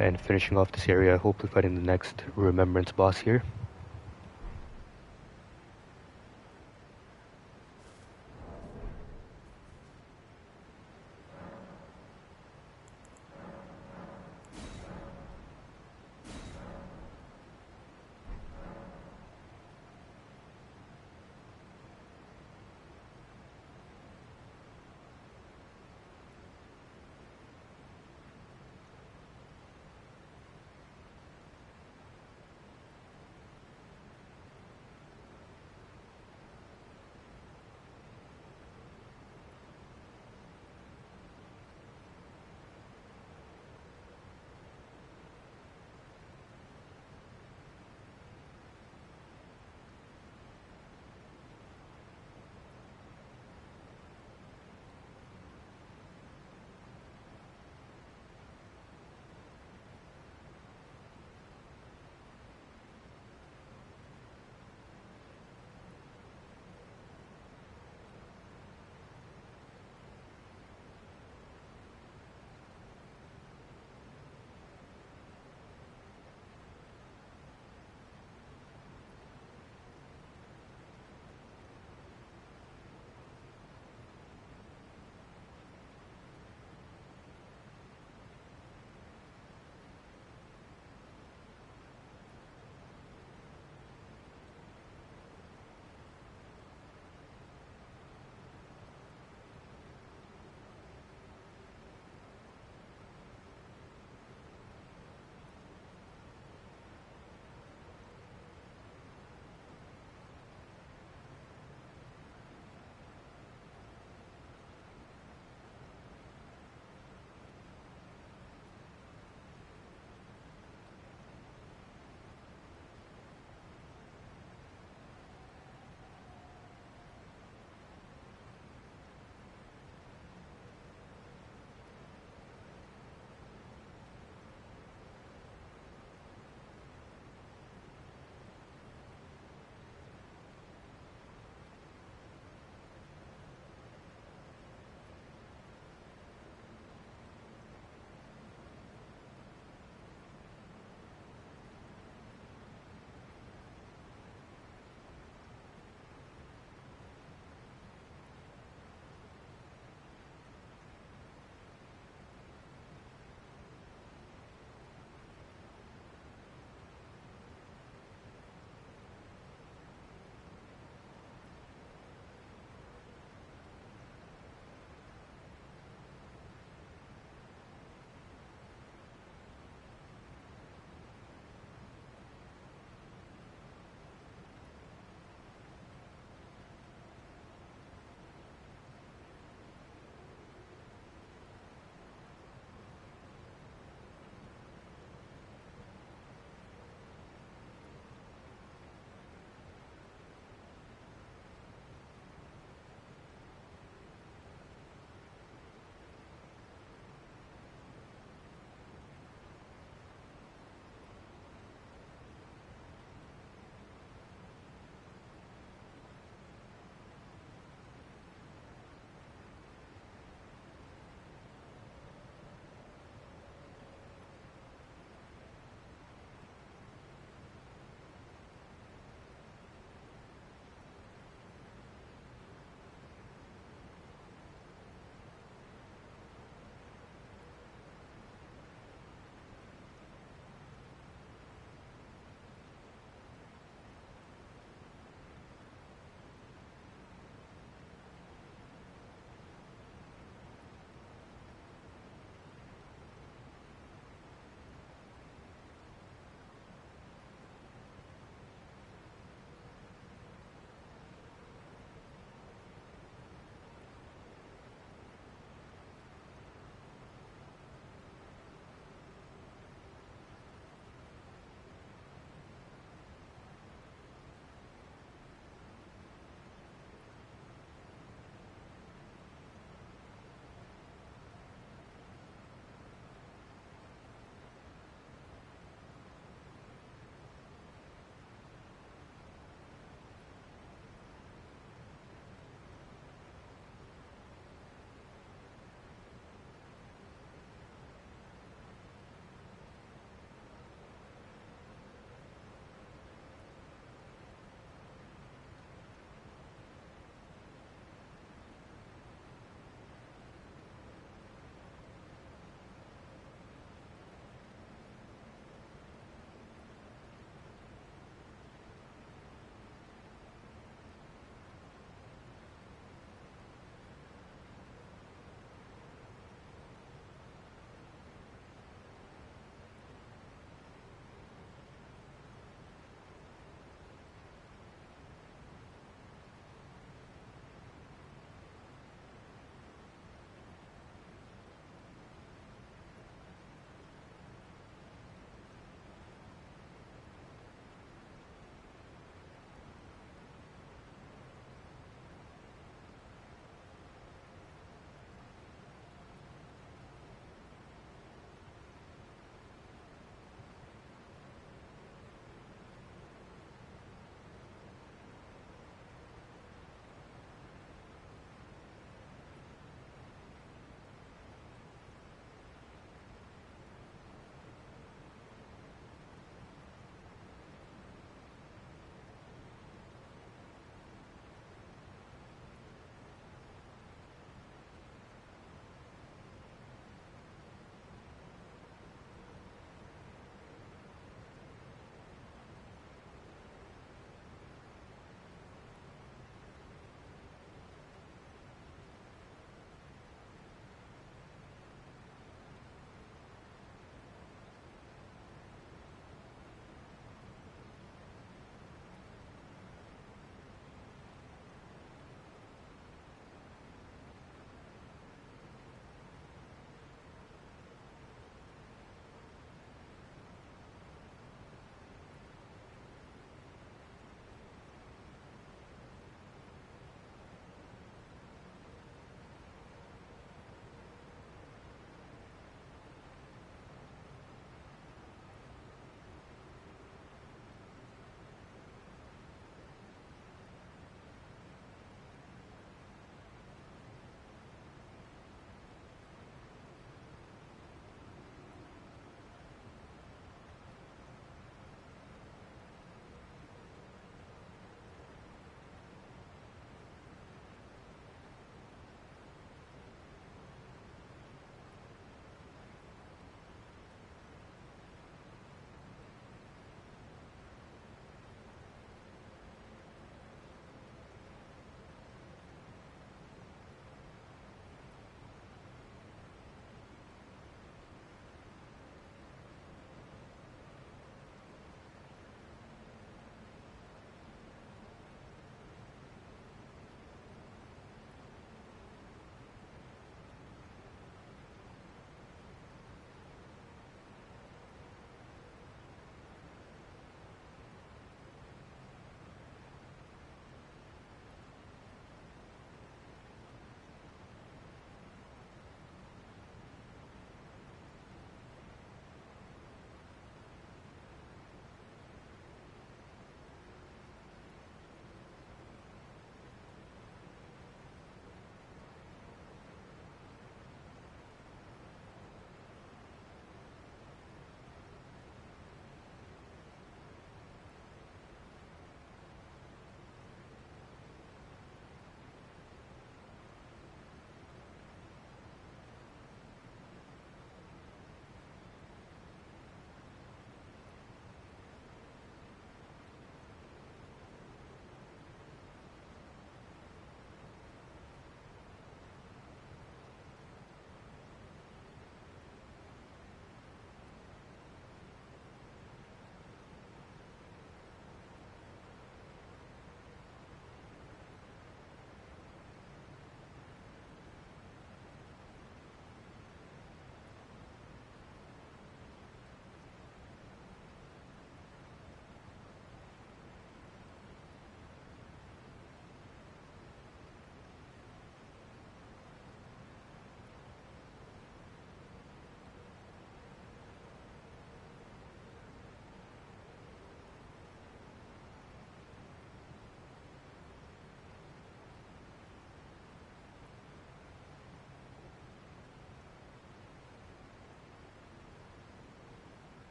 and finishing off this area, hopefully fighting the next Remembrance boss here.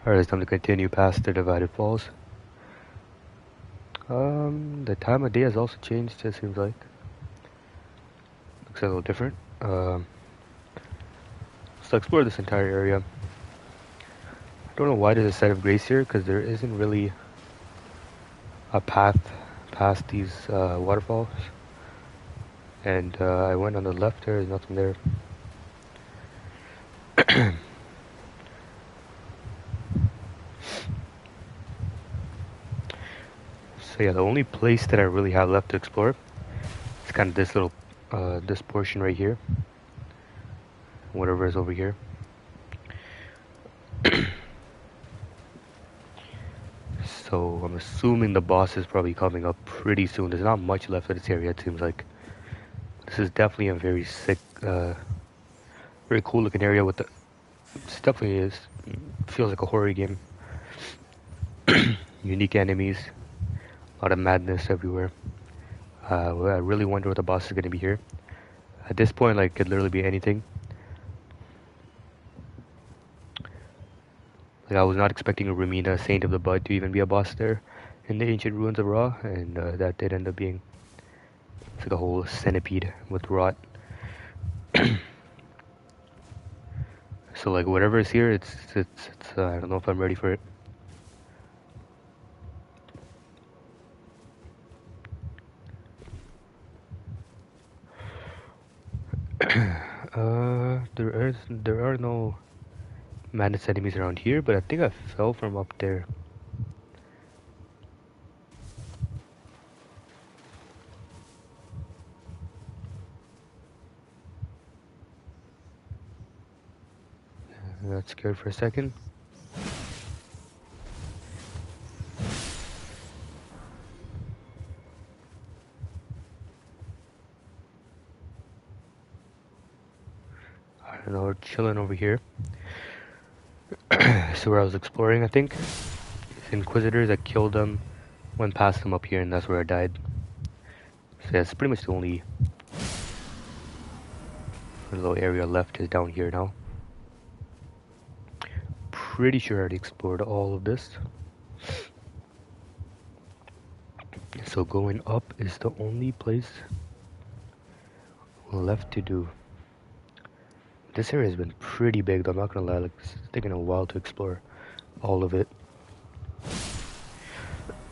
Alright, it's time to continue past the Divided Falls. The time of day has also changed, it seems like. Looks a little different. So explore this entire area. I don't know why there's a set of grace here, because there isn't really a path past these waterfalls. And I went on the left, there's nothing there. So yeah, the only place that I really have left to explore is kind of this little, this portion right here. Whatever is over here. So I'm assuming the boss is probably coming up pretty soon. There's not much left of this area, it seems like. This is definitely a very sick, very cool looking area with the... It definitely is. Feels like a horror game. Unique enemies. A lot of madness everywhere. I really wonder what the boss is going to be here. At this point, like, it could literally be anything. Like, I was not expecting a Ramina, Saint of the Bud, to even be a boss there in the ancient ruins of Ra, and that did end up being... It's like a whole centipede with rot. So like whatever is here, it's I don't know if I'm ready for it. There are no madness enemies around here, but I think I fell from up there. I got scared for a second. I don't know, we're chilling over here. So where I was exploring, I think, it's Inquisitors that killed them, went past them up here, and that's where I died. So yeah, it's pretty much the only little area left is down here now. Pretty sure I already explored all of this. So going up is the only place left to do. This area has been pretty big though, I'm not gonna lie, like, it's taking a while to explore all of it.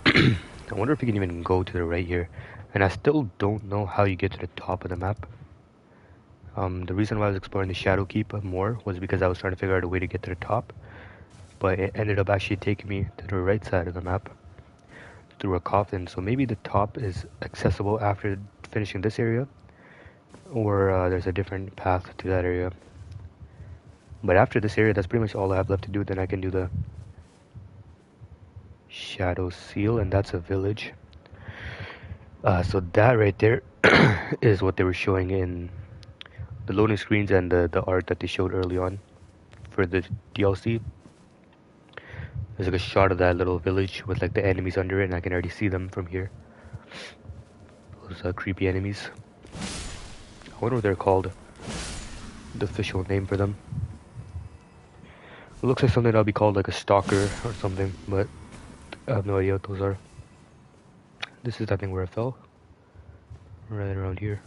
I wonder if you can even go to the right here. And I still don't know how you get to the top of the map. The reason why I was exploring the Shadow Keep more was because I was trying to figure out a way to get to the top. But it ended up actually taking me to the right side of the map through a coffin. So maybe the top is accessible after finishing this area, or there's a different path to that area. But after this area, that's pretty much all I have left to do. Then I can do the Shadow Seal, and that's a village. So that right there is what they were showing in the loading screens and the art that they showed early on for the DLC. There's like a shot of that little village with like the enemies under it, and I can already see them from here. Those creepy enemies. I wonder what they're called. The official name for them. It looks like something that'll be called like a stalker or something, but I have no idea what those are. This is I think where I fell. Right around here.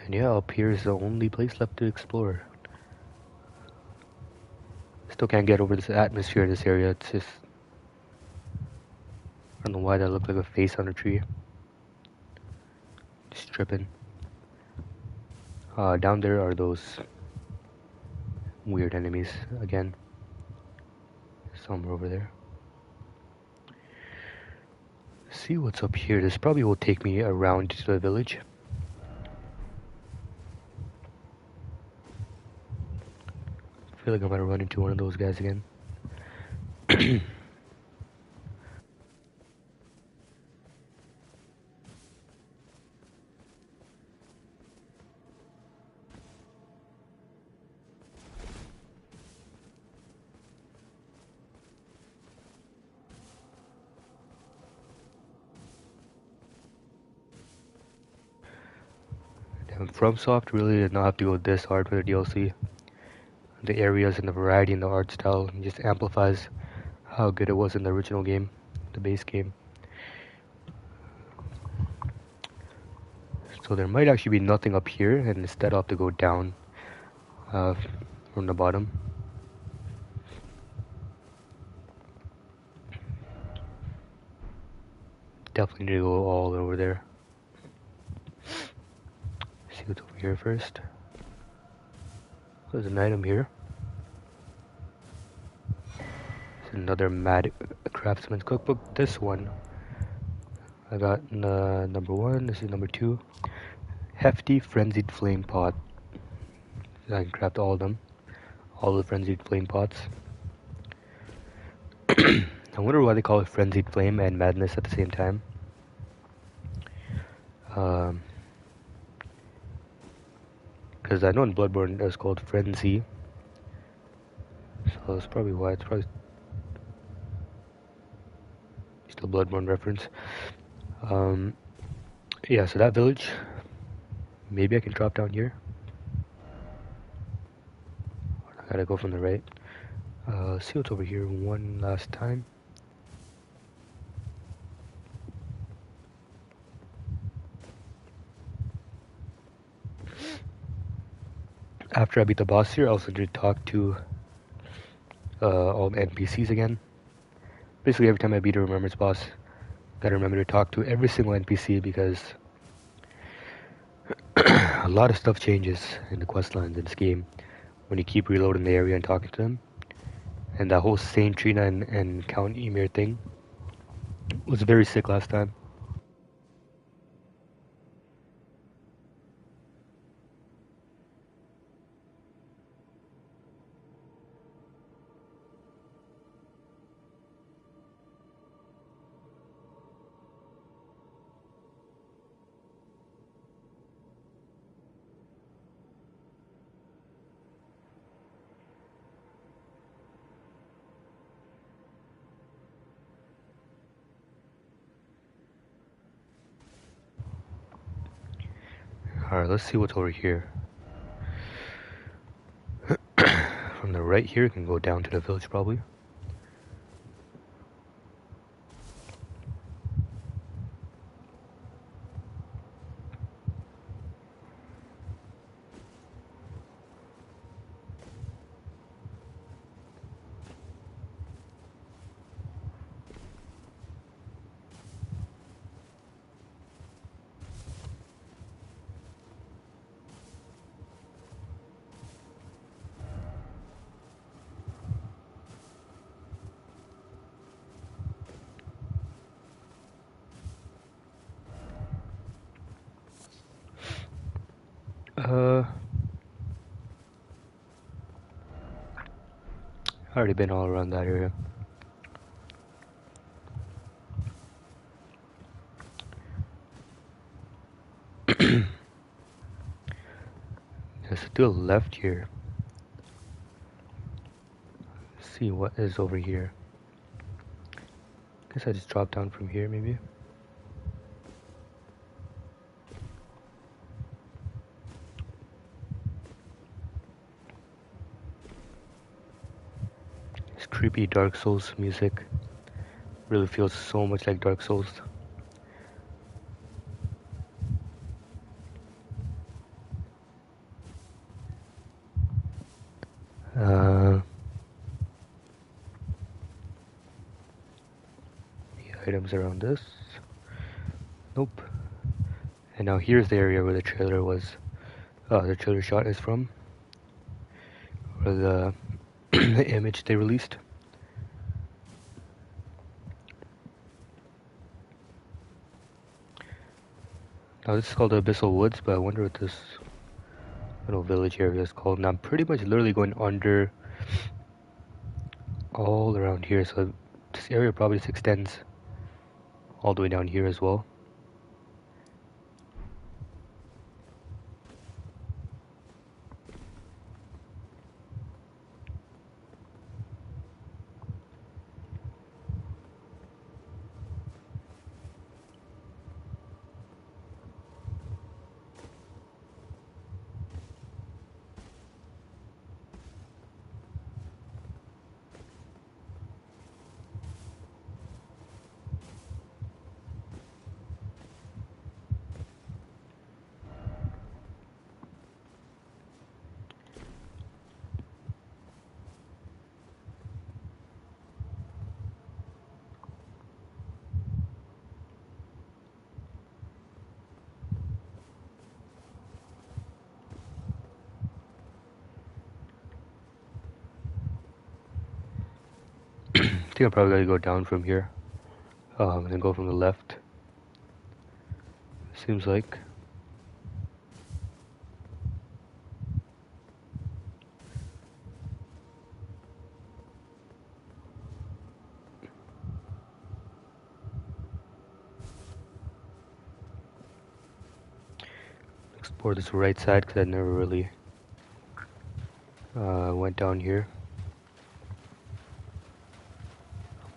And yeah, up here is the only place left to explore. Still can't get over this atmosphere in this area. It's just... I don't know why that looked like a face on a tree. Just tripping. Down there are those weird enemies again. Somewhere over there. See what's up here. This probably will take me around to the village. I feel like I'm gonna run into one of those guys again. And FromSoft really did not have to go this hard for the DLC. The areas and the variety and the art style just amplifies how good it was in the original game, the base game. So there might actually be nothing up here, and instead I'll have to go down from the bottom. Definitely need to go all over there. See what's over here first. There's an item here. It's another Mad Craftsman's Cookbook. This one, I got number 1. This is number 2. Hefty Frenzied Flame Pot. I can craft all of them. All the Frenzied Flame Pots. I wonder why they call it Frenzied Flame and Madness at the same time. Because I know in Bloodborne it was called Frenzy. So that's probably why. It's probably still a Bloodborne reference. Yeah, so that village. Maybe I can drop down here. I gotta go from the right. See what's over here one last time. After I beat the boss here, I also need to talk to all the NPCs again. Basically, every time I beat a Remembrance boss, gotta remember to talk to every single NPC because a lot of stuff changes in the quest lines in this game when you keep reloading the area and talking to them. And that whole Saint Trina and Count Emir thing was very sick last time. Alright, let's see what's over here. From the right here, you can go down to the village probably. Already been all around that area. There's still left here. Let's see what is over here. Guess I just dropped down from here maybe. This creepy Dark Souls music really feels so much like Dark Souls. The items around this. Nope. And now here's the area where the trailer was. The trailer shot is from. Or the the image they released. Now this is called the Abyssal Woods, but I wonder what this little village area is called. And I'm pretty much literally going under all around here, so this area probably just extends all the way down here as well. think I'm probably gonna go down from here. And then go from the left. Seems like. Explore this right side because I never really went down here.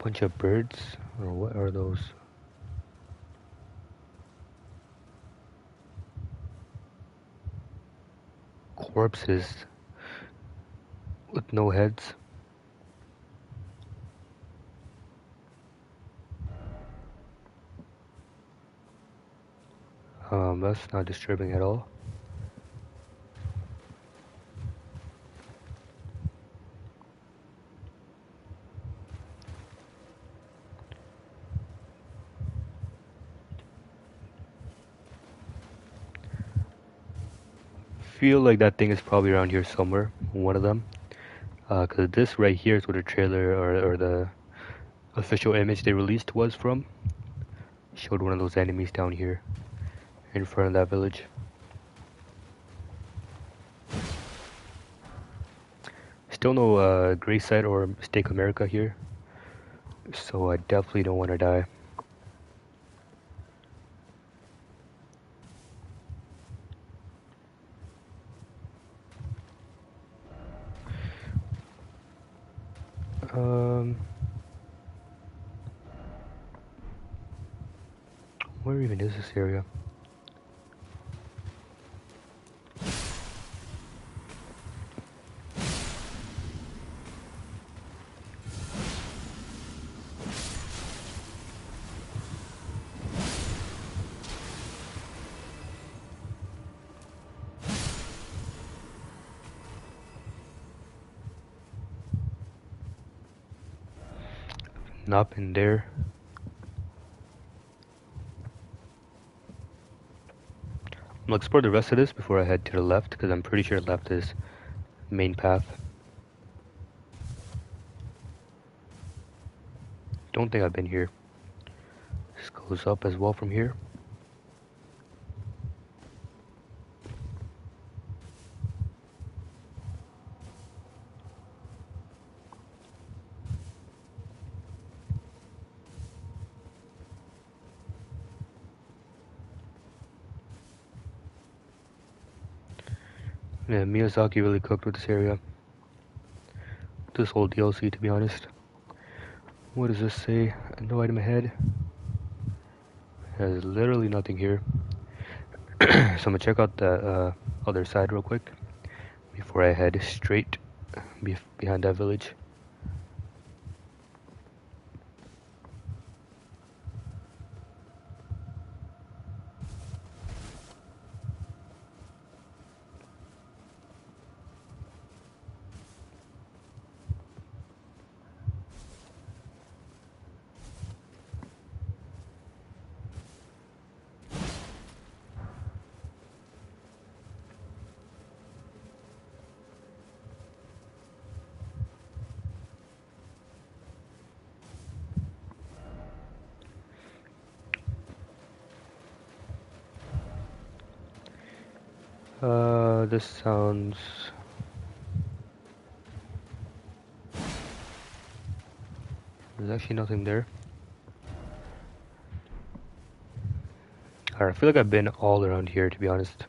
A bunch of birds, or what are those? Corpses with no heads. That's not disturbing at all. Feel like that thing is probably around here somewhere, one of them. Because this right here is where the trailer or the official image they released was from. Showed one of those enemies down here in front of that village. Still no Grey Site or Stake America here, so I definitely don't want to die. Where even is this area? Not been there. I'm gonna explore the rest of this before I head to the left, because I'm pretty sure left is main path. Don't think I've been here. This goes up as well from here. Yeah, Miyazaki really cooked with this area. This whole DLC, to be honest. What does this say? No item ahead. There's literally nothing here. So I'm gonna check out the other side real quick before I head straight behind that village. This sounds... There's actually nothing there. Alright, I feel like I've been all around here, to be honest.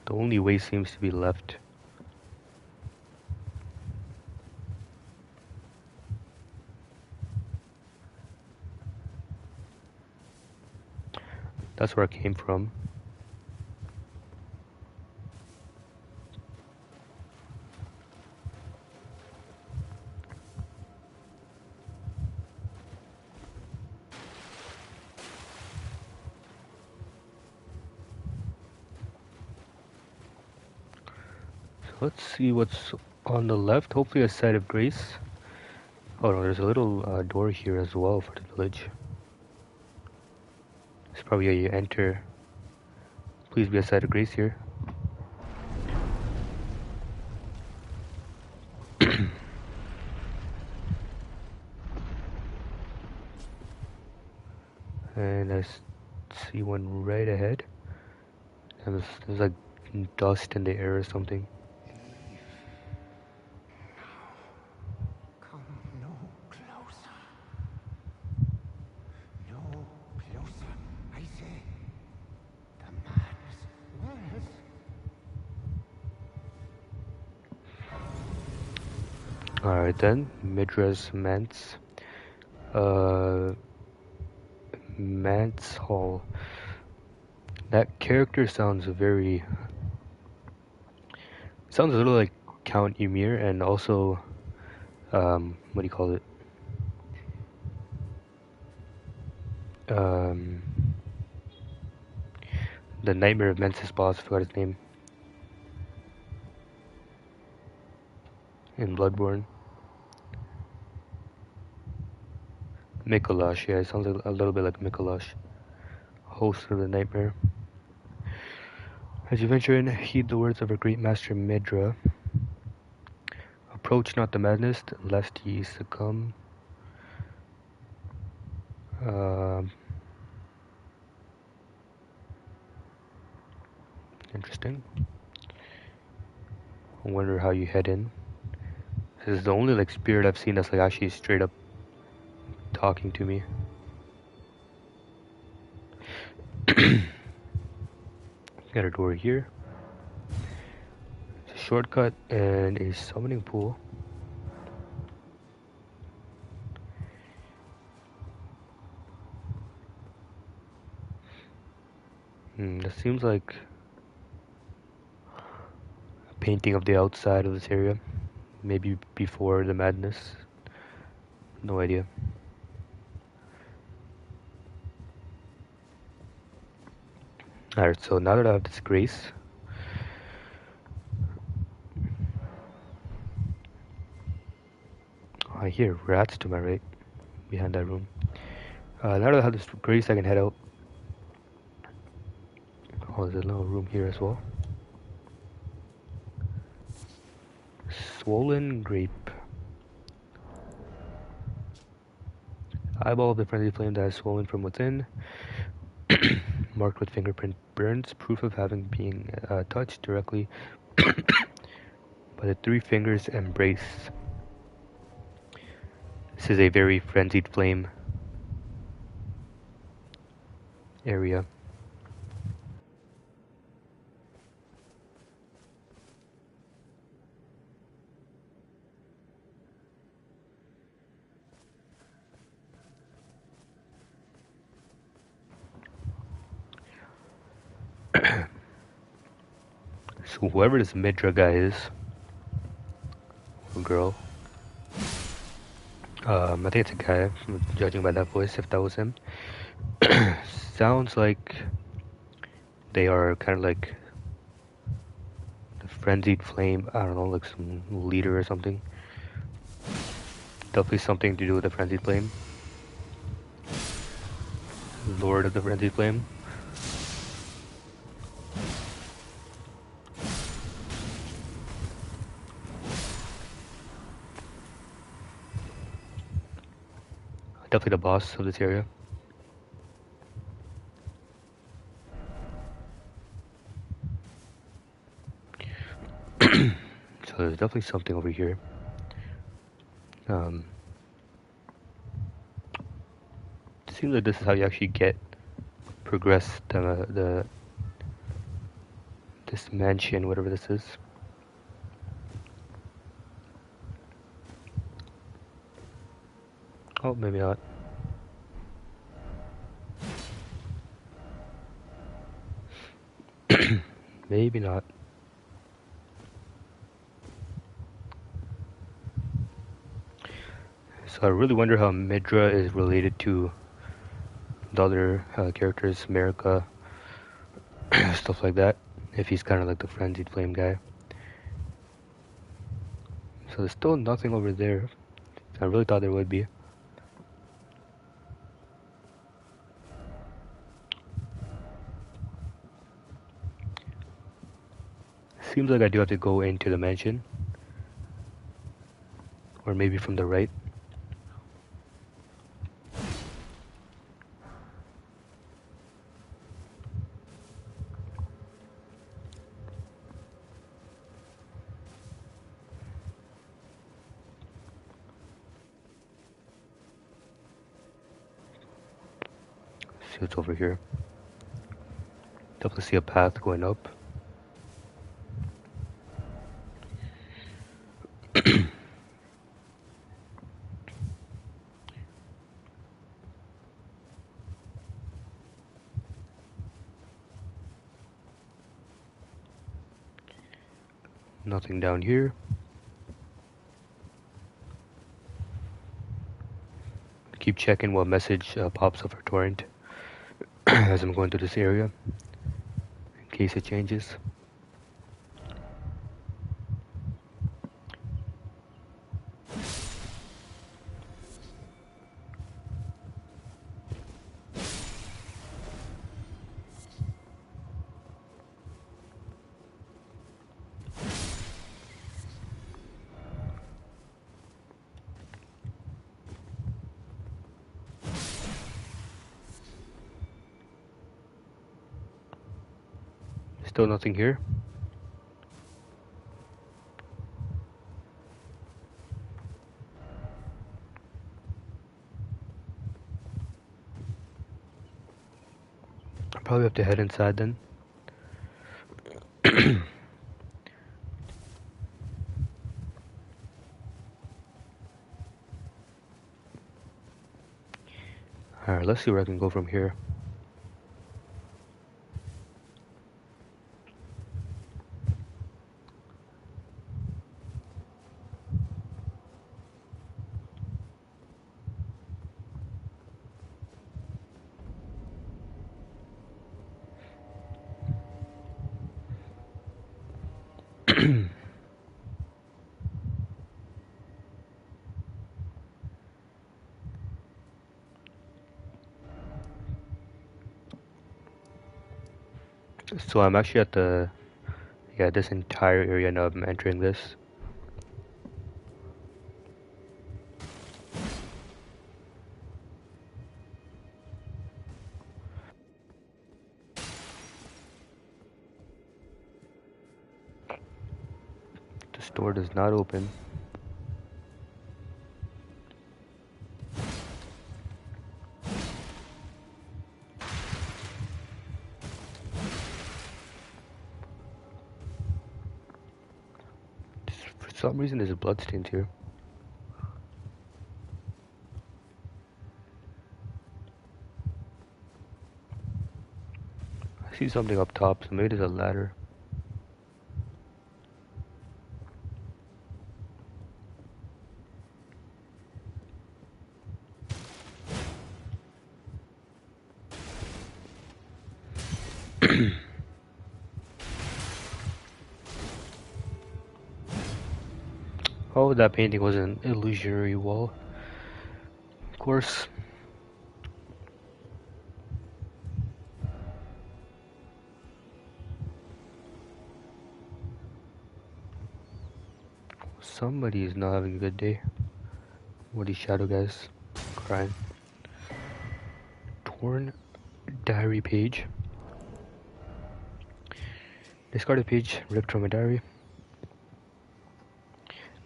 The only way seems to be left. That's where I came from. So let's see what's on the left. Hopefully a site of grace. Oh no, there's a little door here as well for the village. It's probably how you enter. Please be a site of grace here. And see one right ahead. And there's like dust in the air or something. Come no closer. No closer, I say. The man's worth. Alright then, Midra's Manse. Manse Hall. That character sounds sounds a little like Count Ymir, and also, what do you call it? Um, the Nightmare of Manse's boss, I forgot his name. In Bloodborne. Mikolash, yeah, it sounds like a little bit like Mikolash. Host of the Nightmare. As you venture in, heed the words of our great master Midra. Approach not the madness, lest ye succumb. Interesting. I wonder how you head in. This is the only like spirit I've seen that's like actually straight up talking to me. Got a door here. It's a shortcut and a summoning pool. That seems like a painting of the outside of this area. Maybe before the madness. No idea. Alright, so now that I have this grace, I hear rats to my right, behind that room. Now that I have this grace, I can head out. Oh, there's a little room here as well. Swollen grape. Eyeball of the frenzied flame that has swollen from within. Marked with fingerprint burns, proof of having been touched directly by the three fingers embrace. This is a very frenzied flame area. So whoever this Midra guy is, or girl, I think it's a guy, judging by that voice, if that was him. Sounds like they are kind of like the frenzied flame, I don't know, like some leader or something. Definitely something to do with the frenzied flame. Lord of the frenzied flame. Definitely the boss of this area. So there's definitely something over here. Seems like this is how you actually progress this mansion, whatever this is. Oh, maybe not. Maybe not. So I really wonder how Midra is related to the other characters, America, stuff like that. If he's kind of like the frenzied flame guy. So there's still nothing over there. I really thought there would be. Seems like I do have to go into the mansion. Or maybe from the right. see what's over here. Definitely see a path going up. Nothing down here. Keep checking what message pops up for torrent as I'm going through this area in case it changes. Still nothing here. I'll probably have to head inside then. Alright, let's see where I can go from here. So I'm actually at this entire area now. I'm entering this. This door does not open. For some reason there's bloodstains here. I see something up top, so maybe there's a ladder. Oh, that painting was an illusionary wall. Of course. Somebody is not having a good day. What are these shadow guys? Crying. Torn diary page. Discarded page ripped from a diary.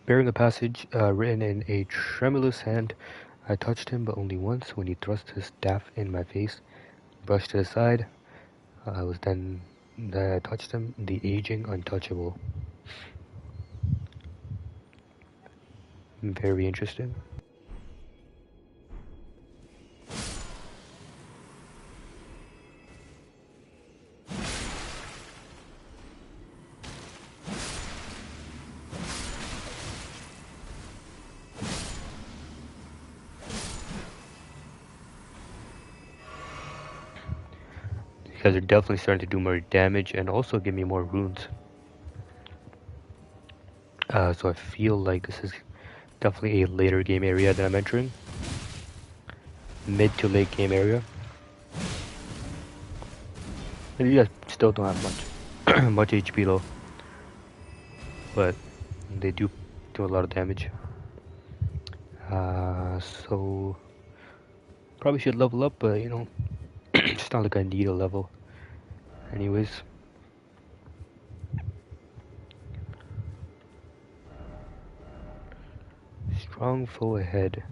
Bearing a passage written in a tremulous hand, I touched him, but only once when he thrust his staff in my face, brushed it aside. Then I touched him, the aging untouchable. Very interesting. These guys are definitely starting to do more damage and also give me more runes. So I feel like this is definitely a later game area that I'm entering. Mid to late game area. And you guys still don't have much much HP though. But they do a lot of damage. So probably should level up, but you know, it's not like I need a level. Anyways. Strong foe ahead.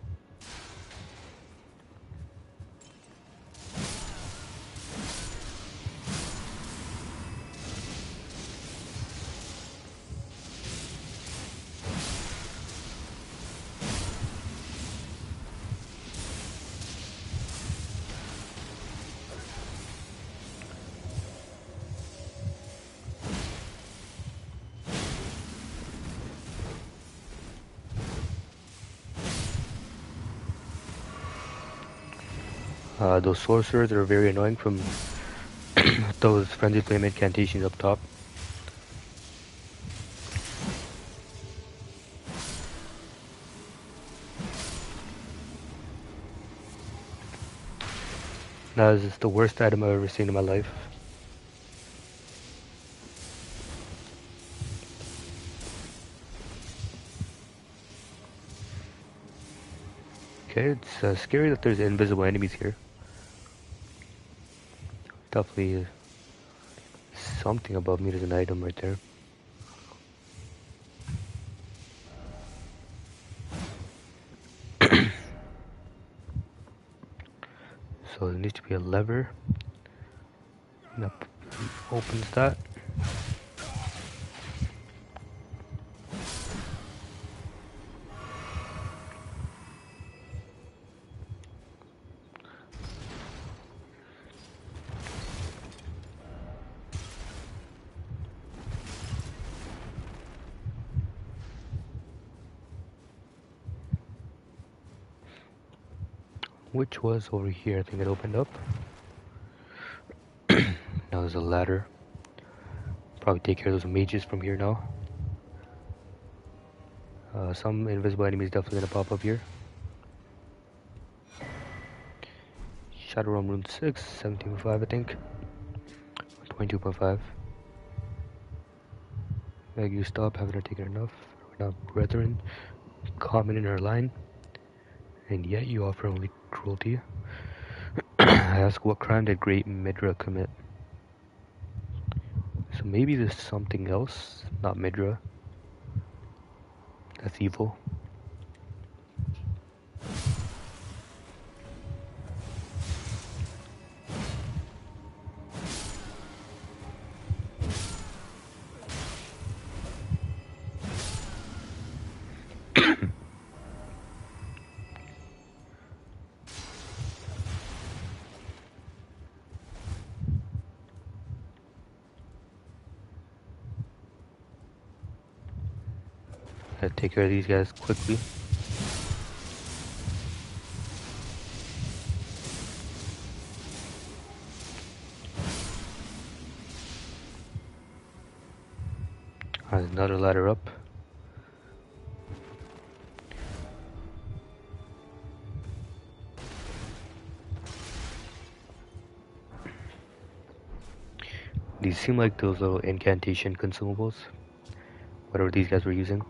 Those sorcerers are very annoying from those Frenzied Flame incantations up top. That is the worst item I've ever seen in my life. Okay, it's scary that there's invisible enemies here. Definitely something above me. There's an item right there. So there needs to be a lever. That opens that. Which was over here. I think it opened up. Now there's a ladder. Probably take care of those mages from here now. Some invisible enemies definitely gonna pop up here. Shadow Realm Rune 6, 17.5 I think. 22.5. Beg you stop, haven't I taken enough? We're not brethren, common in our line, and yet you offer only cruelty. I ask, what crime did great Midra commit? So maybe there's something else, not Midra, that's evil. Gotta take care of these guys quickly. There's another ladder up. These seem like those little incantation consumables, whatever these guys were using,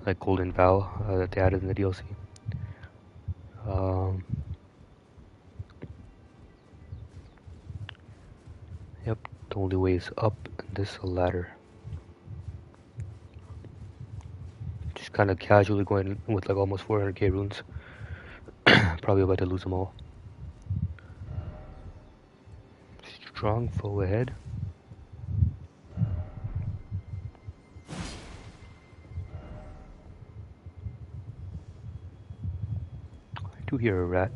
like Golden Vow that they added in the DLC. Yep, the only way is up this ladder. Just kind of casually going with like almost 400k runes. Probably about to lose them all. Strong foe ahead. I do hear a rat.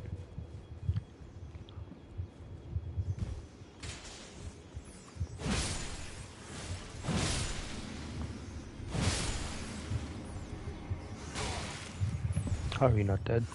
How are you not dead?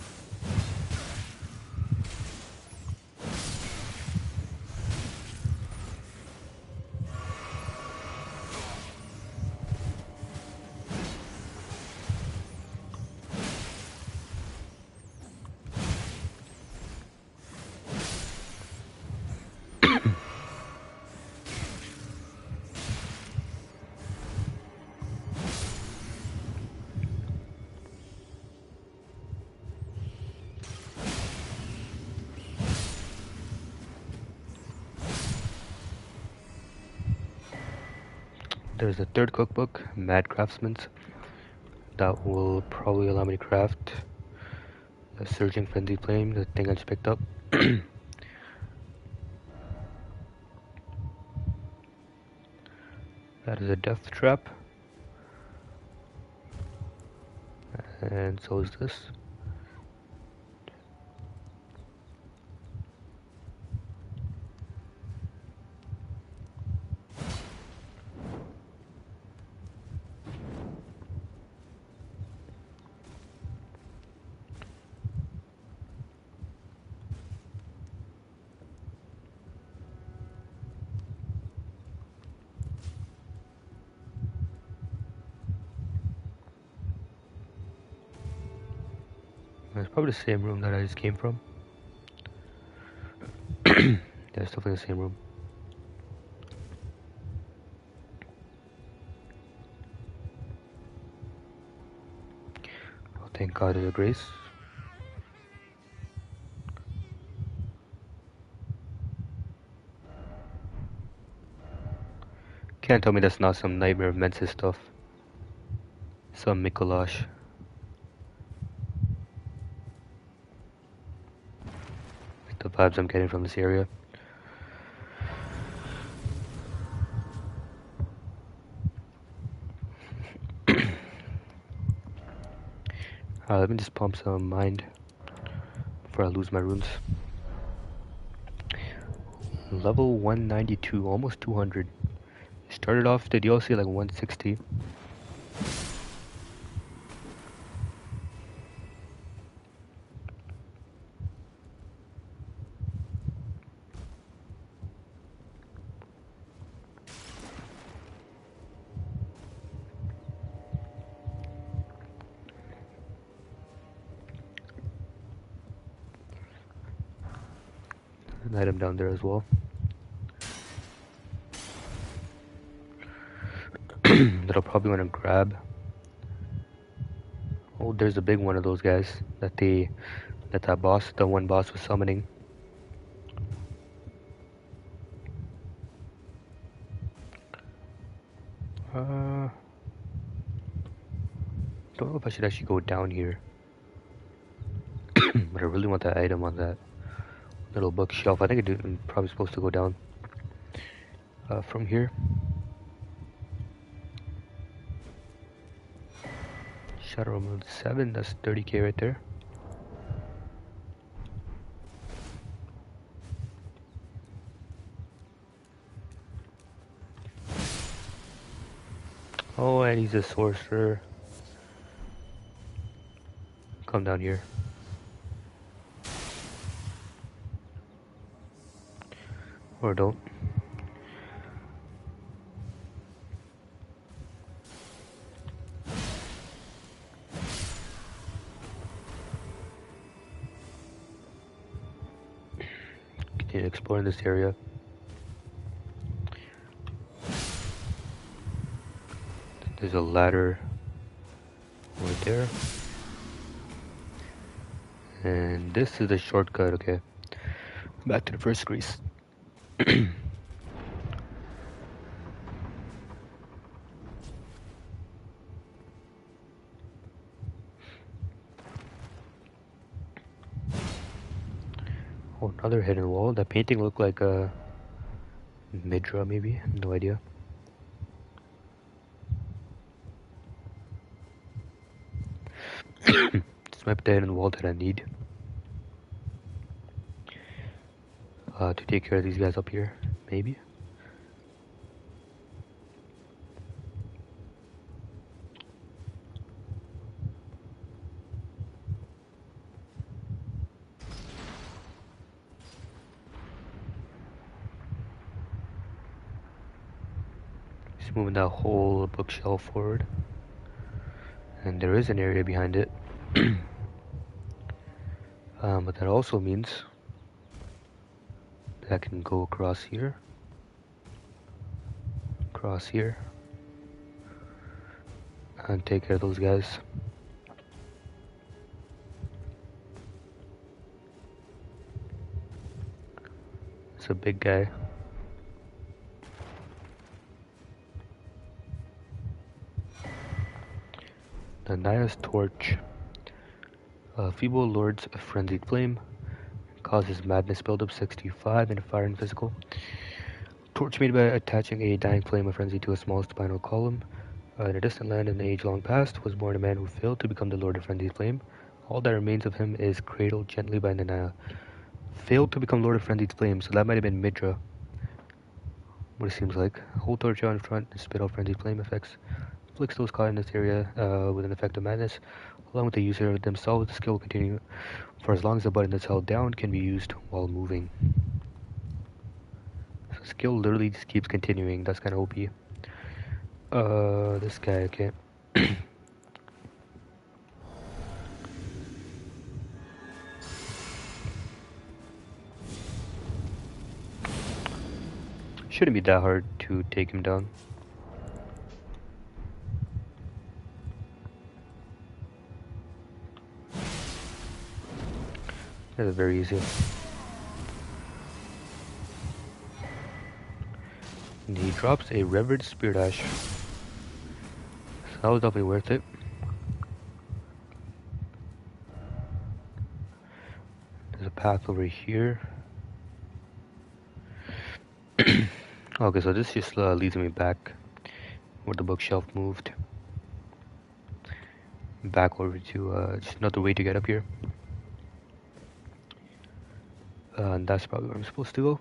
There's a third cookbook, Mad Craftsman's, that will probably allow me to craft a Surging Frenzied Flame, the thing I just picked up. That is a death trap. And so is this. Probably the same room that I just came from. Yeah, it's definitely the same room. Oh, thank God there's a grace. Can't tell me that's not some Nightmare of Manse stuff. Some Mikolash. Like the vibes I'm getting from this area. Let me just pump some mind before I lose my runes. Level 192, almost 200. Started off the DLC like 160. An item down there as well. That I'll probably want to grab. Oh, there's a big one of those guys that the one boss was summoning. Don't know if I should actually go down here. But I really want that item on that little bookshelf. I think I'm probably supposed to go down from here. Shadow Mode 7, that's 30k right there. Oh, and he's a sorcerer. Come down here. Or don't. Continue exploring this area. There's a ladder right there. And this is the shortcut, okay. Back to the first grease. Oh, another hidden wall. That painting looked like a Midra, maybe? No idea. This might be the hidden wall that I need to take care of these guys up here, maybe. Just moving that whole bookshelf forward. And there is an area behind it. But that also means that I can go across here, and take care of those guys. It's a big guy. The Naya's torch. Feeble lords a frenzied flame. Causes madness buildup 65 and fire and physical. Torch made by attaching a dying flame of frenzy to a small spinal column. In a distant land in the age long past was born a man who failed to become the Lord of Frenzied Flame. All that remains of him is cradled gently by Naya. Failed to become Lord of Frenzied Flame, so that might have been Midra. What it seems like. Hold torch out in front and spit out Frenzied Flame effects. Afflicts those caught in this area with an effect of madness. Along with the user themselves, the skill will continue for as long as the button that's held down can be used while moving. So skill literally just keeps continuing. That's kind of OP. This guy, okay. Shouldn't be that hard to take him down. That's very easy. And he drops a Revered Spear Dash. So that was definitely worth it. There's a path over here. Okay, so this just leads me back where the bookshelf moved. Back over to just another way to get up here. And that's probably where I'm supposed to go.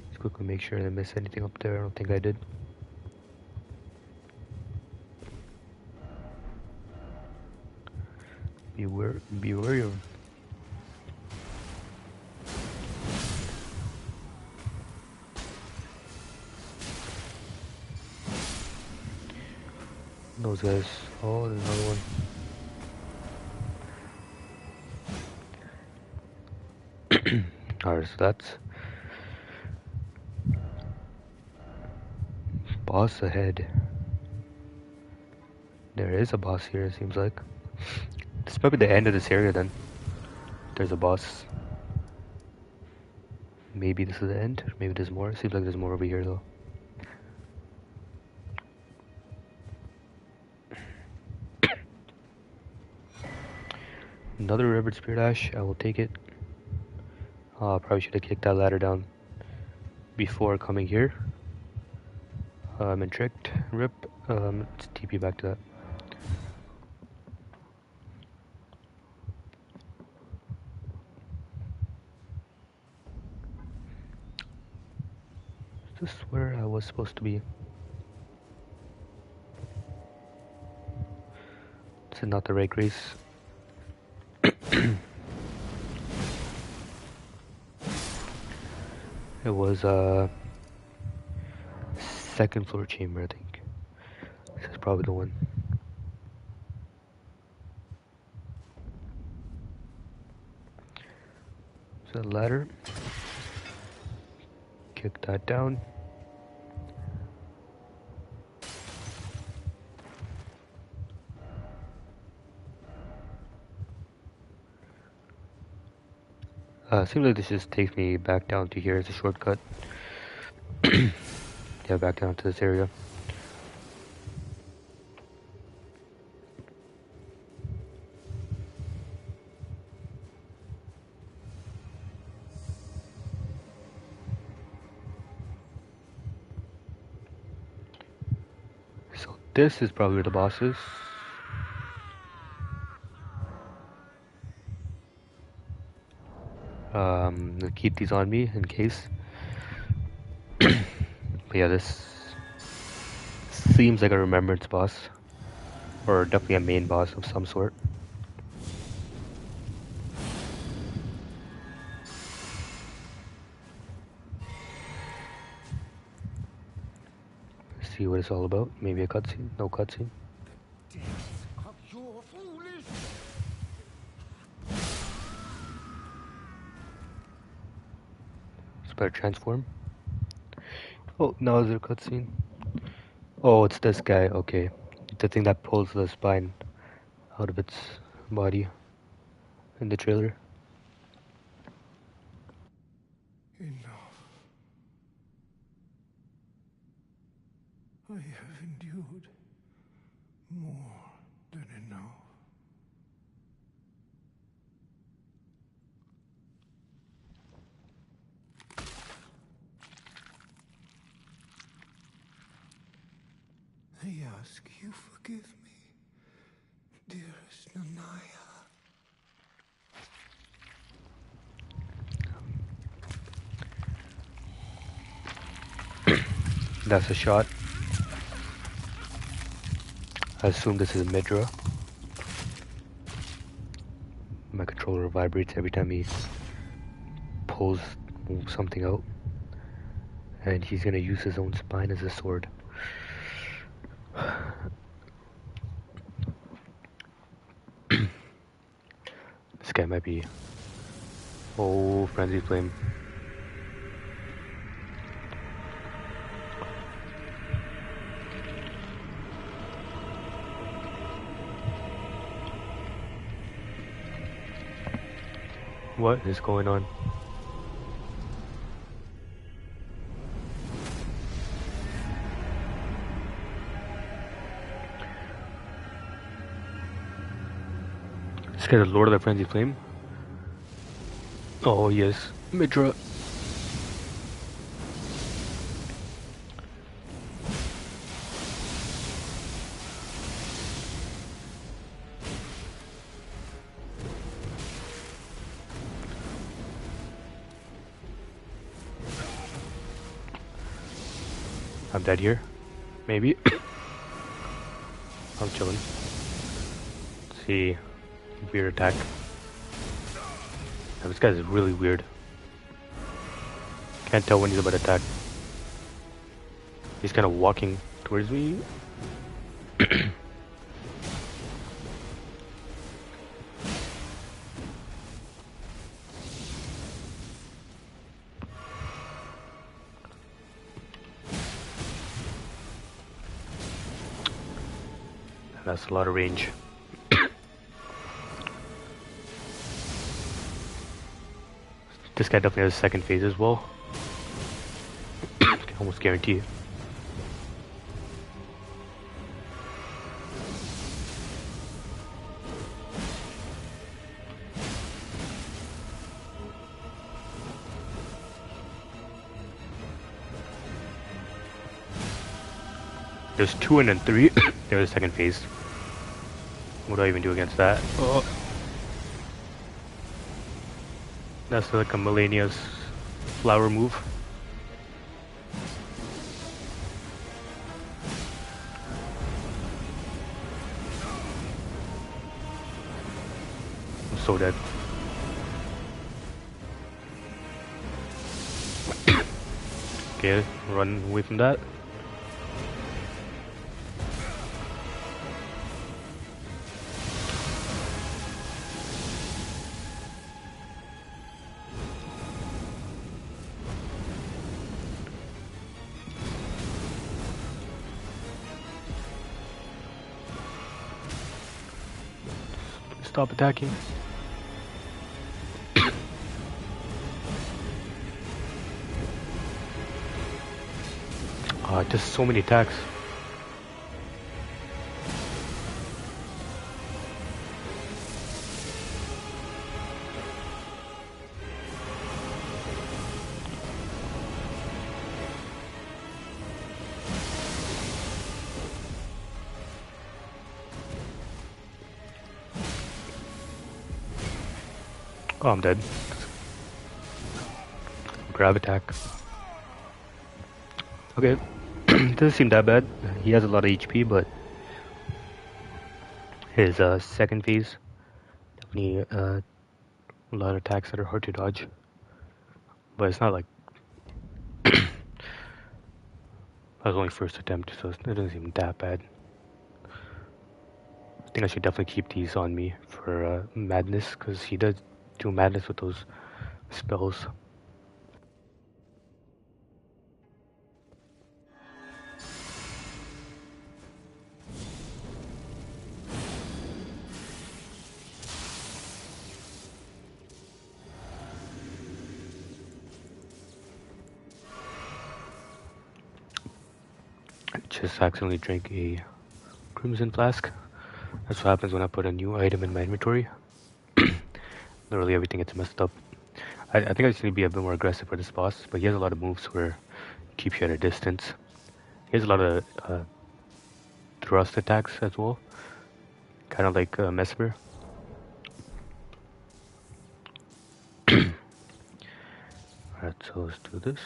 Let's quickly make sure I didn't miss anything up there. I don't think I did. Beware of... those guys. Oh, there's another one. Alright, so that's boss ahead. There is a boss here, it seems like. This might be the end of this area then. There's a boss. Maybe this is the end. Maybe there's more. Seems like there's more over here though. Another Revered Spear Dash. I will take it. Probably should have kicked that ladder down before coming here. I'm tricked. Rip. Let's TP back to that. Is this where I was supposed to be? This is not the right grace. It was second floor chamber, I think. This is probably the one. So ladder. Kick that down. Seems like this just takes me back down to here. It's a shortcut. Yeah, back down to this area. So this is probably where the boss is. I'll keep these on me in case. But yeah, this seems like a Remembrance boss. Or definitely a main boss of some sort. Let's see what it's all about. Maybe a cutscene? No cutscene. Of your foolish. It's better transform. Oh, now is there a cutscene? Oh, it's this guy. Okay. The thing that pulls the spine out of its body in the trailer. Enough. I have endured more than enough. I ask you forgive me, dearest Nanaya. That's a shot. I assume this is Midra. My controller vibrates every time he pulls something out. And he's gonna use his own spine as a sword. This guy might be... Oh, Frenzied Flame. What is going on? This guy's the Lord of the Frenzied Flame. Oh yes, Midra. I'm dead here. Maybe. I'm chilling. Let's see. Weird attack. Now, this guy's really weird. Can't tell when he's about to attack. He's kind of walking towards me. That's a lot of range. This guy definitely has a second phase as well. Can almost guarantee it. There's 2 and then 3. There's the second phase. What do I even do against that? Oh. That's like a Millennia's flower move. I'm so dead. Okay, run away from that. Stop attacking. Just so many attacks. Oh, I'm dead. Grab attack. Okay. Doesn't seem that bad. He has a lot of HP, but his second phase definitely a lot of attacks that are hard to dodge. But it's not like that was only first attempt, so it doesn't seem that bad. I think I should definitely keep these on me for madness, because he does do madness with those spells. I just accidentally drank a crimson flask. That's what happens when I put a new item in my inventory. Literally everything gets messed up. I think I just need to be a bit more aggressive for this boss, but he has a lot of moves where he keeps you at a distance. He has a lot of thrust attacks as well, kind of like Mesmer. Alright, so let's do this.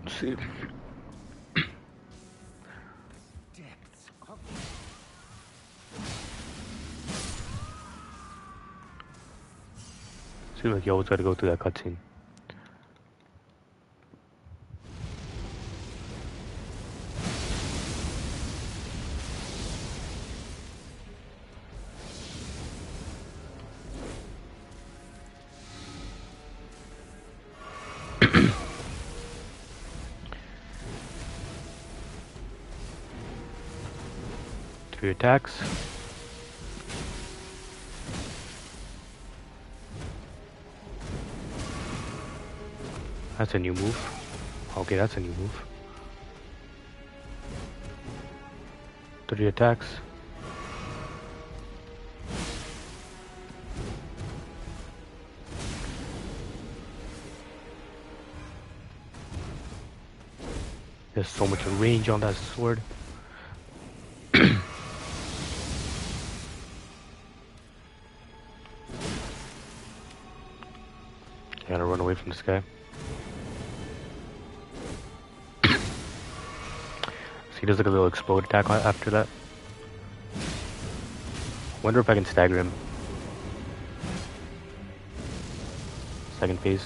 Let's see. Seems like you always gotta go through that cutscene. 3 attacks. That's a new move. Okay, that's a new move. 3 attacks. There's so much range on that sword. Gotta run away from this guy. So he does like a little explode attack after that. Wonder if I can stagger him. Second phase.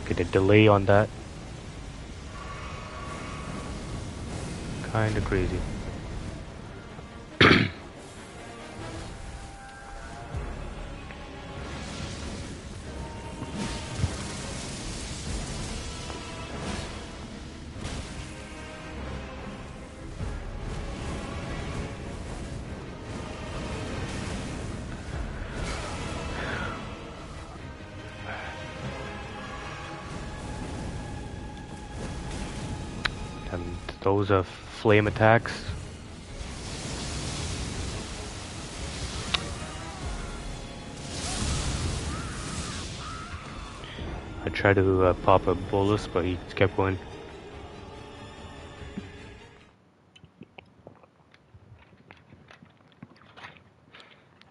Get a delay on that. Kinda crazy. And those are flame attacks. I tried to pop a bolus, but he kept going.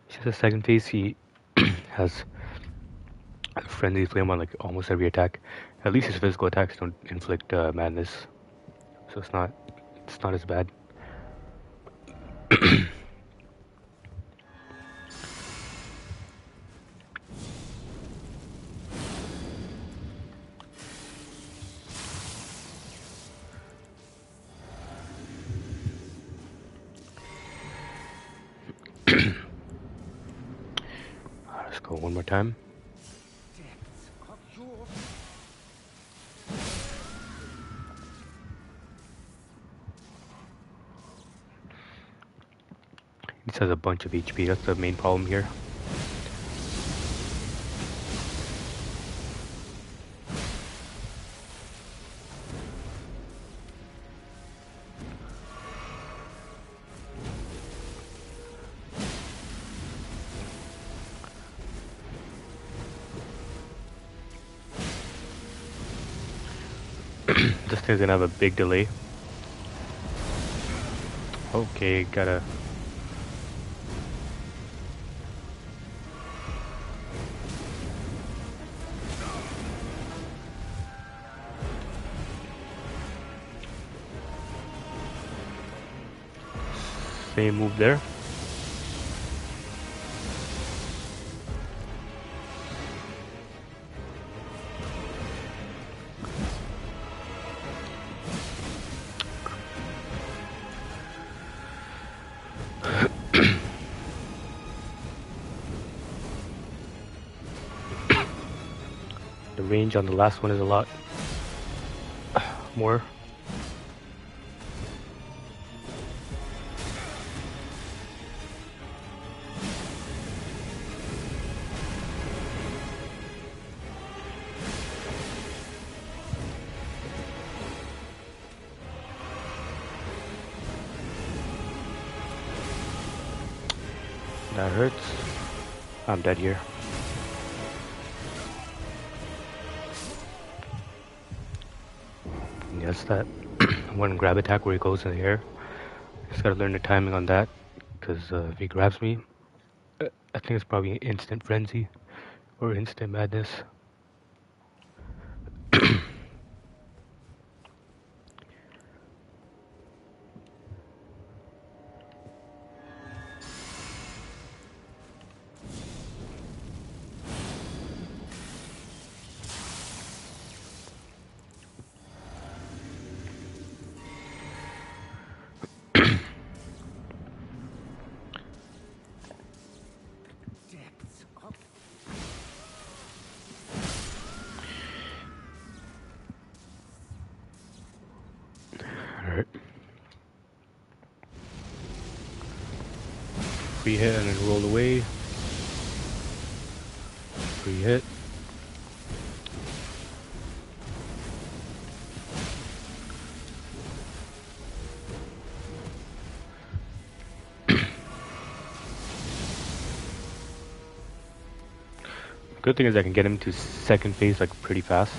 Just the second phase, he has a frenzied flame on like almost every attack. At least his physical attacks don't inflict madness, so it's not as bad. Let's go one more time. This has a bunch of HP, that's the main problem here. This thing's gonna have a big delay. Okay, gotta... Same move there. The range on the last one is a lot more. That hurts. I'm dead here. Yes, that one grab attack where he goes in the air. Just gotta learn the timing on that, because if he grabs me, I think it's probably instant frenzy or instant madness. free hit and then roll away. Free hit. Good thing is I can get him to second phase like pretty fast.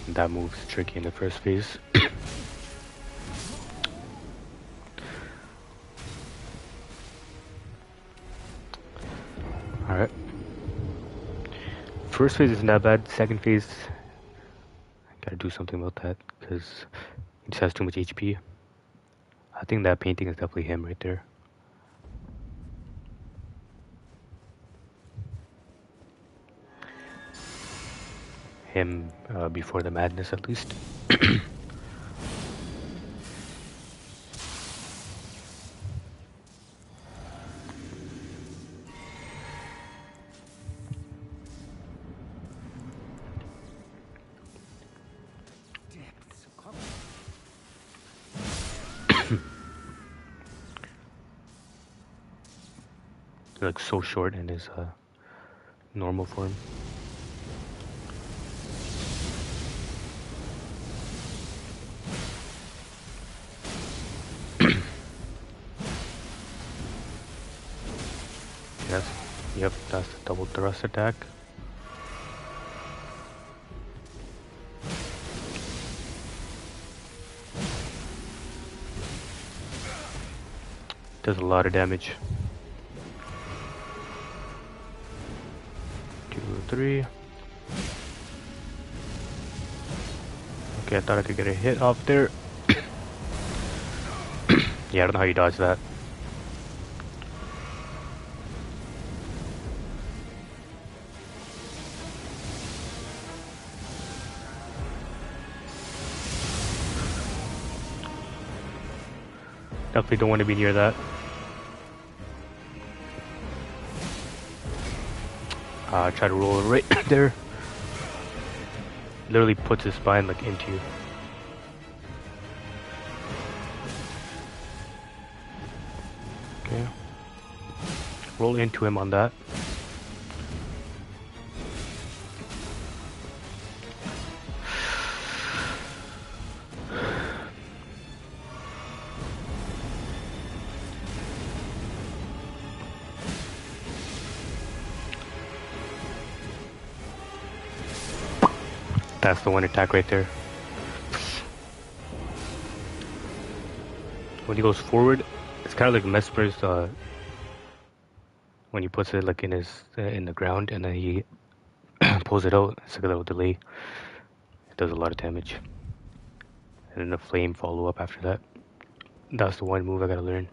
That move's tricky in the first phase. Alright. First phase isn't that bad. Second phase, I gotta do something about that because he just has too much HP. I think that painting is definitely him right there. Him before the madness at least. Like so short in his normal form. Yes, yep, that's the double thrust attack. Does a lot of damage. 2, 3. Okay, I thought I could get a hit off there. Yeah, I don't know how you dodge that. Definitely don't want to be near that. Try to roll right there. Literally puts his spine like into you. Okay. Roll into him on that. That's the one attack right there. When he goes forward, it's kind of like Mesmer's when he puts it like in his in the ground and then he pulls it out. It's like a little delay. It does a lot of damage. And then the flame follow up after that. That's the one move I gotta learn.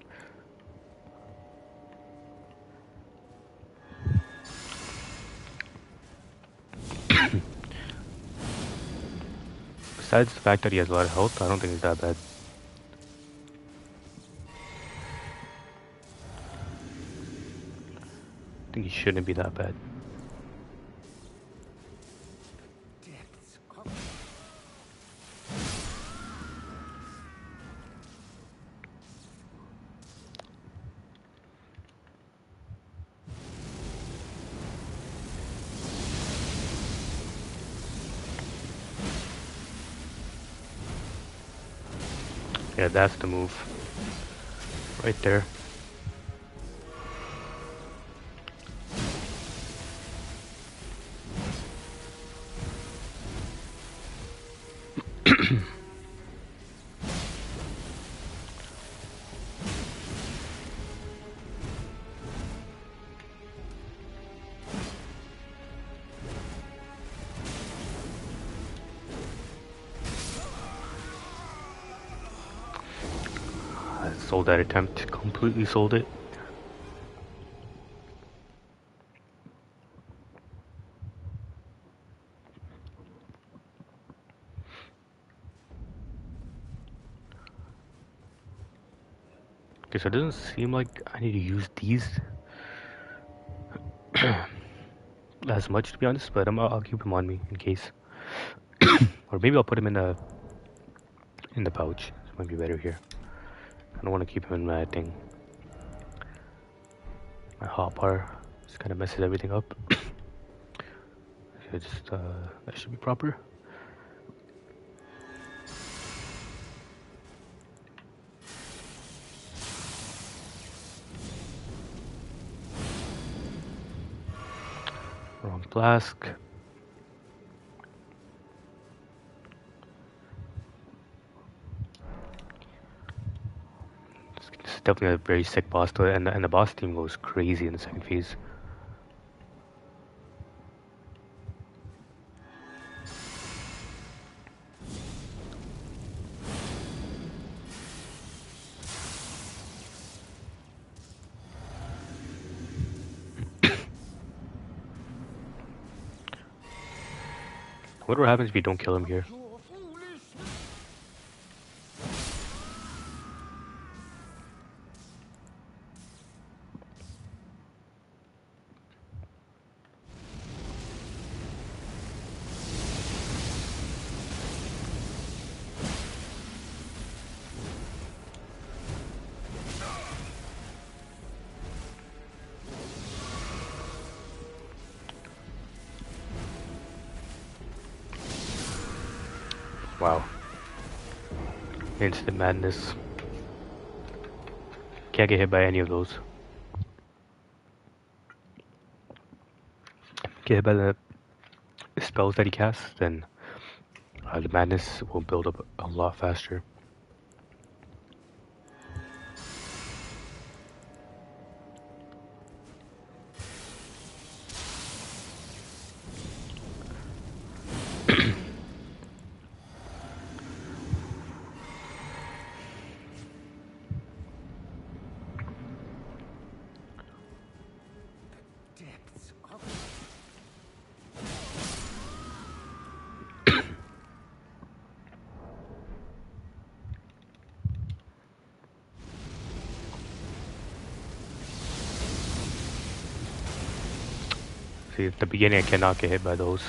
Besides the fact that he has a lot of health, I don't think it's that bad. I think he shouldn't be that bad. Yeah, that's the move. Right there. Sold that attempt, completely sold it. Okay, so it doesn't seem like I need to use these as much, to be honest, but I'll keep them on me in case. Or maybe I'll put them in a in the pouch. This might be better here. I don't want to keep him in my thing. My hotbar just kind of messes everything up. So just that should be proper. Wrong flask. This is definitely a very sick boss though, and the boss team goes crazy in the second phase. What happens if you don't kill him here? Wow. Instant madness. Can't get hit by any of those. Get hit by the spells that he casts, then the madness will build up a lot faster. See, at the beginning I cannot get hit by those.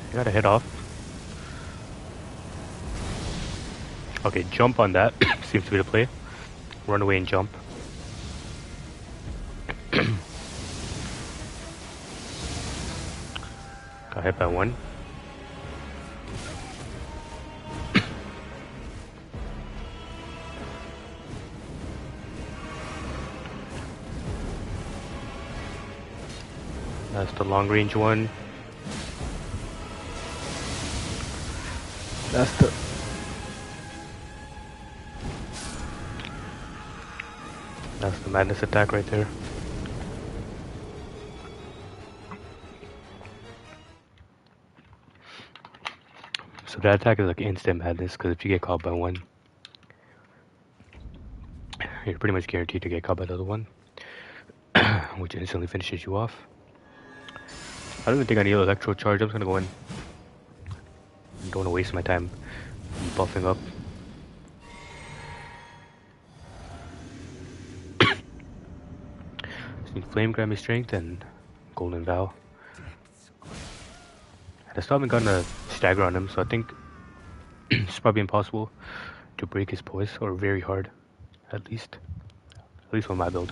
I gotta hit off. Okay, jump on that. Seems to be the play. Run away and jump. Got hit by one. That's the long range one. That's the madness attack right there. So that attack is like instant madness, because if you get caught by one, you're pretty much guaranteed to get caught by the other one, which instantly finishes you off. I don't even think I need an electro charge. I'm just gonna go in. I don't want to waste my time buffing up. Just need Flame Grammy Strength and Golden Vow. I still haven't gotten a stagger on him, so I think it's probably impossible to break his poise, or very hard, at least on my build.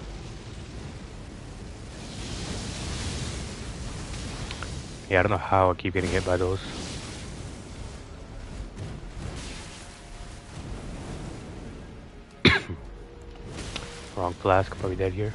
Yeah, I don't know how I keep getting hit by those. Wrong flask, probably dead here.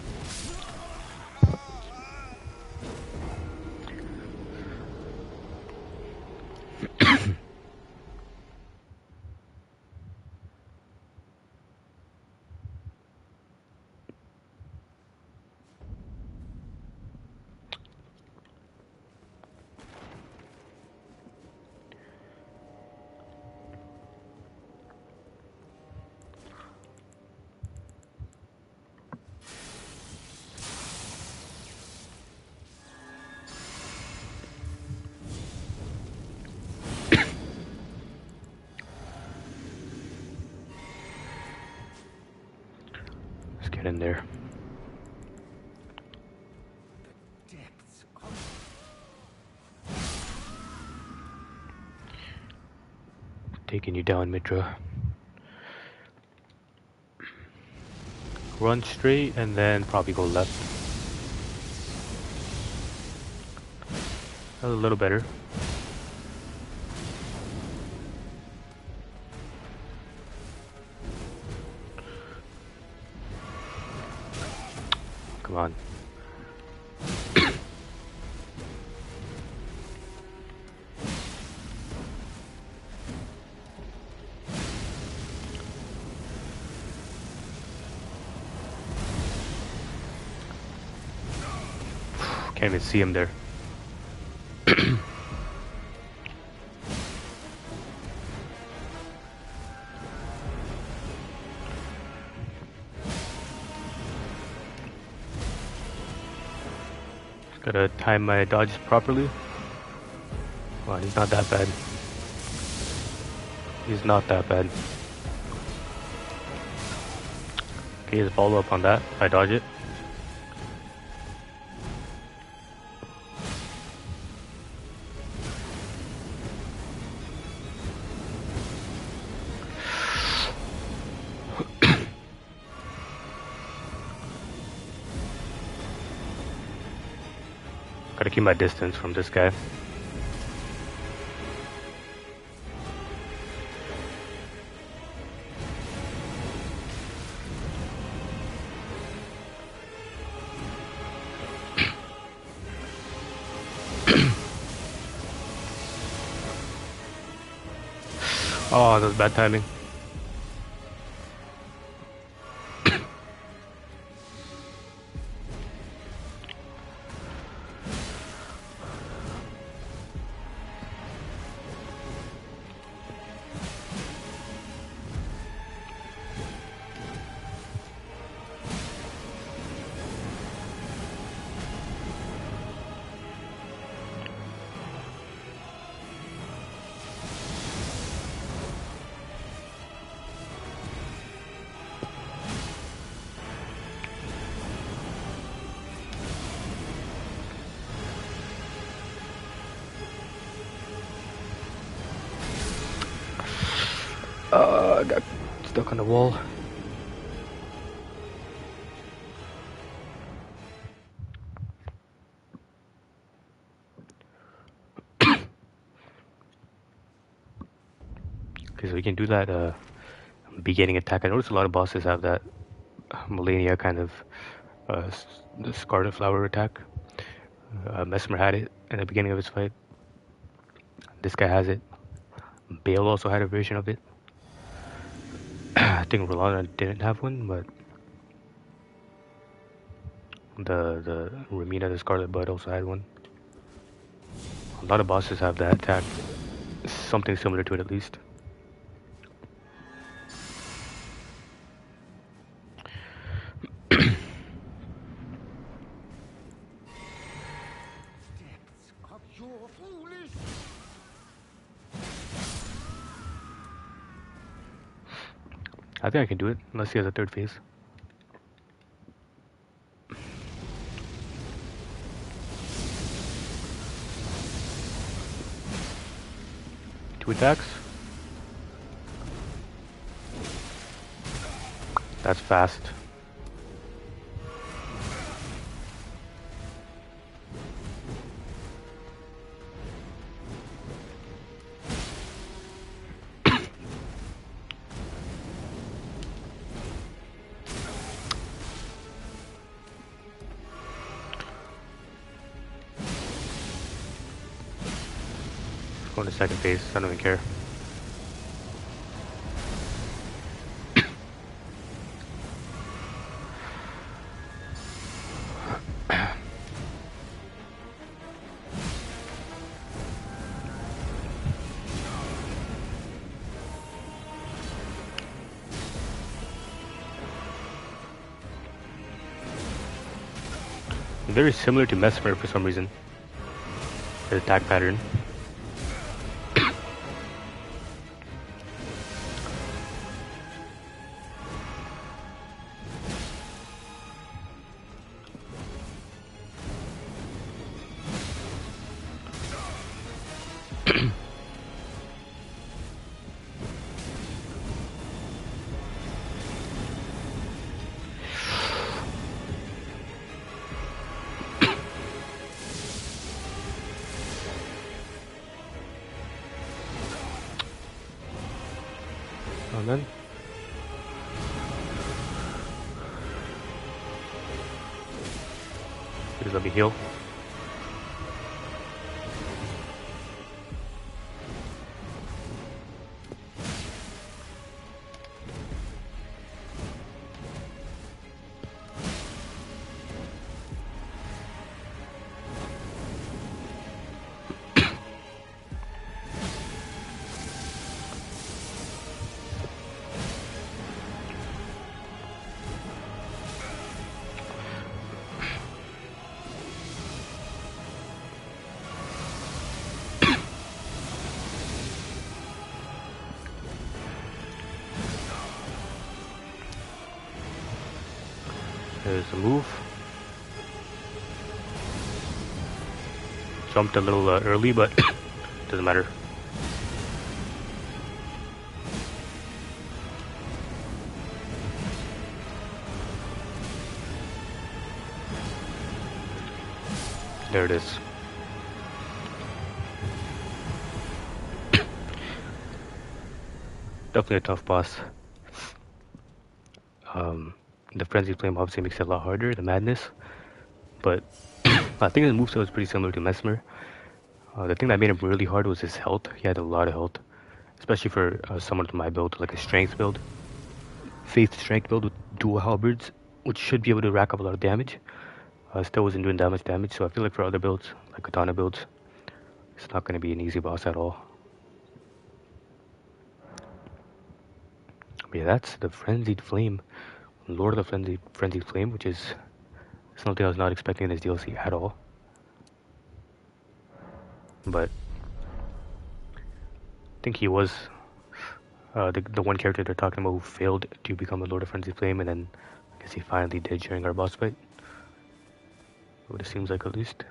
Get in there. Depths of Taking you down, Midra. Run straight and then probably go left. That was a little better. Come on. Can't even see him there. Gotta time my dodges properly. Come on, he's not that bad. He's not that bad. Okay, here's a follow up on that. I dodge it. Gotta keep my distance from this guy. Oh, that was bad timing. I got stuck on the wall. Okay, so we can do that beginning attack. I noticed a lot of bosses have that Melania kind of the Scarlet Flower attack. Mesmer had it in the beginning of his fight. This guy has it. Bale also had a version of it. I think Rolanda didn't have one, but the Ramina, the Scarlet Bud, also had one. A lot of bosses have that attack. Something similar to it, at least. depths of your foolish. I think I can do it, unless he has a third phase. Two attacks. That's fast. Going to second phase, I don't even care. Very similar to Mesmer for some reason. His attack pattern. And then please let me heal. There's a move. Jumped a little early, but doesn't matter. There it is. Definitely a tough boss. The Frenzied Flame obviously makes it a lot harder, the Madness. But I think his moveset was pretty similar to Mesmer. The thing that made him really hard was his health. He had a lot of health. Especially for someone with my build, like a strength build. Faith strength build with dual halberds, which should be able to rack up a lot of damage. Still wasn't doing that much damage, so I feel like for other builds, like katana builds, it's not going to be an easy boss at all. But yeah, that's the Frenzied Flame. Lord of the Frenzied Flame, which is something I was not expecting in this DLC at all. But I think he was the one character they're talking about who failed to become a Lord of Frenzied Flame, and then I guess he finally did during our boss fight. What it seems like, at least.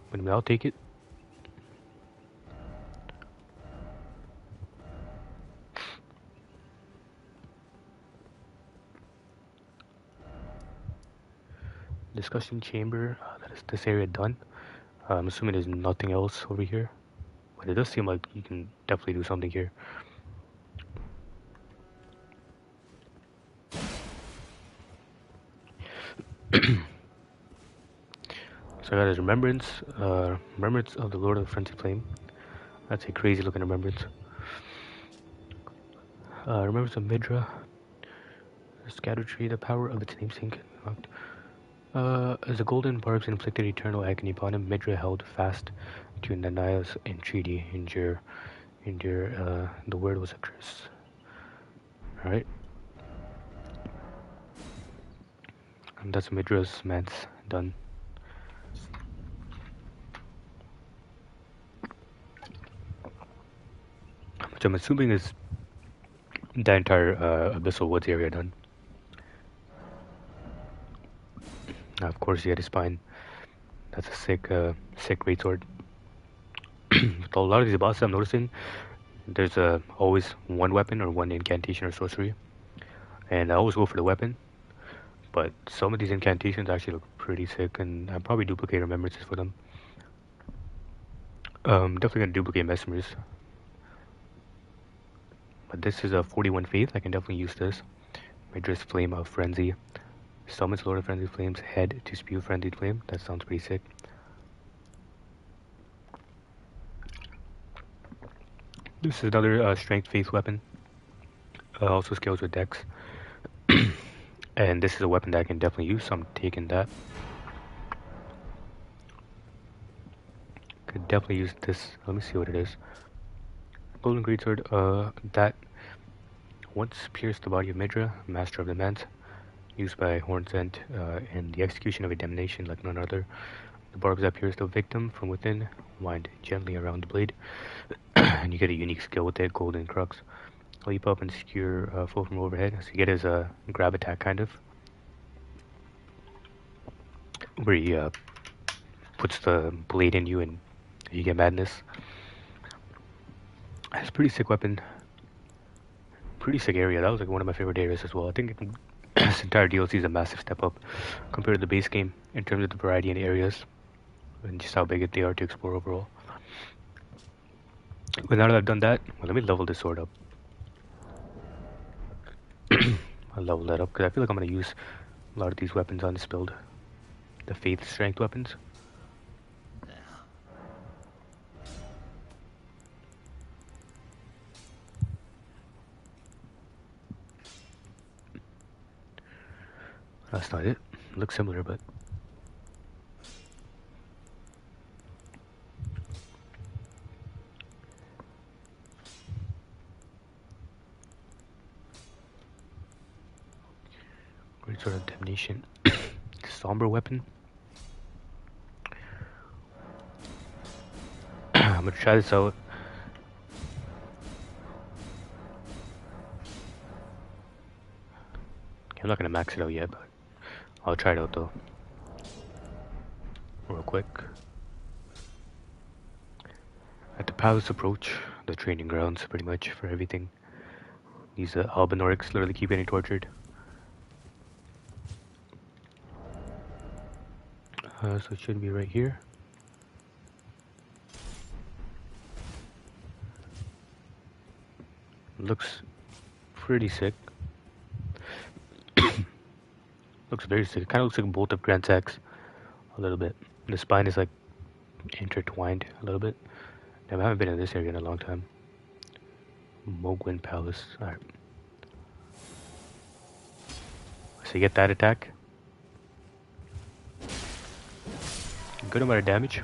But I'll take it. Discussion chamber. That is this area done. I'm assuming there's nothing else over here, but it does seem like you can definitely do something here. So I got his Remembrance, Remembrance of the Lord of the Frenzied Flame. That's a crazy looking Remembrance. Remembrance of Midra. Erdtree, the power of its namesake. As the golden barbs inflicted eternal agony upon him, Midra held fast to Nanaya's entreaty. Endure. The word was a curse. Alright. And that's Midra's Manse done. Which I'm assuming is the entire Abyssal Woods area done. Of course, he had his spine. That's a sick greatsword. With a lot of these bosses, I'm noticing there's always one weapon or one incantation or sorcery, and I always go for the weapon. But some of these incantations actually look pretty sick, and I'll probably duplicate remembrances for them. Definitely gonna duplicate Mesmers. But this is a 41 faith. I can definitely use this. Midra's Flame of Frenzy. Summons Lord of Frenzied Flame's head to spew Frenzied Flame. That sounds pretty sick. This is another strength faith weapon. Also scales with dex. And this is a weapon that I can definitely use, so I'm taking that. Could definitely use this. Let me see what it is. Golden Greatsword, that once pierced the body of Midra, Master of the Manse, used by Hornsent in the execution of a damnation like none other. The barbs that pierce the victim from within wind gently around the blade, and you get a unique skill with it, Golden Crux. Leap up and skewer foe from overhead. So you get his grab attack, kind of, where he puts the blade in you and you get madness. It's a pretty sick weapon. Pretty sick area. That was like one of my favorite areas as well. I think this entire DLC is a massive step up compared to the base game in terms of the variety in areas and just how big they are to explore overall. But now that I've done that, well, let me level this sword up. I'll level that up because I feel like I'm going to use a lot of these weapons on this build. The faith strength weapons. That's not it. Looks similar, but great sword of damnation. Somber weapon. I'm gonna try this out. I'm not gonna max it out yet, but I'll try it out though. Real quick. At the palace approach, the training grounds pretty much for everything. These Albinorics literally keep getting tortured. So it should be right here. Looks pretty sick. Looks very sick. It kind of looks like a bolt of Grand Axe a little bit. The spine is like intertwined a little bit. Damn, I haven't been in this area in a long time. Mogwin Palace. Alright. So you get that attack. Good amount of damage.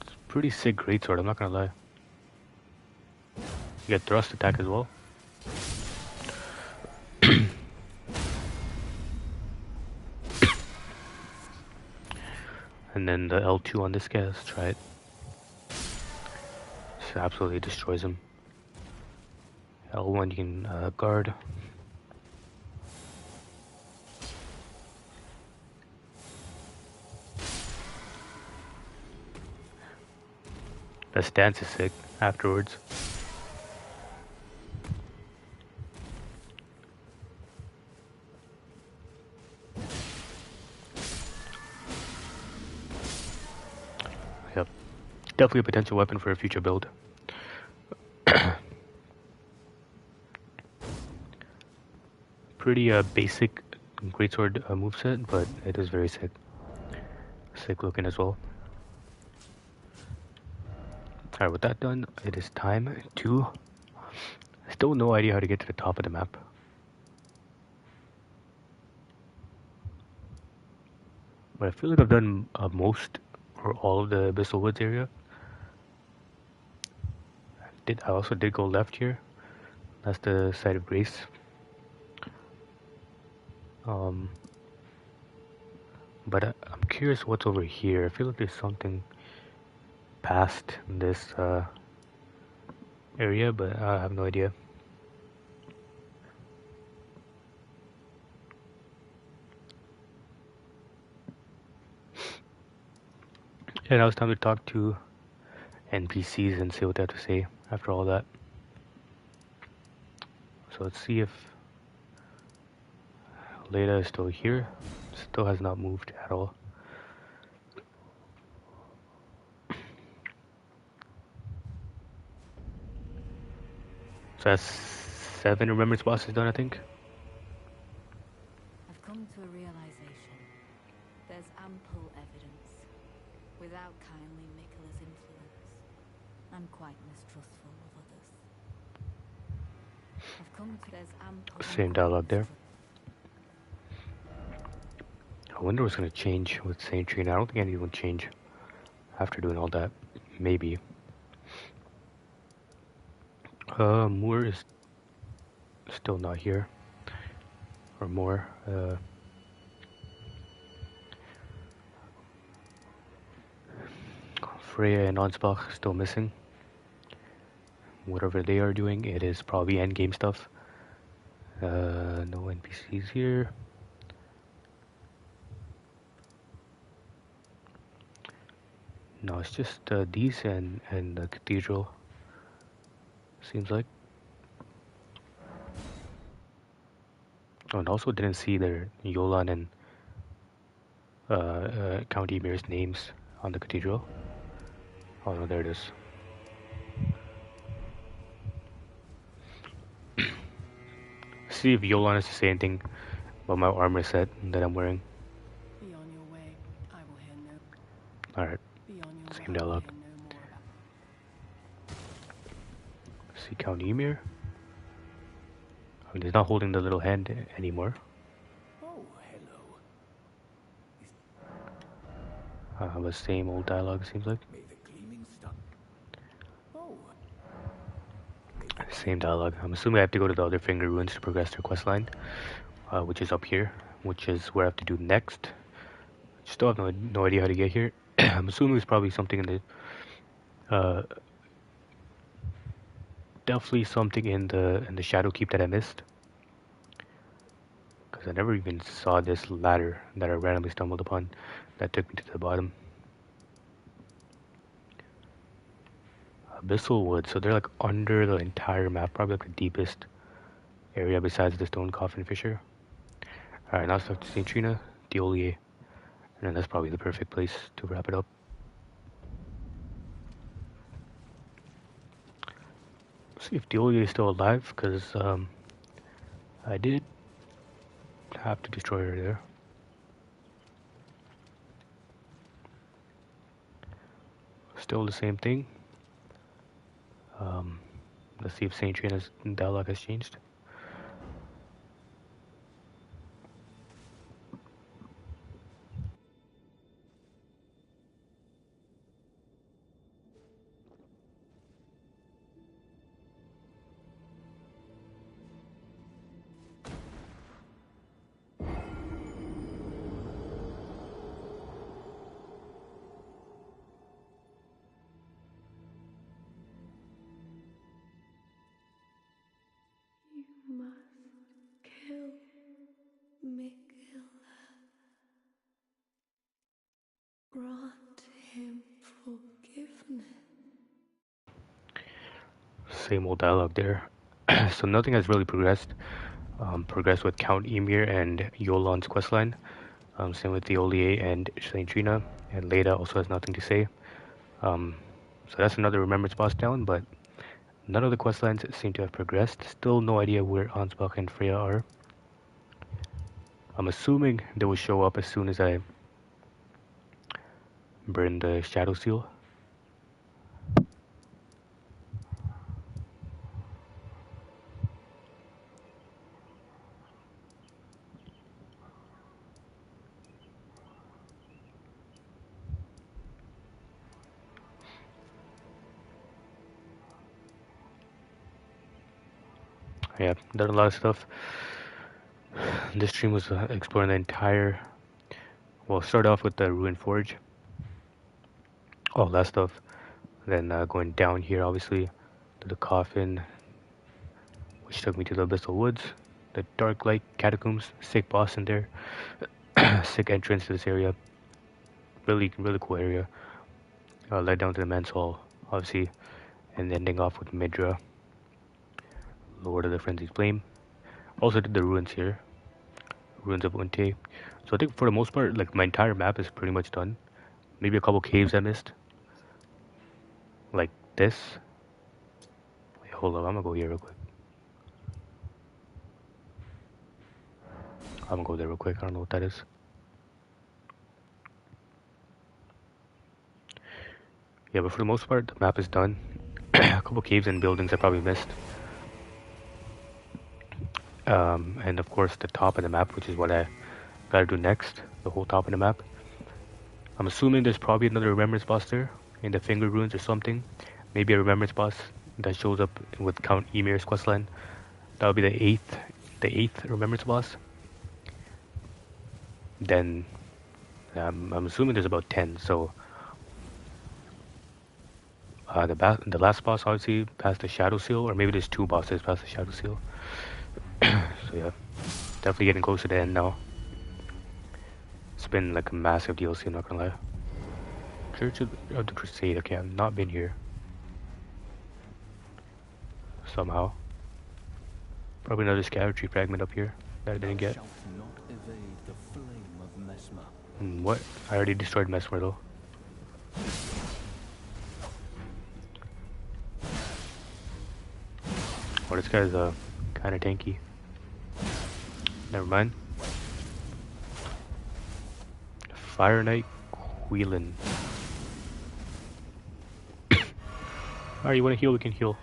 It's pretty sick greatsword, I'm not gonna lie. You get thrust attack as well. And then the L2 on this guy, let's try it. Just absolutely destroys him. L1 you can guard. The stance is sick afterwards. Yep. Definitely a potential weapon for a future build. Pretty basic greatsword moveset, but it is very sick. Sick looking as well. Alright, with that done, it is time to... Still no idea how to get to the top of the map. But I feel like I've done most or all of the Abyssal Woods area. I also did go left here. That's the site of grace. But I'm curious what's over here. I feel like there's something past this area, but I have no idea. And now it's time to talk to NPCs and see what they have to say after all that. So let's see if Leda is still here. Still has not moved at all. So that's 7 Remembrance bosses done, I think. I've come to a realization. There's ample evidence. Without kindly Miquella's influence, I'm quite mistrustful of others. I've come to there's ample... Same dialogue there. I wonder what's going to change with Saintry, and I don't think anything will change after doing all that. Maybe. Moore is still not here. Or more. Freya and Ansbach still missing. Whatever they are doing, it is probably endgame stuff. No NPCs here. No, it's just these and the cathedral. Seems like. Oh, and also didn't see their Yolan and Count Emir's names on the cathedral. Oh no, there it is. See if Yolan has to say anything about my armor set that I'm wearing. Be on your way. I will hear no. Alright, same dialogue. See Count Emir. I mean, he's not holding the little hand anymore. Oh, hello. The same old dialogue seems like. May the gleaming star. Oh. Same dialogue. I'm assuming I have to go to the other finger ruins to progress their questline, which is up here, which is where I have to do next. Still have no idea how to get here. I'm assuming it's probably something in the definitely something in the shadow keep that I missed, because I never even saw this ladder that I randomly stumbled upon that took me to the bottom. Abyssal Woods, so they're like under the entire map, probably like the deepest area besides the stone coffin fissure. Alright, now it's up to St. Trina, Diolier, and then that's probably the perfect place to wrap it up. See if Diolier is still alive, because I did have to destroy her there. Still the same thing. Let's see if St. Trina's dialogue has changed. You must kill Mikkel. Grant him forgiveness. Same old dialogue there. So nothing has really progressed. Progressed with Count Emir and Yolan's questline. Same with Diolier and St. Trina. And Leda also has nothing to say. So that's another Remembrance boss down, but none of the questlines seem to have progressed. Still no idea where Ansbach and Freya are. I'm assuming they will show up as soon as I burn the Shadow Seal. Yeah, done a lot of stuff. This stream was exploring the entire... Well, start off with the Ruined Forge. All that stuff. Then going down here, obviously, to the coffin, which took me to the Abyssal Woods. The Darklight Catacombs, sick boss in there. Sick entrance to this area. Really cool area. Led down to the Manse Hall, obviously, and ending off with Midra, Lord of the Frenzied Flame. Also did the ruins here, ruins of Unte. So I think for the most part, like my entire map is pretty much done. Maybe a couple caves I missed, like this. Wait, hold up, I'm gonna go here real quick. I'm gonna go there real quick. I don't know what that is. Yeah, but for the most part, the map is done. A couple caves and buildings I probably missed. And of course the top of the map, which is what I gotta do next. The whole top of the map. I'm assuming there's probably another Remembrance boss there in the Finger Ruins or something. Maybe a Remembrance boss that shows up with Count Emir's questline. That would be the eighth Remembrance boss. Then I'm assuming there's about 10. So the last boss obviously past the Shadow Seal, or maybe there's 2 bosses past the Shadow Seal. So yeah, definitely getting close to the end now. It's been like a massive DLC, I'm not gonna lie. Church of the Crusade, okay, I've not been here. Somehow. Probably another Scavenger fragment up here that I didn't get. Thou shalt not evade the flame of Mesmer. What? I already destroyed Mesmer though. Oh, this guy's kind of tanky. Never mind. Fire Knight Queelan. Alright, you want to heal? We can heal.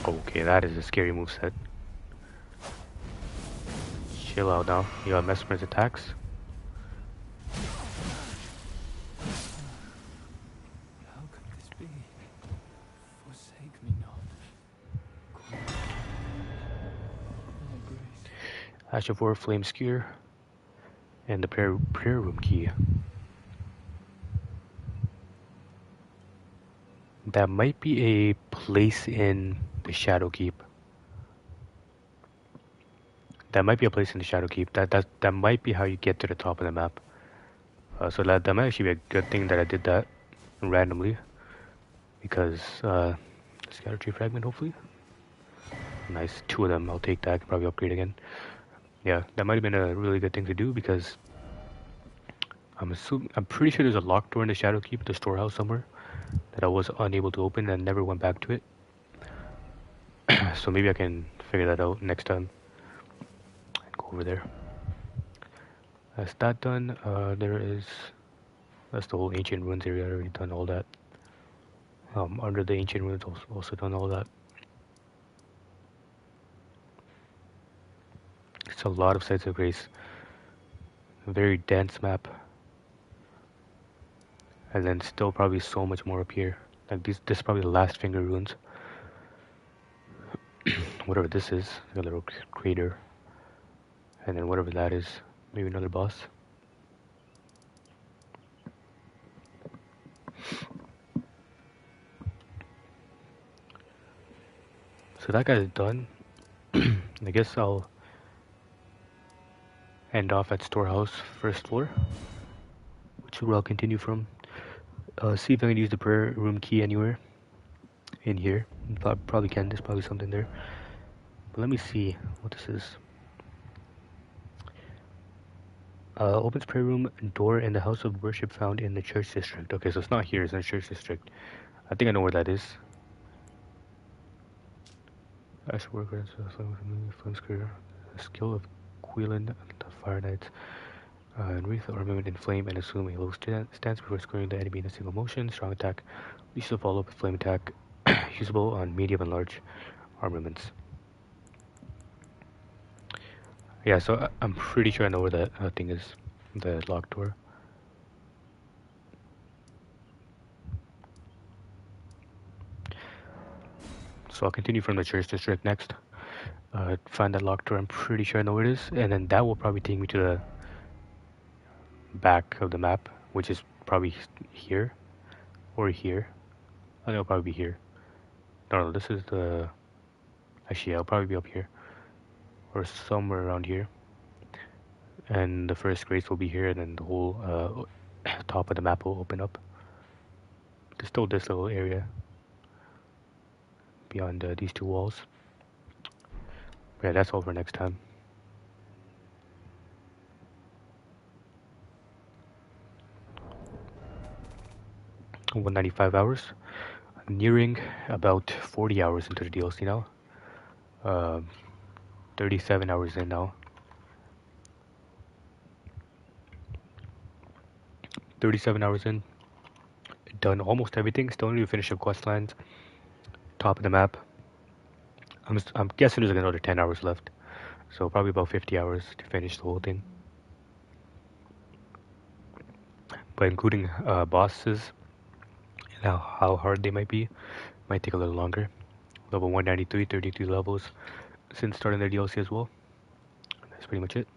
Okay, that is a scary moveset. Chill out now. You have Mesmer's attacks. How could this be? Forsake me not. Queen. Oh, grace. Ash of War, Flame Skewer, and the prayer room key. That might be a place in the Shadow Keep. That might be a place in the Shadow Keep. That might be how you get to the top of the map. So that might actually be a good thing that I did that randomly, because Scatter Tree Fragment, hopefully. Nice, 2 of them. I'll take that. I can probably upgrade again. Yeah, that might have been a really good thing to do, because I'm pretty sure there's a locked door in the Shadow Keep, the storehouse somewhere, that I was unable to open and never went back to it. So maybe I can figure that out next time and go over there. That's that done. That's the whole Ancient Ruins area. I already done all that. Under the Ancient Ruins, also done all that. It's a lot of Sites of Grace. A very dense map. And then still probably so much more up here. Like this is probably the last Finger Ruins. Whatever this is, like a little crater. And then whatever that is, maybe another boss. So that guy's done. I guess I'll end off at Storehouse, first floor, which is where I'll continue from. See if I can use the prayer room key anywhere in here. Probably can. There's probably something there. But let me see what this is. Opens prayer room door in the house of worship found in the church district. Okay, so it's not here. It's in the church district. I think I know where that is. Ash workers, Flame Skewer, skill of Queelan, the Fire Knights. And wreath the ornament in flame and assume a low stance before skewering the enemy in a single motion. Strong attack. Leash of follow up with flame attack. Usable on medium and large armaments. Yeah, so I'm pretty sure I know where that thing is. The locked door. So I'll continue from the church district next. Find that locked door. I'm pretty sure I know where it is. And then that will probably take me to the back of the map, which is probably here or here. I think it'll probably be here. No, this is the... Actually, yeah, I'll probably be up here or somewhere around here. And the first grace will be here, and then the whole top of the map will open up. There's still this little area beyond these 2 walls. But yeah, that's all for next time. 195 hours. I'm nearing about 40 hours into the DLC now. 37 hours in now. 37 hours in. Done almost everything. Still need to finish up quest lines. Top of the map. I'm guessing there's like another 10 hours left. So probably about 50 hours to finish the whole thing. But including bosses and how hard they might be, might take a little longer. Level 193, 32 levels since starting the DLC as well. That's pretty much it.